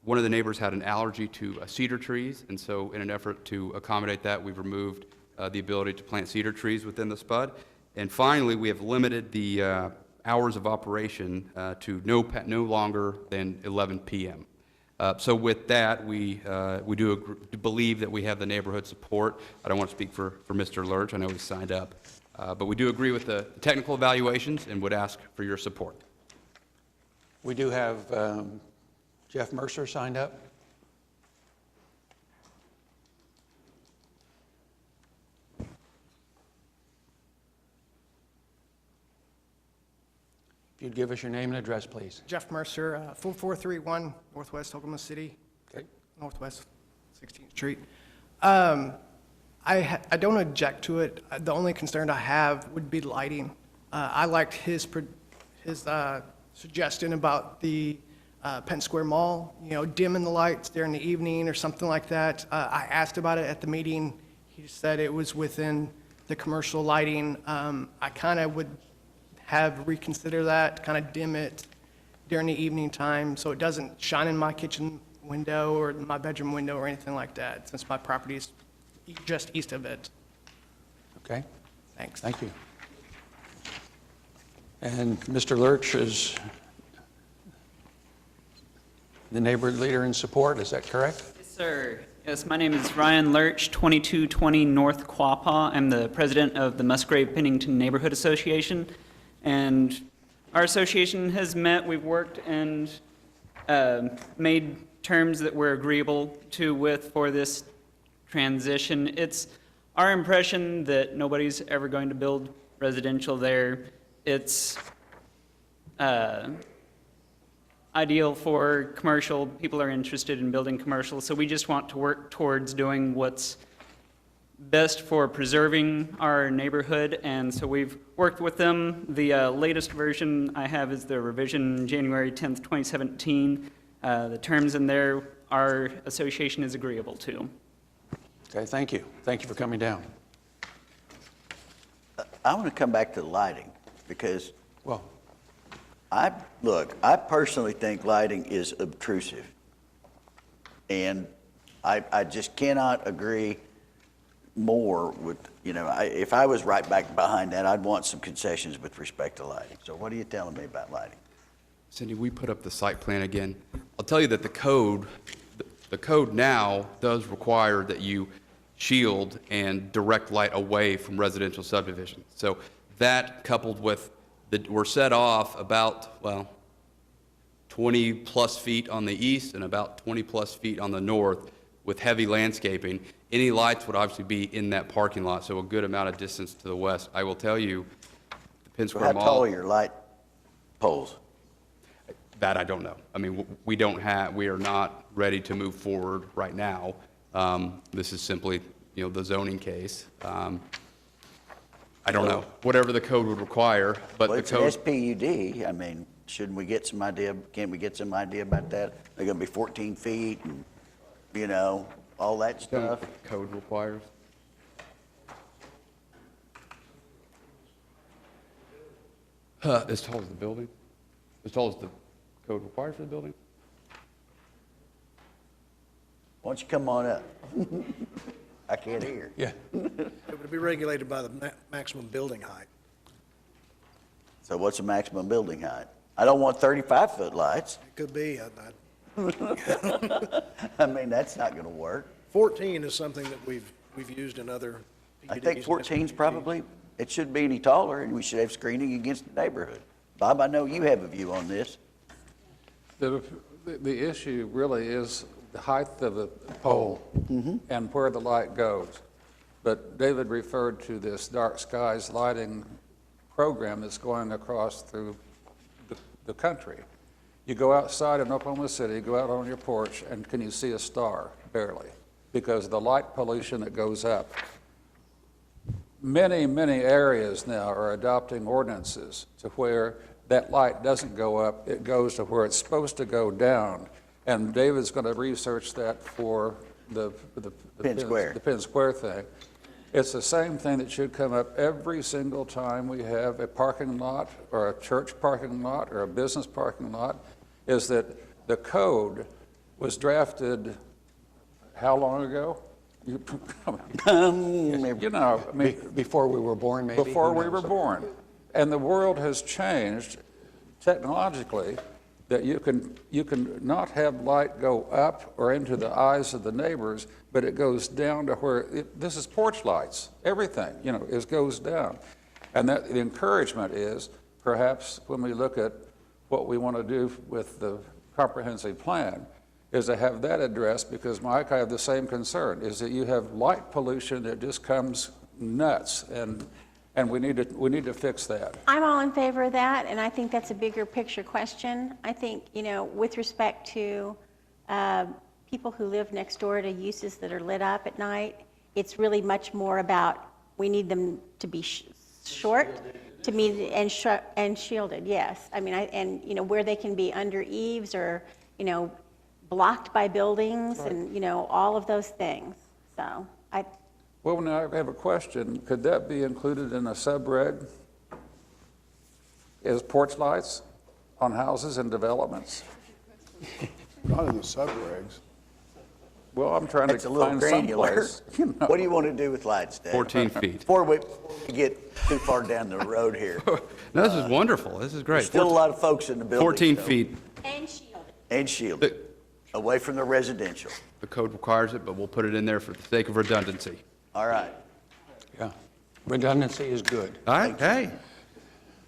One of the neighbors had an allergy to cedar trees, and so in an effort to accommodate that, we've removed the ability to plant cedar trees within the SPUD. And finally, we have limited the hours of operation to no longer than 11 p.m. So with that, we do believe that we have the neighborhood support. I don't want to speak for Mr. Lurch. I know he signed up. But we do agree with the technical evaluations and would ask for your support. We do have Jeff Mercer signed up. If you'd give us your name and address, please. Jeff Mercer, 4431 Northwest Oklahoma City, Northwest 16th Street. I don't object to it. The only concern I have would be lighting. I liked his suggestion about the Penn Square Mall, dimming the lights during the evening or something like that. I asked about it at the meeting. He said it was within the commercial lighting. I kind of would have reconsider that, kind of dim it during the evening time so it doesn't shine in my kitchen window or my bedroom window or anything like that, since my property is just east of it. Okay? Thanks. Thank you. And Mr. Lurch is the neighborhood leader in support, is that correct? Yes, sir. Yes, my name is Ryan Lurch, 2220 North Quapaw. I'm the president of the Musgrave Pennington Neighborhood Association. And our association has met, we've worked and made terms that we're agreeable to with for this transition. It's our impression that nobody's ever going to build residential there. It's ideal for commercial. People are interested in building commercial, so we just want to work towards doing what's best for preserving our neighborhood, and so we've worked with them. The latest version I have is the revision January 10th, 2017. The terms in there our association is agreeable to. Okay, thank you. Thank you for coming down. I want to come back to the lighting, because, well, I personally think lighting is obtrusive. And I just cannot agree more with, if I was right back behind that, I'd want some concessions with respect to lighting. So what are you telling me about lighting? Cindy, we put up the site plan again. I'll tell you that the code now does require that you shield and direct light away from residential subdivisions. So that, coupled with we're set off about, 20 plus feet on the east and about 20 plus feet on the north with heavy landscaping. Any lights would obviously be in that parking lot, so a good amount of distance to the west. I will tell you, the Penn Square Mall. How tall are your light poles? That I don't know. I mean, we are not ready to move forward right now. This is simply, the zoning case. I don't know, whatever the code would require, but Well, the it's code. an SPUD. I mean, shouldn't we get some idea, can't we get some idea about that? They're gonna be 14 feet and, all that stuff. Code requires. As tall as the building? As tall as the code requires for the building? Why don't you come on up? I can't hear. Yeah. It would be regulated by the maximum building height. So what's the maximum building height? I don't want 35-foot lights. It could be, I mean, that's not gonna work. 14 is something that we've used in other PUDs. I think 14's probably, it shouldn't be any taller, and we should have screening against the neighborhood. Bob, I know you have a view on this. The issue really is the height of the pole and where the light goes. But David referred to this dark skies lighting program that's going across through the country. You go outside in Oklahoma City, go out on your porch, and can you see a star? Barely, because of the light pollution that goes up. Many, many areas now are adopting ordinances to where that light doesn't go up, it goes to where it's supposed to go down. And David's going to research that for the Penn Square. The Penn Square thing. It's the same thing that should come up every single time we have a parking lot or a church parking lot or a business parking lot, is that the code was drafted how long ago? Before we were born, maybe? Before we were born. And the world has changed technologically that you can not have light go up or into the eyes of the neighbors, but it goes down to where, this is porch lights, everything, it goes down. And that the encouragement is, perhaps when we look at what we want to do with the comprehensive plan, is to have that addressed, because Mike, I have the same concern, is that you have light pollution that just comes nuts, and we need to fix that. I'm all in favor of that, and I think that's a bigger picture question. I think, with respect to people who live next door to uses that are lit up at night, it's really much more about, we need them to be short, to meet and shielded, yes. I mean, where they can be under eaves or, blocked by buildings and, all of those things. So Well, now I have a question. Could that be included in a subreg as porch lights on houses and developments? Not in the subregs. Well, I'm trying That's to a little find granular. someplace. You know. What do you want to do with lights, Dave? 14 feet. Before we get too far down the road here. No, this is wonderful. This is great. There's still a lot of folks in the building. 14 though. feet. And shielded. And shielded, away from the residential. The code requires it, but we'll put it in there for the sake of redundancy. All right. Yeah. Redundancy is good. All right, hey.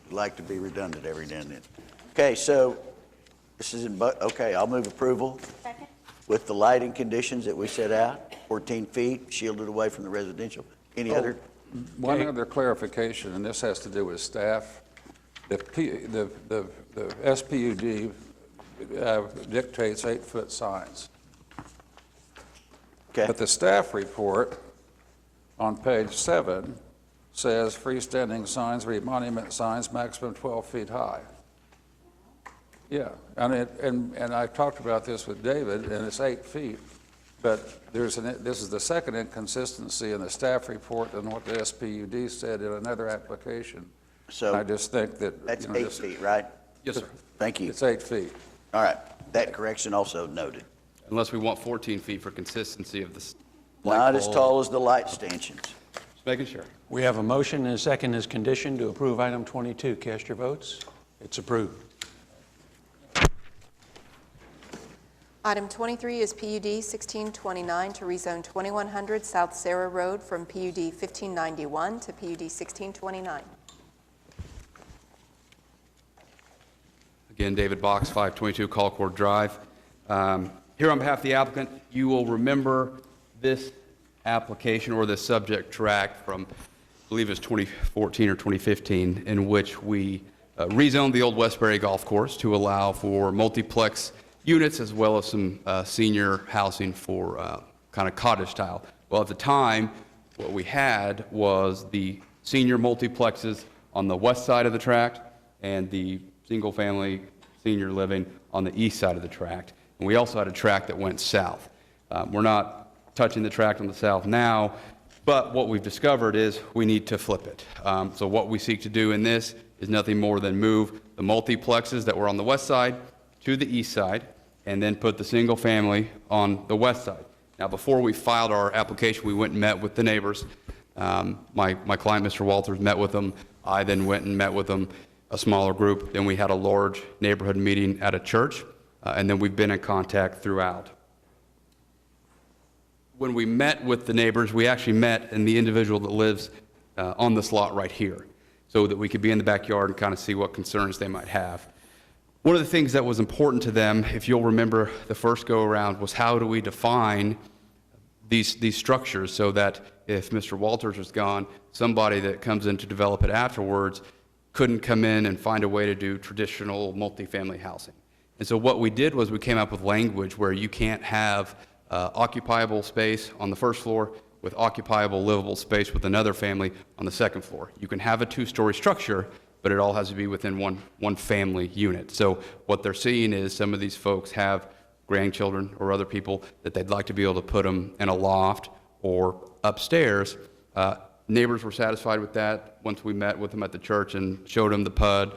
We'd like to be redundant every now and then. Okay, so this is okay, I'll move approval. Second? With the lighting conditions that we set out, 14 feet, shielded away from the residential. Any other? One other clarification, and this has to do with staff. The SPUD dictates 8-foot signs. Okay. But the staff report on page 7 says freestanding signs, monument signs, maximum 12 feet high. Yeah, and I talked about this with David, and it's 8 feet. But this is the second inconsistency in the staff report and what the SPUD said in another application. So I just think that that's 8 feet, right? Yes, sir. Thank you. It's 8 feet. All right, that correction also noted. Unless we want 14 feet for consistency of this. Not as tall as the light stanchions. Just making sure. We have a motion and a second as condition to approve item 22. Cast your votes. It's approved. Item 23 is PUD 1629 to rezone 2100 South Sarah Road from PUD 1591 to PUD 1629. Again, David Box, 522 Colcord Drive. Here on behalf of the applicant, you will remember this application or this subject tract from, I believe it was 2014 or 2015, in which we rezoned the old Westbury Golf Course to allow for multiplex units as well as some senior housing for kind of cottage style. Well, at the time, what we had was the senior multiplexes on the west side of the tract and the single-family senior living on the east side of the tract. And we also had a tract that went south. We're not touching the tract on the south now, but what we've discovered is we need to flip it. So what we seek to do in this is nothing more than move the multiplexes that were on the west side to the east side, and then put the single family on the west side. Now, before we filed our application, we went and met with the neighbors. My client, Mr. Walters, met with them. I then went and met with them, a smaller group. Then we had a large neighborhood meeting at a church, and then we've been in contact throughout. When we met with the neighbors, we actually met in the individual that lives on this lot right here, so that we could be in the backyard and kind of see what concerns they might have. One of the things that was important to them, if you'll remember the first go-around, was how do we define these structures so that if Mr. Walters was gone, somebody that comes in to develop it afterwards couldn't come in and find a way to do traditional multifamily housing. And so what we did was we came up with language where you can't have occupiable space on the first floor with occupiable livable space with another family on the second floor. You can have a two-story structure, but it all has to be within one family unit. So what they're seeing is some of these folks have grandchildren or other people that they'd like to be able to put them in a loft or upstairs. Neighbors were satisfied with that once we met with them at the church and showed them the PUD.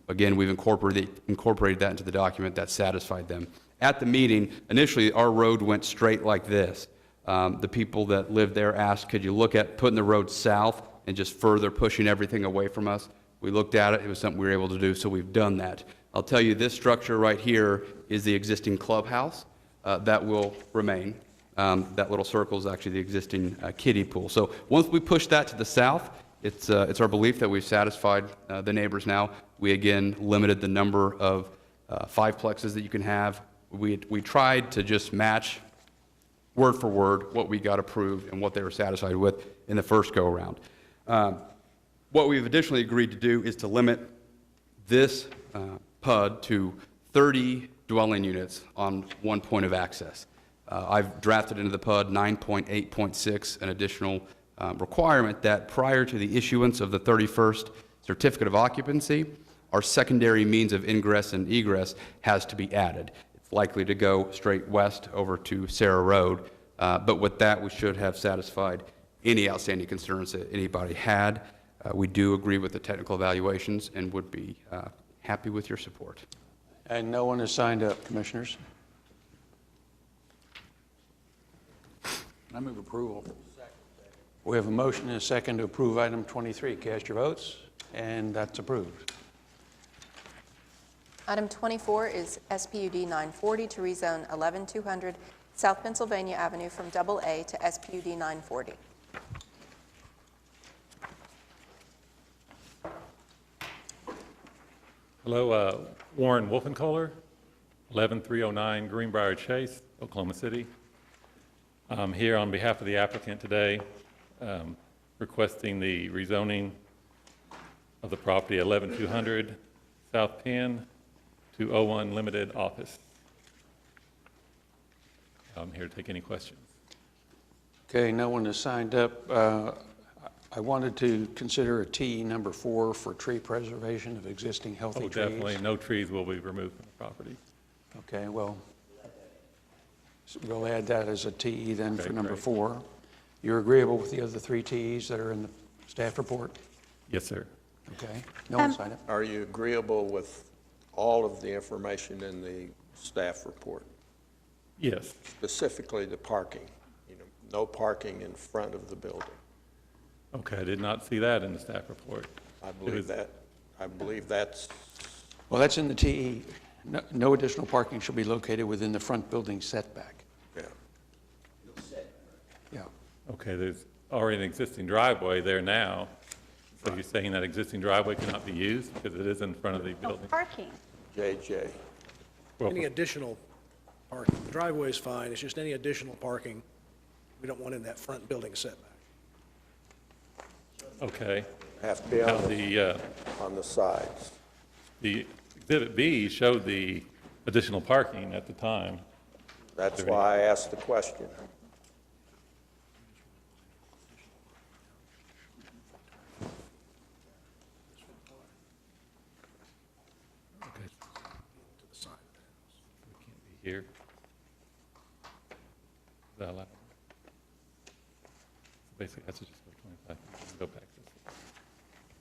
Again, we've incorporated that into the document. That satisfied them. At the meeting, initially our road went straight like this. The people that lived there asked, could you look at putting the road south and just further pushing everything away from us? We looked at it, it was something we were able to do, so we've done that. I'll tell you, this structure right here is the existing clubhouse that will remain. That little circle is actually the existing kiddie pool. So once we push that to the south, it's our belief that we've satisfied the neighbors now. We again limited the number of fiveplexes that you can have. We tried to just match word for word what we got approved and what they were satisfied with in the first go-around. What we've additionally agreed to do is to limit this PUD to 30 dwelling units on one point of access. I've drafted into the PUD 9.8.6 an additional requirement that prior to the issuance of the 31st certificate of occupancy, our secondary means of ingress and egress has to be added. It's likely to go straight west over to Sarah Road, but with that we should have satisfied any outstanding concerns that anybody had. We do agree with the technical evaluations and would be happy with your support. And no one has signed up, Commissioners. I move approval. We have a motion and a second to approve item 23. Cast your votes, and that's approved. Item 24 is SPUD 940 to rezone 11200 South Pennsylvania Avenue from AA to SPUD 940. Hello, Warren Wolfenkohler, 11309 Greenbrier Chase, Oklahoma City. I'm here on behalf of the applicant today, requesting the rezoning of the property 11200 South Penn to O1 Limited Office. I'm here to take any questions. Okay, no one has signed up. I wanted to consider a TE number 4 for tree preservation of existing healthy trees. Definitely, no trees will be removed from the property. Okay, well, so we'll add that as a TE then for Okay, number great. 4. You're agreeable with the other 3 TEs that are in the staff report? Yes, sir. Okay, no one signed up? Are you agreeable with all of the information in the staff report, Yes. specifically the parking? You know, no parking in front of the building. Okay, I did not see that in the staff report. I believe that's, Well, that's in the TE. No additional parking shall be located within the front building setback. yeah. Yeah. Okay, there's already an existing driveway there now. So you're saying that existing driveway cannot be used because it is in front of the No building? parking. JJ. Well, Any additional parking, the driveway is fine, it's just any additional parking we don't want in that front building setback. okay. Have to be Now, on the sides. the Exhibit B showed the additional parking at the time. That's why I asked the question. Okay. To the side of the house. We can't be here. Is that allowed? So basically, I have to just go 25 and go back this way.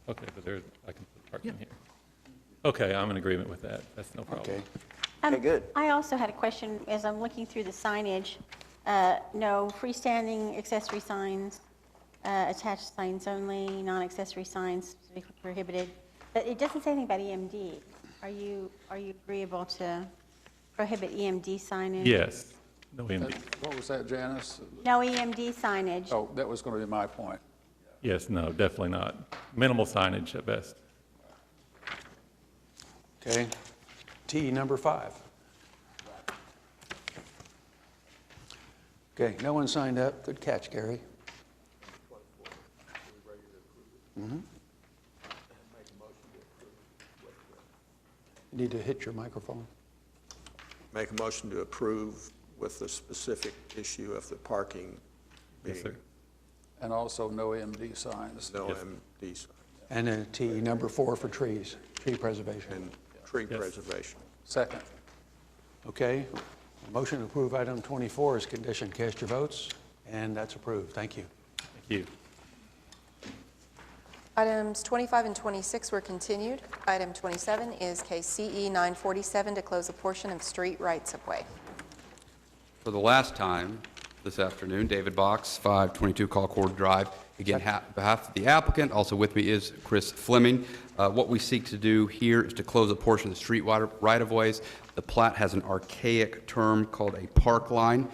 Okay, but there, I can put parking here. Okay, I'm in agreement with that. That's no problem. Okay. Okay, good. I also had a question as I'm looking through the signage. No freestanding accessory signs, attached signs only, non-accessory signs specifically prohibited. But it doesn't say anything about EMD. Are you agreeable to prohibit EMD signage? Yes, no EMD. What was that, Janice? No EMD signage. Oh, that was going to be my point. Yes, no, definitely not. Minimal signage at best. Okay. TE number 5. Okay, no one signed up. Good catch, Gary. Mhm. You need to hit your microphone. Make a motion to approve with the specific issue of the parking Yes, being sir. And also no MD signs. no Yes. MD sign And a TE number 4 for trees, tree preservation. and tree Yes. preservation. Second. Okay, motion to approve item 24 is conditioned. Cast your votes, and that's approved. Thank you. Thank you. Items 25 and 26 were continued. Item 27 is case CE 947 to close a portion of street rights-of-way. For the last time this afternoon, David Box, 522 Colcord Drive. Again, on behalf of the applicant, also with me is Chris Fleming. What we seek to do here is to close a portion of the street right-of-ways. The plat has an archaic term called a park line.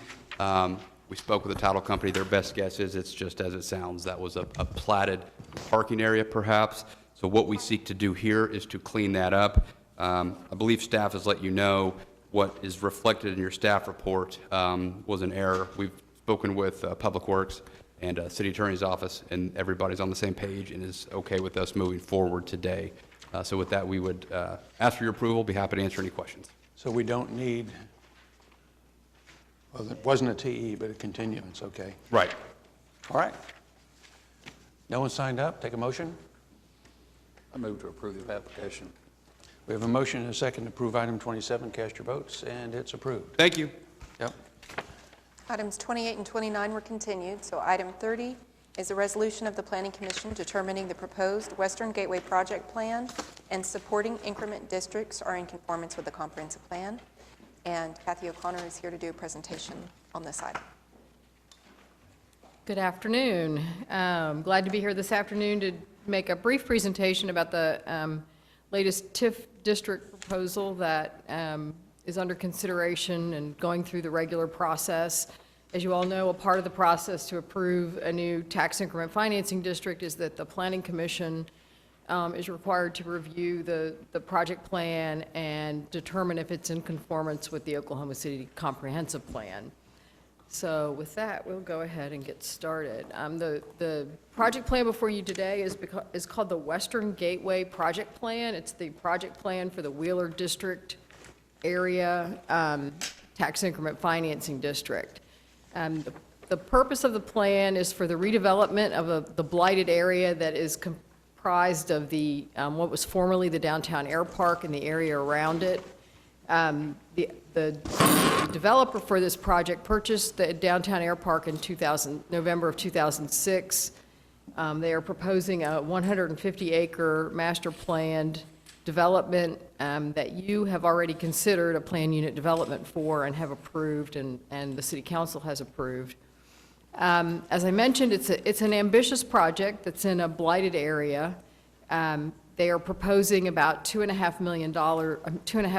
We spoke with the title company. Their best guess is it's just as it sounds. That was a platted parking area, perhaps. So what we seek to do here is to clean that up. I believe staff has let you know what is reflected in your staff report was an error. We've spoken with Public Works and City Attorney's Office, and everybody's on the same page and is okay with us moving forward today. So with that, we would ask for your approval, be happy to answer any questions. So we don't need, well, it wasn't a TE, but a continuance, okay. Right. All right. No one signed up? Take a motion. I move to approve the application. We have a motion and a second to approve item 27. Cast your votes, and it's approved. Thank you. Yep. Items 28 and 29 were continued, so item 30 is a resolution of the Planning Commission determining the proposed Western Gateway Project Plan and supporting increment districts are in conformance with the comprehensive plan. And Kathy O'Connor is here to do a presentation on this item. Good afternoon. Glad to be here this afternoon to make a brief presentation about the latest TIF district proposal that is under consideration and going through the regular process. As you all know, a part of the process to approve a new tax increment financing district is that the Planning Commission is required to review the project plan and determine if it's in conformance with the Oklahoma City Comprehensive Plan. So with that, we'll go ahead and get started. The project plan before you today is called the Western Gateway Project Plan. It's the project plan for the Wheeler District area tax increment financing district. The purpose of the plan is for the redevelopment of the blighted area that is comprised of the what was formerly the downtown air park and the area around it. The developer for this project purchased the downtown air park in November of 2006. They are proposing a 150-acre master planned development that you have already considered a plan unit development for and have approved, and the City Council has approved. As I mentioned, it's an ambitious project that's in a blighted area. They are proposing about $2.5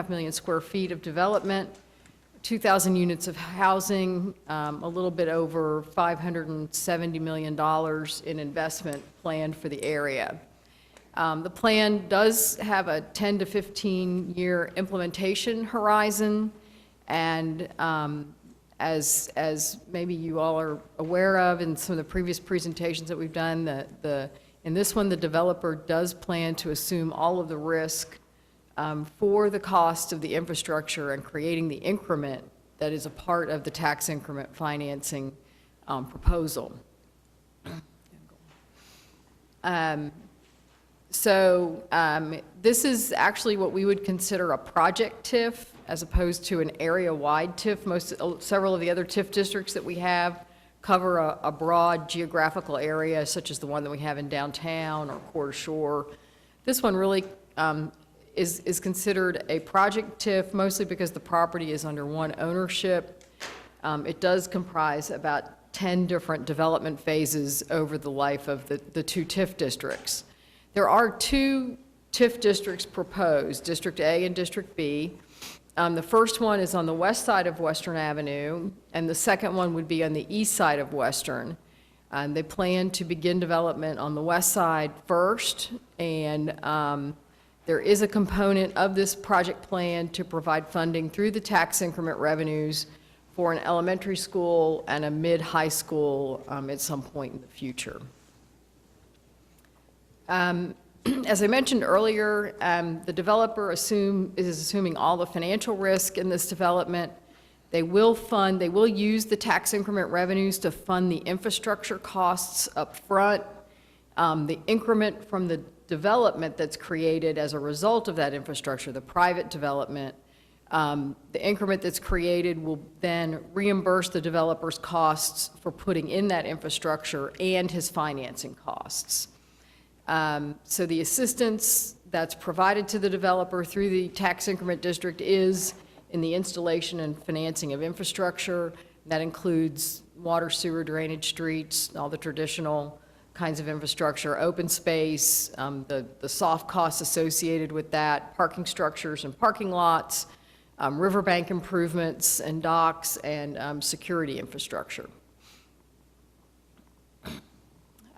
million square feet of development, 2,000 units of housing, a little bit over $570 million in investment planned for the area. The plan does have a 10 to 15-year implementation horizon, and as maybe you all are aware of in some of the previous presentations that we've done, in this one, the developer does plan to assume all of the risk for the cost of the infrastructure and creating the increment that is a part of the tax increment financing proposal. This is actually what we would consider a project TIF as opposed to an area-wide TIF. Several of the other TIF districts that we have cover a broad geographical area, such as the one that we have in downtown or Quarter Shore. This one really is considered a project TIF, mostly because the property is under one ownership. It does comprise about 10 different development phases over the life of the two TIF districts. There are two TIF districts proposed, District A and District B. The first one is on the west side of Western Avenue, and the second one would be on the east side of Western. They plan to begin development on the west side first, and there is a component of this project plan to provide funding through the tax increment revenues for an elementary school and a mid-high school at some point in the future. As I mentioned earlier, the developer is assuming all the financial risk in this development. They will use the tax increment revenues to fund the infrastructure costs up front. The increment from the development that's created as a result of that infrastructure, the private development, the increment that's created will then reimburse the developer's costs for putting in that infrastructure and his financing costs. So the assistance that's provided to the developer through the tax increment district is in the installation and financing of infrastructure. That includes water, sewer, drainage, streets, all the traditional kinds of infrastructure, open space, the soft costs associated with that, parking structures and parking lots, riverbank improvements and docks, and security infrastructure.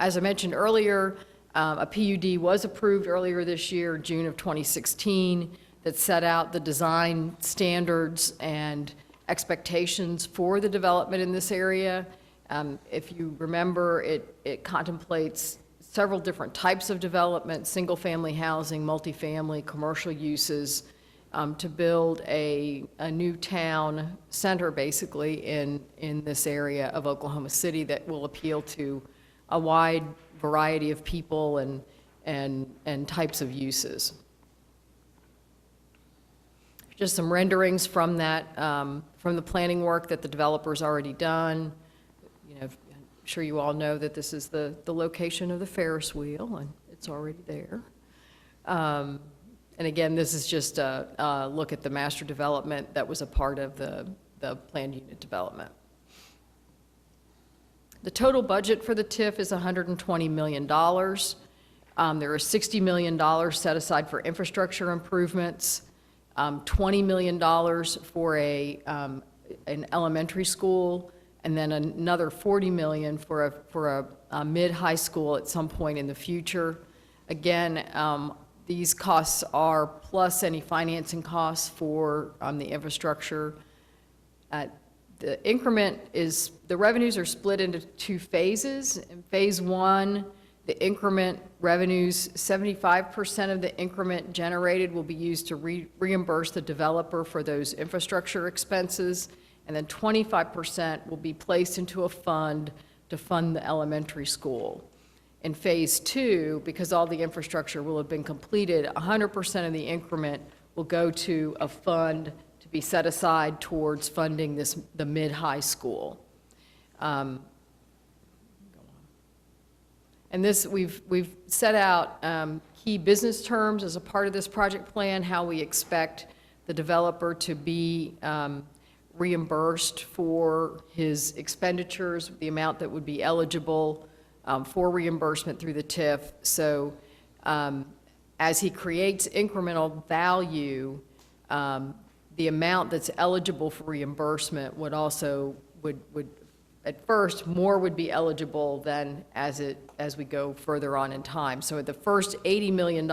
As I mentioned earlier, a PUD was approved earlier this year, June of 2016, that set out the design standards and expectations for the development in this area. If you remember, it contemplates several different types of development, single-family housing, multifamily, commercial uses, to build a new town center, basically, in this area of Oklahoma City that will appeal to a wide variety of people and types of uses. Just some renderings from that, from the planning work that the developer's already done. You know, sure you all know that this is the location of the Ferris wheel, and it's already there. And again, this is just a look at the master development that was a part of the planned unit development. The total budget for the TIF is $120 million. There is $60 million set aside for infrastructure improvements, $20 million for an elementary school, and then another $40 million for a mid-high school at some point in the future. Again, these costs are plus any financing costs for the infrastructure. The increment is, the revenues are split into two phases. In phase one, the increment revenues, 75% of the increment generated will be used to reimburse the developer for those infrastructure expenses, and then 25% will be placed into a fund to fund the elementary school. In phase two, because all the infrastructure will have been completed, 100% of the increment will go to a fund to be set aside towards funding the mid-high school. And this, we've set out key business terms as a part of this project plan, how we expect the developer to be reimbursed for his expenditures, the amount that would be eligible for reimbursement through the TIF. So as he creates incremental value, the amount that's eligible for reimbursement would also, would at first, more would be eligible than as we go further on in time. So at the first $80 million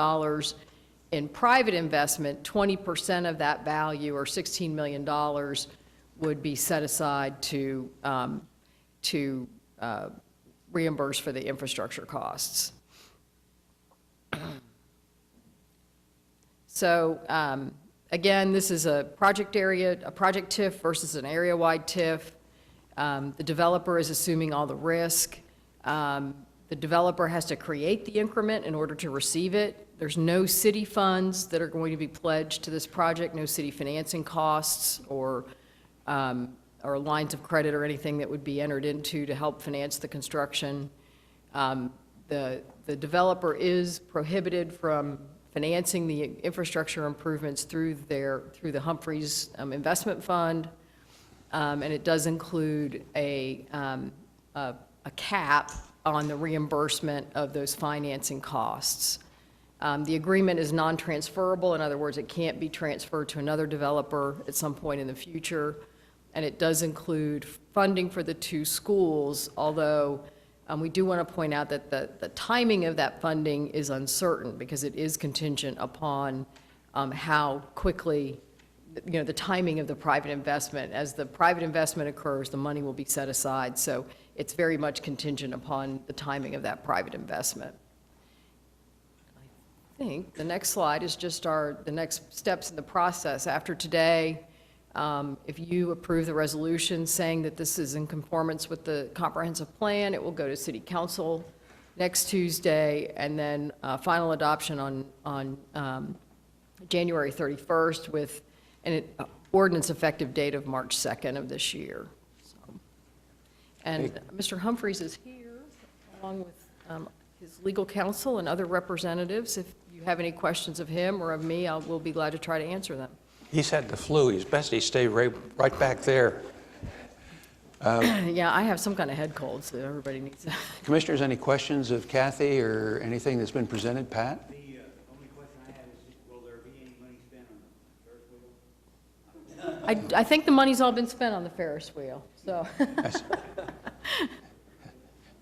in private investment, 20% of that value, or $16 million, would be set aside to reimburse for the infrastructure costs. So again, this is a project area, a project TIF versus an area-wide TIF. The developer is assuming all the risk. The developer has to create the increment in order to receive it. There's no city funds that are going to be pledged to this project, no city financing costs or lines of credit or anything that would be entered into to help finance the construction. The developer is prohibited from financing the infrastructure improvements through the Humphreys Investment Fund. And it does include a cap on the reimbursement of those financing costs. The agreement is non-transferable. In other words, it can't be transferred to another developer at some point in the future. And it does include funding for the two schools, although we do want to point out that the timing of that funding is uncertain because it is contingent upon how quickly, the timing of the private investment. As the private investment occurs, the money will be set aside. So it's very much contingent upon the timing of that private investment. I think the next slide is just the next steps in the process. After today, if you approve the resolution saying that this is in conformance with the comprehensive plan, it will go to City Council next Tuesday, and then final adoption on January 31st with an ordinance effective date of March 2nd of this year. So, and Mr. Humphreys is here, along with his legal counsel and other representatives. If you have any questions of him or of me, we'll be glad to try to answer them. He's had the flu. He's best he stay right back there. Yeah, I have some kind of head cold, so everybody needs to. Commissioners, any questions of Kathy or anything that's been presented? Pat? The only question I have is, will there be any money spent on the Ferris wheel? I think the money's all been spent on the Ferris wheel, so.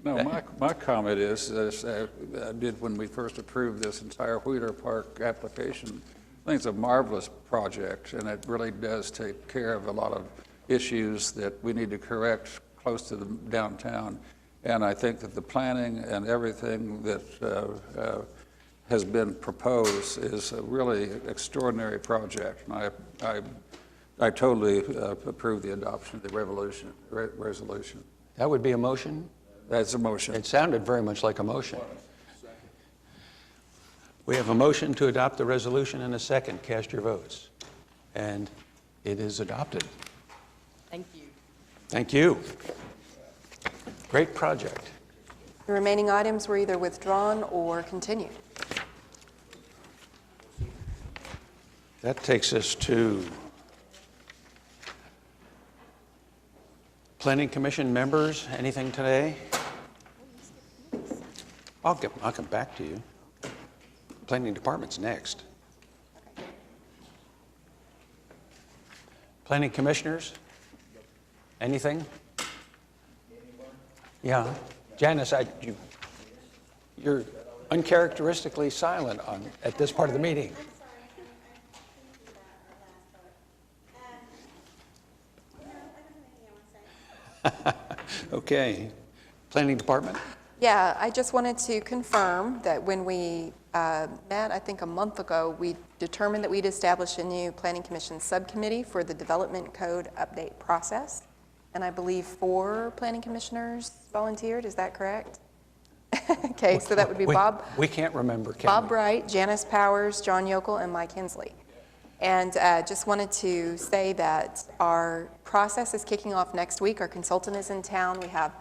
No, my comment is, as I did when we first approved this entire Wheeler Park application, I think it's a marvelous project, and it really does take care of a lot of issues that we need to correct close to the downtown. And I think that the planning and everything that has been proposed is a really extraordinary project. And I totally approve the adoption of the resolution. That would be a motion? That's a motion. It sounded very much like a motion. We have a motion to adopt the resolution and a second. Cast your votes. And it is adopted. Thank you. Thank you. Great project. The remaining items were either withdrawn or continued. That takes us to Planning Commission members. Anything today? I'll come back to you. Planning Department's next. Planning Commissioners? Anything? Yeah. Janice, you're uncharacteristically silent at this part of the meeting. Okay. Planning Department? Yeah, I just wanted to confirm that when we met, I think a month ago, we determined that we'd establish a new Planning Commission subcommittee for the Development Code update process. And I believe 4 planning commissioners volunteered, is that correct? Okay, so that would be Bob. We can't remember, can Bob we? Bright, Janice Powers, John Yokel, and Mike Hensley. And just wanted to say that our process is kicking off next week. Our consultant is in town. We have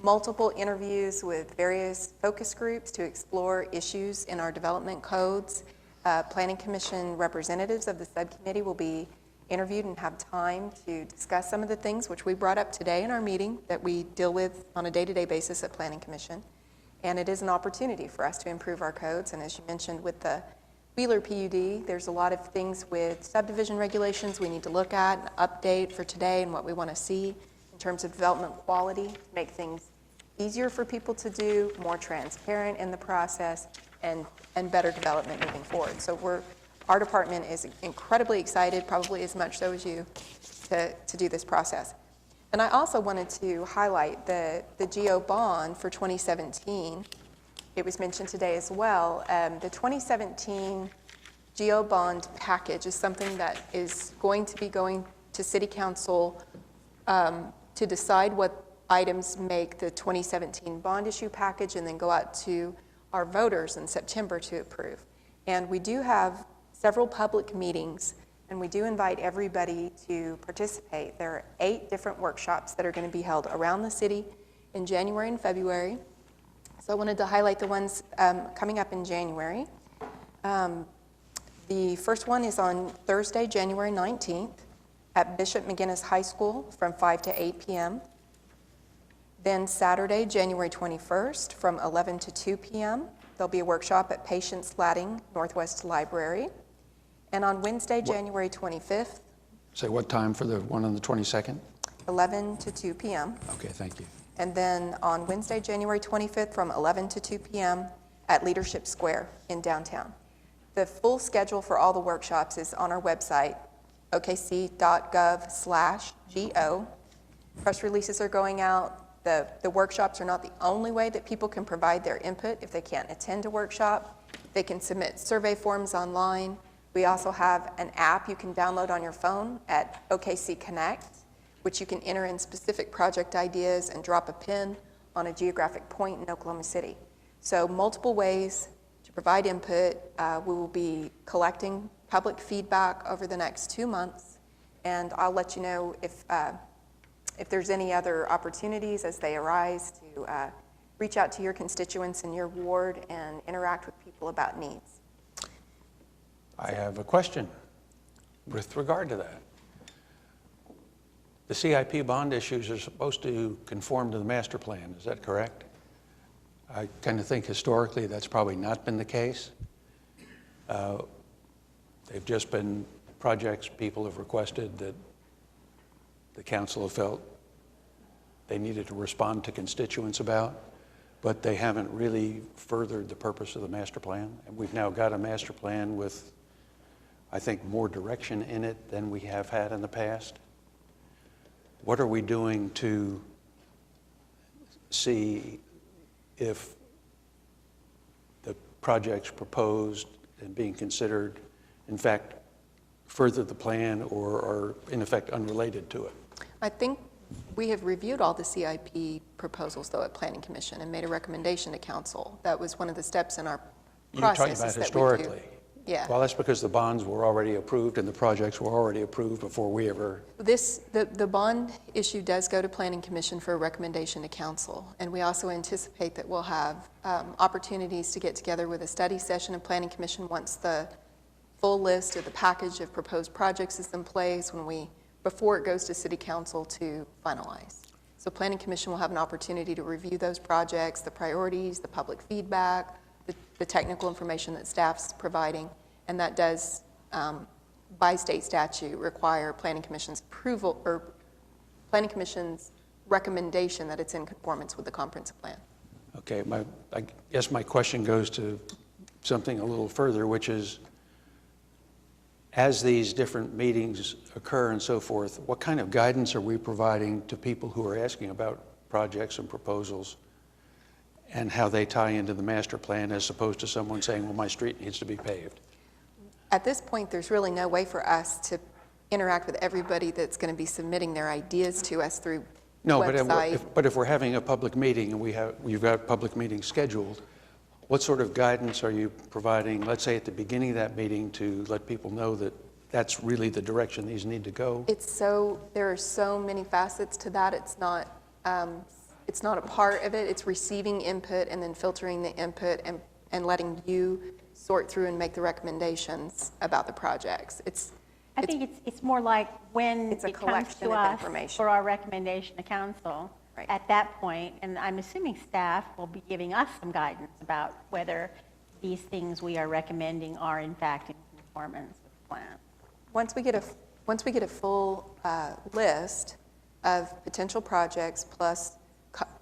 multiple interviews with various focus groups to explore issues in our development codes. Planning Commission representatives of the subcommittee will be interviewed and have time to discuss some of the things which we brought up today in our meeting that we deal with on a day-to-day basis at Planning Commission. And it is an opportunity for us to improve our codes. And as you mentioned with the Wheeler PUD, there's a lot of things with subdivision regulations we need to look at and update for today and what we want to see in terms of development quality, make things easier for people to do, more transparent in the process, and better development moving forward. So our department is incredibly excited, probably as much so as you, to do this process. And I also wanted to highlight the GO bond for 2017. It was mentioned today as well. The 2017 GO bond package is something that is going to be going to City Council to decide what items make the 2017 bond issue package and then go out to our voters in September to approve. And we do have several public meetings, and we do invite everybody to participate. There are 8 different workshops that are going to be held around the city in January and February. So I wanted to highlight the ones coming up in January. The first one is on Thursday, January 19th at Bishop McGuinness High School from 5 to 8 p.m. Then Saturday, January 21st from 11 to 2 p.m. There'll be a workshop at Patience Ladding Northwest Library. And on Wednesday, January 25th. Say what time for the one on the 22nd? 11 to 2 p.m. Okay, thank you. And then on Wednesday, January 25th from 11 to 2 p.m. at Leadership Square in downtown. The full schedule for all the workshops is on our website, okc.gov/GO. Press releases are going out. The workshops are not the only way that people can provide their input. If they can't attend a workshop, they can submit survey forms online. We also have an app you can download on your phone at OKC Connect, which you can enter in specific project ideas and drop a pin on a geographic point in Oklahoma City. So multiple ways to provide input. We will be collecting public feedback over the next 2 months, and I'll let you know if there's any other opportunities as they arise to reach out to your constituents in your ward and interact with people about needs. I have a question with regard to that. The CIP bond issues are supposed to conform to the master plan, is that correct? I kind of think historically that's probably not been the case. They've just been projects people have requested that the council have felt they needed to respond to constituents about, but they haven't really furthered the purpose of the master plan. And we've now got a master plan with, I think, more direction in it than we have had in the past. What are we doing to see if the projects proposed and being considered, in fact, further the plan or are, in effect, unrelated to it? I think we have reviewed all the CIP proposals, though, at Planning Commission and made a recommendation to council. That was one of the steps in our You're talking processes about that we do. historically. Yeah. Well, that's because the bonds were already approved and the projects were already approved before we ever, The bond issue does go to Planning Commission for a recommendation to council, and we also anticipate that we'll have opportunities to get together with a study session of Planning Commission once the full list of the package of proposed projects is in place, before it goes to City Council to finalize. So Planning Commission will have an opportunity to review those projects, the priorities, the public feedback, the technical information that staff's providing, and that does, by state statute, require Planning Commission's approval, or Planning Commission's recommendation that it's in conformance with the comprehensive plan. okay, I guess my question goes to something a little further, which is, as these different meetings occur and so forth, what kind of guidance are we providing to people who are asking about projects and proposals and how they tie into the master plan as opposed to someone saying, well, my street needs to be paved? At this point, there's really no way for us to interact with everybody that's going to be submitting their ideas to us through No, website. but if we're having a public meeting and we've got public meetings scheduled, what sort of guidance are you providing, let's say at the beginning of that meeting, to let people know that that's really the direction these need to go? There are so many facets to that. It's not a part of it. It's receiving input and then filtering the input and letting you sort through and make the recommendations about the projects. I think it's more like when It's a it comes collection to of us information. for our recommendation to council. Right. At that point, and I'm assuming staff will be giving us some guidance about whether these things we are recommending are in fact in conformance with the plan. Once we get a full list of potential projects plus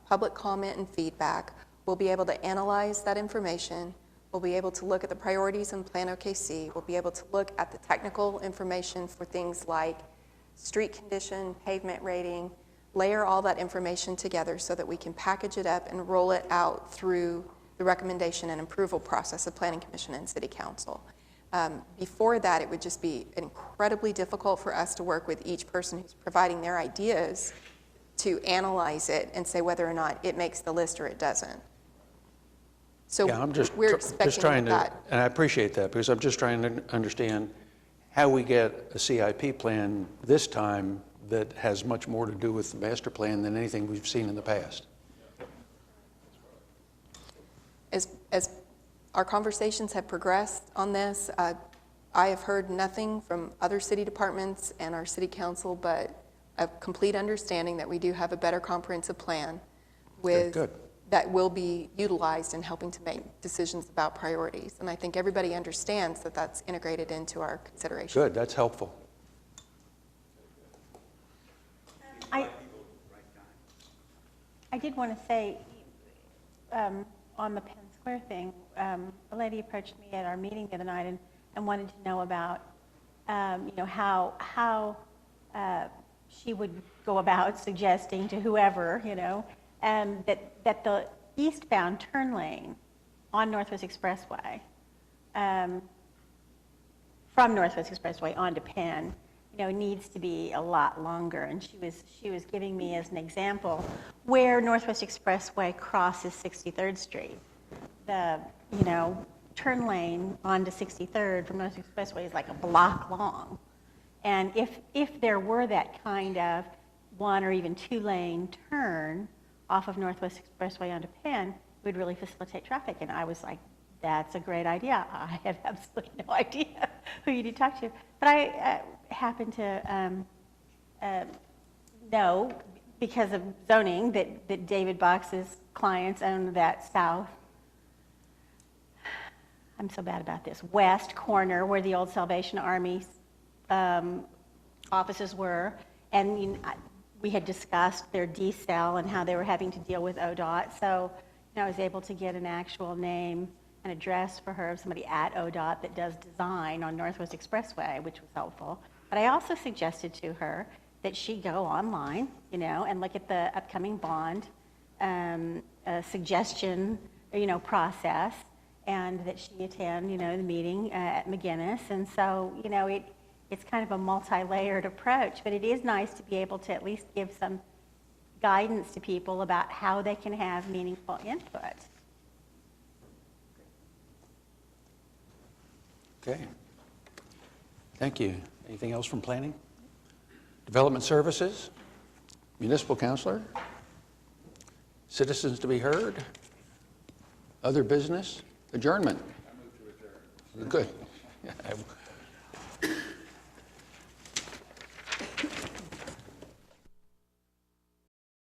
public comment and feedback, we'll be able to analyze that information. We'll be able to look at the priorities in Plan OKC. We'll be able to look at the technical information for things like street condition, pavement rating, layer all that information together so that we can package it up and roll it out through the recommendation and approval process of Planning Commission and City Council. Before that, it would just be incredibly difficult for us to work with each person who's providing their ideas to analyze it and say whether or not it makes the list or it doesn't. So Yeah, I'm just we're just expecting trying to, that. and I appreciate that, because I'm just trying to understand how we get a CIP plan this time that has much more to do with the master plan than anything we've seen in the past. As our conversations have progressed on this, I have heard nothing from other city departments and our city council but a complete understanding that we do have a better comprehensive plan that will be utilized in helping to make decisions about priorities. And I think everybody understands that that's integrated into our consideration. Good, that's helpful. I did want to say, on the Penn Square thing, a lady approached me at our meeting the other night and wanted to know about, how she would go about suggesting to whoever, that the eastbound turn lane on Northwest Expressway, from Northwest Expressway onto Penn, needs to be a lot longer. And she was giving me as an example where Northwest Expressway crosses 63rd Street. The, turn lane onto 63rd from Northwest Expressway is like a block long. And if there were that kind of 1 or even 2 lane turn off of Northwest Expressway onto Penn, it would really facilitate traffic. And I was like, that's a great idea. I have absolutely no idea who you need to talk to. But I happen to know, because of zoning, that David Box's clients own that south, I'm so bad about this, west corner where the old Salvation Army offices were. And we had discussed their decel and how they were having to deal with ODOT. So I was able to get an actual name and address for her of somebody at ODOT that does design on Northwest Expressway, which was helpful. But I also suggested to her that she go online, and look at the upcoming bond suggestion, process, and that she attend, the meeting at McGinnis. And so, it's kind of a multi-layered approach, but it is nice to be able to at least give some guidance to people about how they can have meaningful input. Okay. Thank you. Anything else from planning? Development Services? Municipal Counselor? Citizens to be heard? Other business? Adjournment? I move to adjourn. Good.